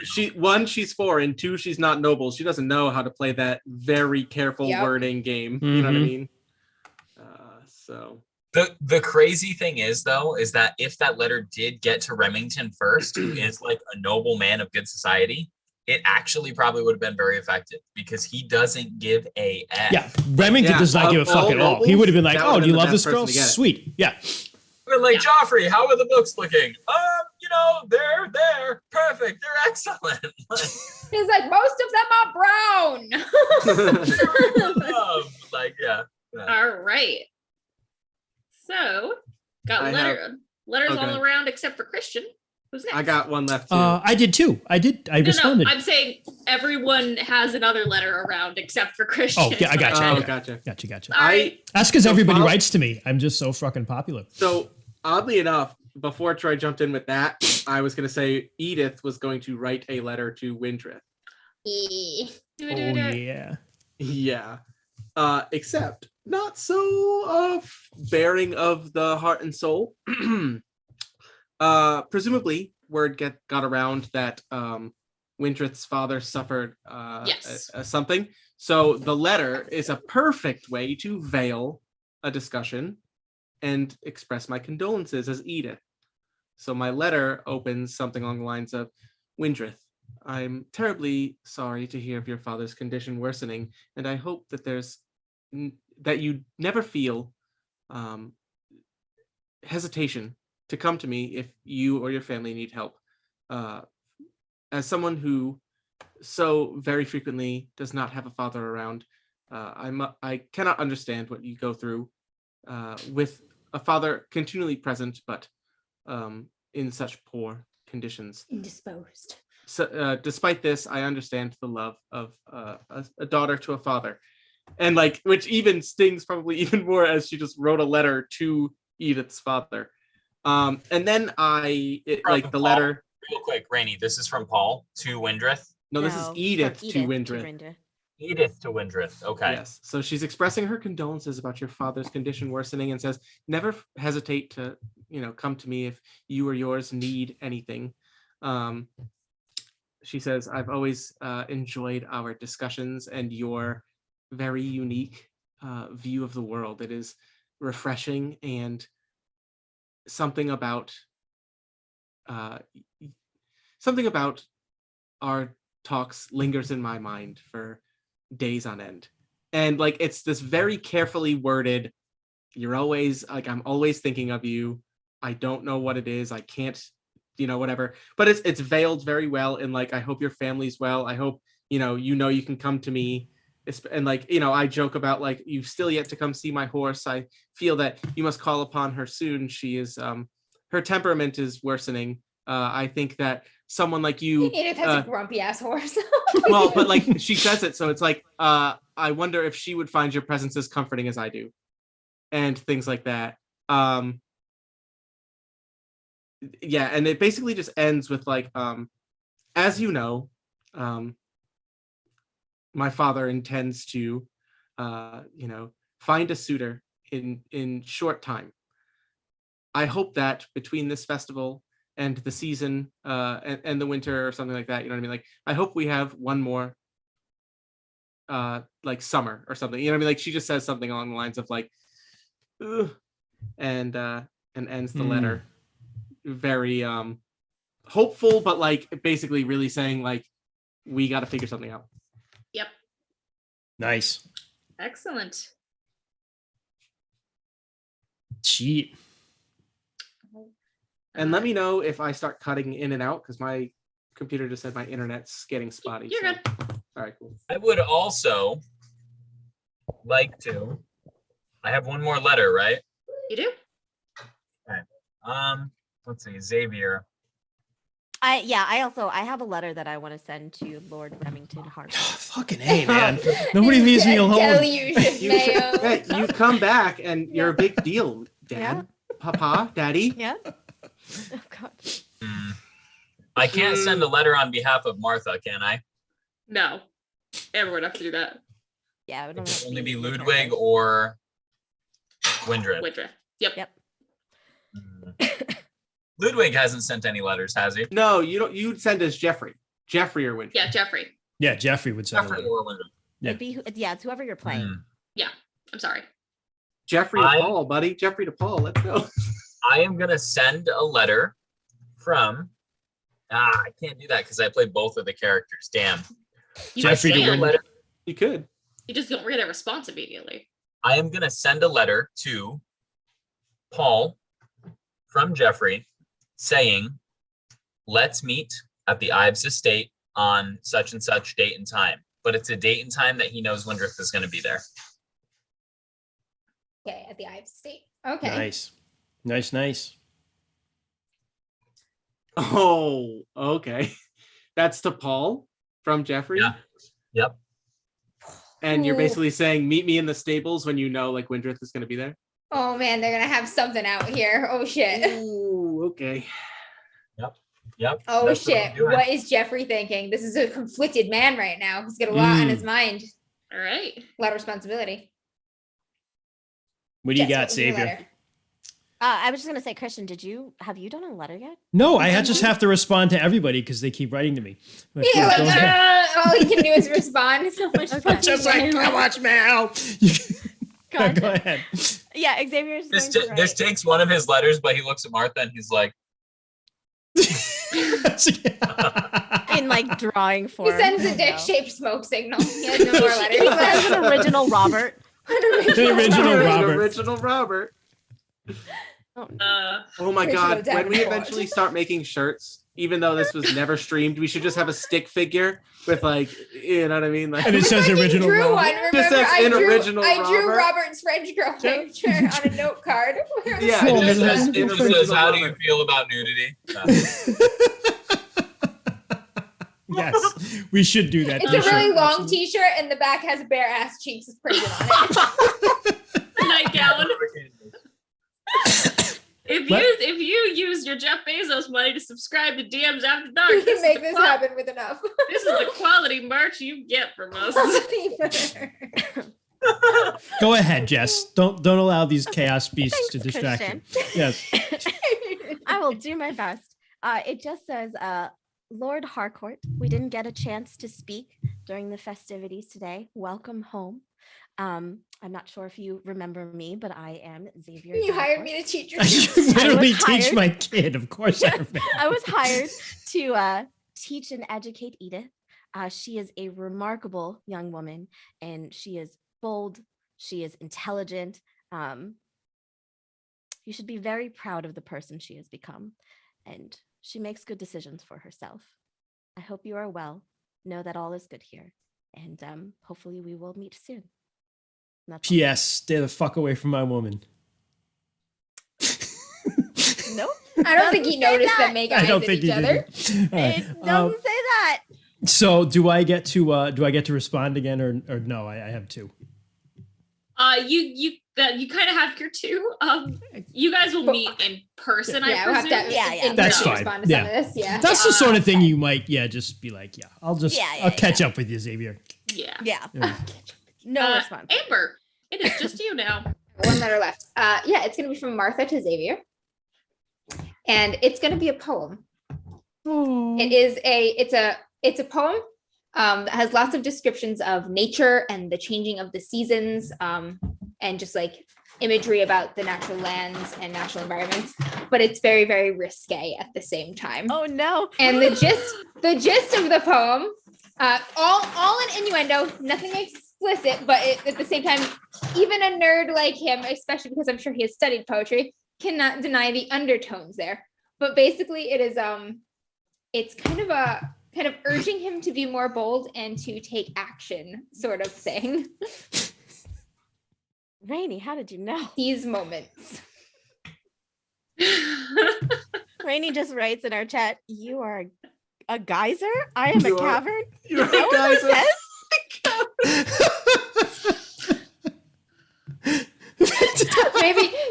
she's 4, and 2, she's not noble. She doesn't know how to play that very careful Yep. wording game. You know what I Mhm. mean? So The crazy thing is though, is that if that letter did get to Remington first, who is like a noble man of good society, it actually probably would have been very effective because he doesn't give a F. Yeah. Remington Yeah, does not give a of all fuck at all. He nobles, would have been like, that oh, would've do you been the love this best girl? person to get it. Sweet. Yeah. We're like, Yeah. Joffrey, how are the books looking? They're perfect. They're excellent. He's like, most of them are brown. Like, yeah. All right. So got I letters okay. all around except for Christian. Who's next? I got one left too. I did too. I responded. No, I'm saying everyone has another letter around except for Christian. Oh, yeah, I got you. Oh, okay. gotcha. Gotcha. All right. That's because So everybody follow- writes to me. I'm just so fucking popular. So oddly enough, before Troy jumped in with that, I was going to say Edith was going to write a letter to Windrith. Do Oh, it. yeah. Yeah. Except not so bearing of the heart and soul. Presumably, word got around that Windrith's father suffered Yes. something. So the letter is a perfect way to veil a discussion and express my condolences as Edith. So my letter opens something along the lines of, Windrith, I'm terribly sorry to hear of your father's condition worsening, and I hope that that you never feel hesitation to come to me if you or your family need help. As someone who so very frequently does not have a father around, I cannot understand what you go through with a father continually present, but in such poor conditions. Indisposed. So, despite this, I understand the love of a daughter to a father, and like, which even stings probably even more as she just wrote a letter to Edith's father. And then like the letter. Real quick, Rainey, this is from Paul to Windrith. No, this is from Edith to Windrith. Edith to Windrith. Okay. Yes. So she's expressing her condolences about your father's condition worsening and says, never hesitate to, come to me if you or yours need anything. She says, I've always enjoyed our discussions and your very unique view of the world. It is refreshing, and something about our talks lingers in my mind for days on end. And like, it's this very carefully worded, you're always like, I'm always thinking of you. I don't know what it is. I can't, whatever, but it's veiled very well. And like, I hope your family's well. I hope, you can come to me. And like, I joke about like, you've still yet to come see my horse. I feel that you must call upon her soon. She is, her temperament is worsening. I think that someone like you, Edith has a grumpy ass horse. well, but like she says it, so it's like, I wonder if she would find your presence as comforting as I do, and things like that. Yeah, and it basically just ends with like, as you know, my father intends to, find a suitor in short time. I hope that between this festival and the season and the winter or something like that, you know what I mean? Like, I hope we have one more like summer or something. You know what I mean? Like she just says something along the lines of like, ugh, and ends the letter very hopeful, but like basically really saying like we got to figure something out. Yep. Nice. Excellent. Cheat. And let me know if I start cutting in and out because my computer just said my internet's getting spotty. You're so. good. All right, cool. I would also like to. I have one more letter, right? You do? Let's see, Xavier. I have a letter that I want to send to Lord Remington Hart. Fucking A, man. Nobody leaves me alone. Deluge of You, mayo. hey, you come back and you're a big deal, Dad, Yeah. Papa, Daddy. Yeah. Oh God. I can't send a letter on behalf of Martha, can I? No. Amber would have to do that. Yeah. We It don't can have to only be military. Ludwig or Windred. Woodruff. Yep. Yep. Ludwig hasn't sent any letters, has he? No, you don't. You'd send us Jeffrey or Winter. Yeah, Jeffrey. Yeah, Jeffrey would say. Jeffrey or Windred. Yeah. It's whoever you're playing. I'm sorry. Jeffrey to Paul, buddy. Jeffrey to Paul. Let's go. I am gonna send a letter from. I can't do that because I play both of the characters. Damn. You Jeffrey just to can. Windred. You could. You just don't get a response immediately. I am gonna send a letter to Paul from Jeffrey saying, let's meet at the Ives estate on such and such date and time. But it's a date and time that he knows Windrith is going to be there. Okay, at the Ives estate. Okay. Nice. Oh, okay. That's to Paul from Jeffrey. Yeah. Yep. And you're Ooh. basically saying, meet me in the stables when you know like Windrith is going to be there. Oh man, they're gonna have something out here. Oh shit. Ooh, okay. Yep. Oh That's what I'm shit. doing. What is Jeffrey thinking? This is a conflicted man right now. He's got a lot on his mind. All right. A lot of responsibility. What do you Jess, got, what was your Xavier? letter? I was just gonna say, Christian, have you done a letter yet? No, I just have to respond to everybody because they keep writing to me. But Yeah, go like, ahead. all he can do is respond. It's so much fun. Just like how much mail? Gotcha. Go ahead. Yeah, Xavier's This, going to this write. takes one of his letters, but he looks at Martha and he's like, in like drawing He form. sends a Oh, no. dick-shaped smoke signal. He has no more letters. He says an original Robert. The original Robert. Original Robert. Oh, Oh my Original God. When we Davenport. eventually start making shirts, even though this was never streamed, we should just have a stick figure with like, you know what I mean? Like, And it says I original drew Robert. one. Just Remember, says I in drew, original I drew Robert. Robert's French girl picture on a note card. yeah, Oh, it just man, says that's in so it says, original how do you Robert. feel about nudity? Yes, we should do that. It's a t-shirt. really long Absolutely. t-shirt and the back has bare ass cheeks printed on it. Nightgown. What? If you use your Jeff Bezos money to subscribe to DMs After Dark, We can is make the this qual- happen with enough. This is the quality merch you get from us. Go ahead, Jess. Don't allow these chaos beasts Thanks, to distract Christian. you. Yes. I will do my best. It just says, Lord Harcourt, we didn't get a chance to speak during the festivities today. Welcome home. I'm not sure if you remember me, but I am Xavier. You hired Delquath. me to teach your You literally was teach hired. my kid. Of course I remember. I was hired to teach and educate Edith. She is a remarkable young woman, and she is bold. She is intelligent. You should be very proud of the person she has become, and she makes good decisions for herself. I hope you are well. Know that all is good here, and hopefully we will meet soon. And that's all. P.S. Stay the fuck away from my woman. Nope. I don't think he Doesn't say noticed that. them make I eyes don't at think each he other. did. All right. It doesn't say that. So do I get to respond again or no? I have two. You kind of have your two. You guys will meet in person. Yeah, I we'll have to presume. Yeah. That's fine. respond to Yeah. some of this. Yeah. That's the sort of thing you might just be like, I'll Yeah, catch up with you, Xavier. Yeah. Yeah. Yeah. No response. Amber, it is just you now. One letter left. Yeah, it's gonna be from Martha to Xavier. And it's gonna be a poem. It's a poem that has lots of descriptions of nature and the changing of the seasons, and just like imagery about the natural lands and natural environments, but it's very, very risque at the same time. Oh no. And the gist of the poem, all an innuendo, nothing explicit, but at the same time, even a nerd like him, especially because I'm sure he has studied poetry, cannot deny the undertones there. But basically it is it's kind of urging him to be more bold and to take action sort of thing. Rainey, how did you know? These moments. Rainey just writes in our chat, "You are a geyser? I am You a are- cavern." You're Is that a what that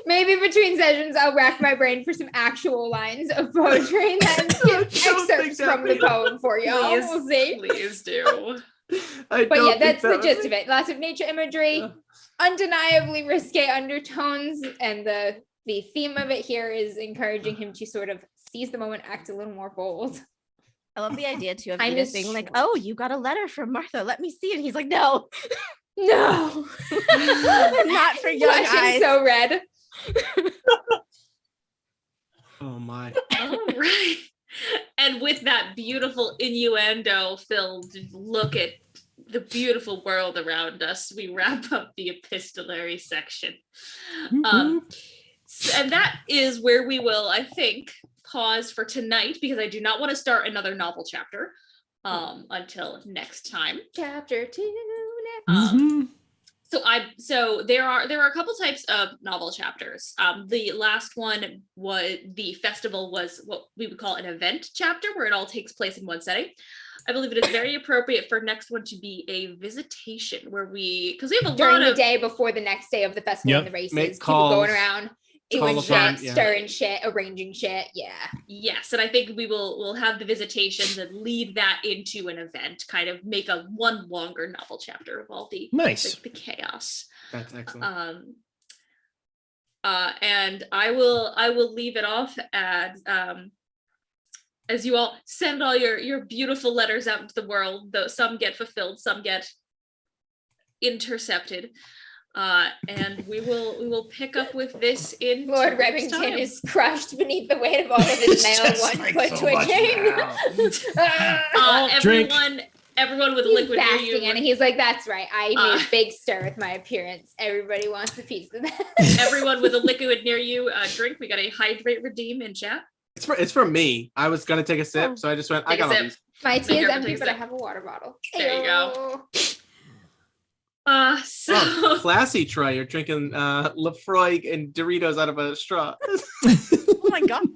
maybe between sessions I'll rack my brain for some actual lines of poetry and then give Don't think excerpts that from the would- poem for you. Please, We'll see. please do. But yeah, that's the gist of it. Lots of nature imagery, Yeah. undeniably risque undertones, and the theme of it here is encouraging him to sort of seize the moment, act a little more bold. I love the idea too of Time Edith is being like, short. "Oh, you got a letter from Martha. Let me see it." He's like, "No, No, not for young blushing eyes." so red. Oh my. All right. And with that beautiful innuendo-filled look at the beautiful world around us, we wrap up the epistolary section. And that is where we will, I think, pause for tonight, because I do not want to start another novel chapter until next time. Chapter 2 next. So there are a couple types of novel chapters. The last one was the festival was what we would call an event chapter, where it all takes place in one setting. I believe it is very appropriate for next one to be a visitation, where because we have a During lot the of day before the next day of the festival Yep. and the races, Make people calls, going around doing call shit, upon, yeah. stirring shit, arranging shit. Yeah. yes, and I think we'll have the visitations and lead that into an event, kind of make a one longer novel chapter of all the Nice. the chaos. That's excellent. And I will leave it off as you all send all your beautiful letters out into the world. Though some get fulfilled, some get intercepted. And we will pick up with this in Lord 2 weeks' Remington time. is crushed beneath the weight of all of his It's mail, just one like foot so much twitching. Oh, drink. Everyone with He's liquid near basking you. and he's like, "That's right. I made Uh, a big stir with my appearance. Everybody wants a piece of that." Everyone with a liquid near you, drink. We got a hydrate redeem in chat. It's for me. I was gonna take a sip, Oh. so I just went. I Take a got all sip. these. My tea is Take a empty, but I sip. have a water bottle. There you go. Ayo. So Oh, classy, Troy. You're drinking Lefroy and Doritos out of a straw. Oh my god.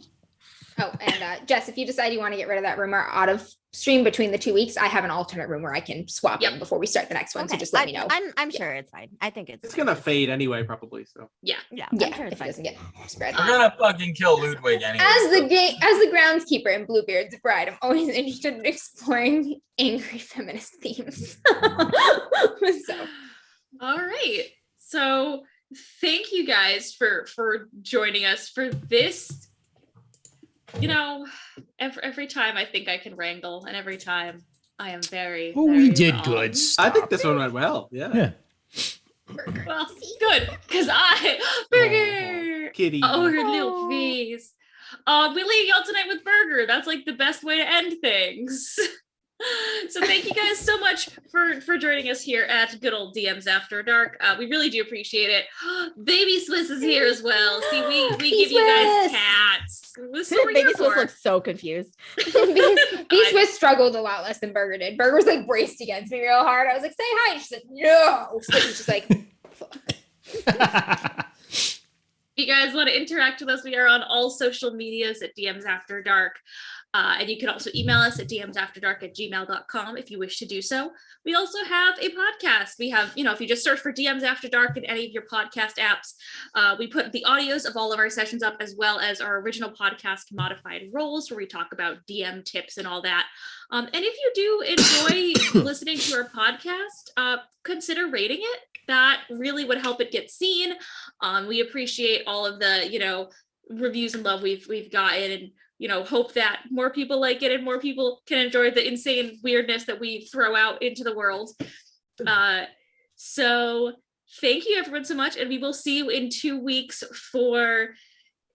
Oh, and Jess, if you decide you want to get rid of that rumor out of stream between the 2 weeks, I have an alternate room where I can swap Yep. in before we start the next one. So Okay, just let me know. I'm sure it's fine. I think It's gonna fade anyway, probably. So Yeah, Yeah, I'm sure if it's it fine. doesn't get spread. We're gonna fucking kill Ludwig anyway. As the groundskeeper in Bluebeard's Bride, I'm always interested in exploring angry feminist themes. So all right. So thank you guys for joining us for this. You know, every time I think I can wrangle, and every time I am very. Oh, very we did wrong. good. I think this one went well. Yeah. Yeah. Well, good, because Burger. Kitty. Oh, her little Oh. face. We leave y'all tonight with Burger. That's like the best way to end things. So thank you guys so much for joining us here at good old DMs After Dark. We really do appreciate it. Baby Swiss is here as well. See, we give you guys Swiss. cats. So we're Baby here Swiss for. looks so confused. B Swiss struggled a lot less than Burger did. Burger was like braced against me real hard. I was like, "Say hi." And she said, "No." Swiss was just like, "Fuck." If you guys want to interact with us, we are on all social medias at DMs After Dark. And you can also email us at dmsafterdark@gmail.com if you wish to do so. We also have a podcast. We have, if you just search for DMs After Dark in any of your podcast apps, we put the audios of all of our sessions up, as well as our original podcast, Modified Roles, where we talk about DM tips and all that. And if you do enjoy listening to our podcast, consider rating it. That really would help it get seen. We appreciate all of the, reviews and love we've gotten, and hope that more people like it and more people can enjoy the insane weirdness that we throw out into the world. So thank you everyone so much, and we will see you in 2 weeks for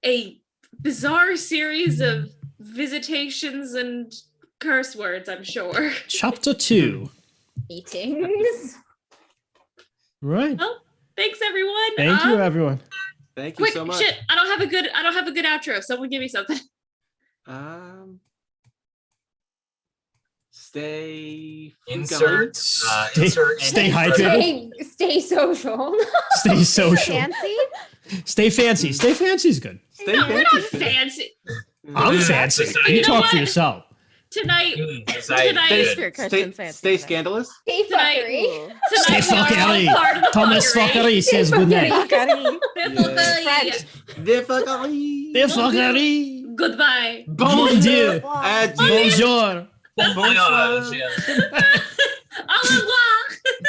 a bizarre series of visitations and curse words, I'm sure. Chapter 2. Meetings. Right. Well, thanks everyone. Thank you, everyone. Thank you Quick so much. shit, I don't have a good outro. Someone give me something. Stay Insert. Stay hydrated. Stay social. Stay social. Fancy? Stay fancy. Stay fancy is good. Stay No, we're not fancy. fancy. I'm fancy. Society. You You know talk for what? yourself. Tonight, Society. Tonight- Good. Shakespeare, Christian fancy. Stay scandalous. Stay Tonight- fuckery. Ooh. Stay we are all Fucquerie. part of the Thomas Fucquerie. Fuckery says good night. Fuckerie. Fucquerie. French. De Fucquerie. Stay Fuckery. Goodbye. Bon Dieu. Adieu. Bonjour. Oh my gosh, yeah. Au revoir.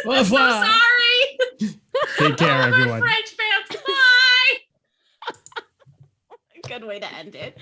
Au I'm so revoir. sorry. Take care, All of our everyone. French fans. Goodbye. Good way to end it.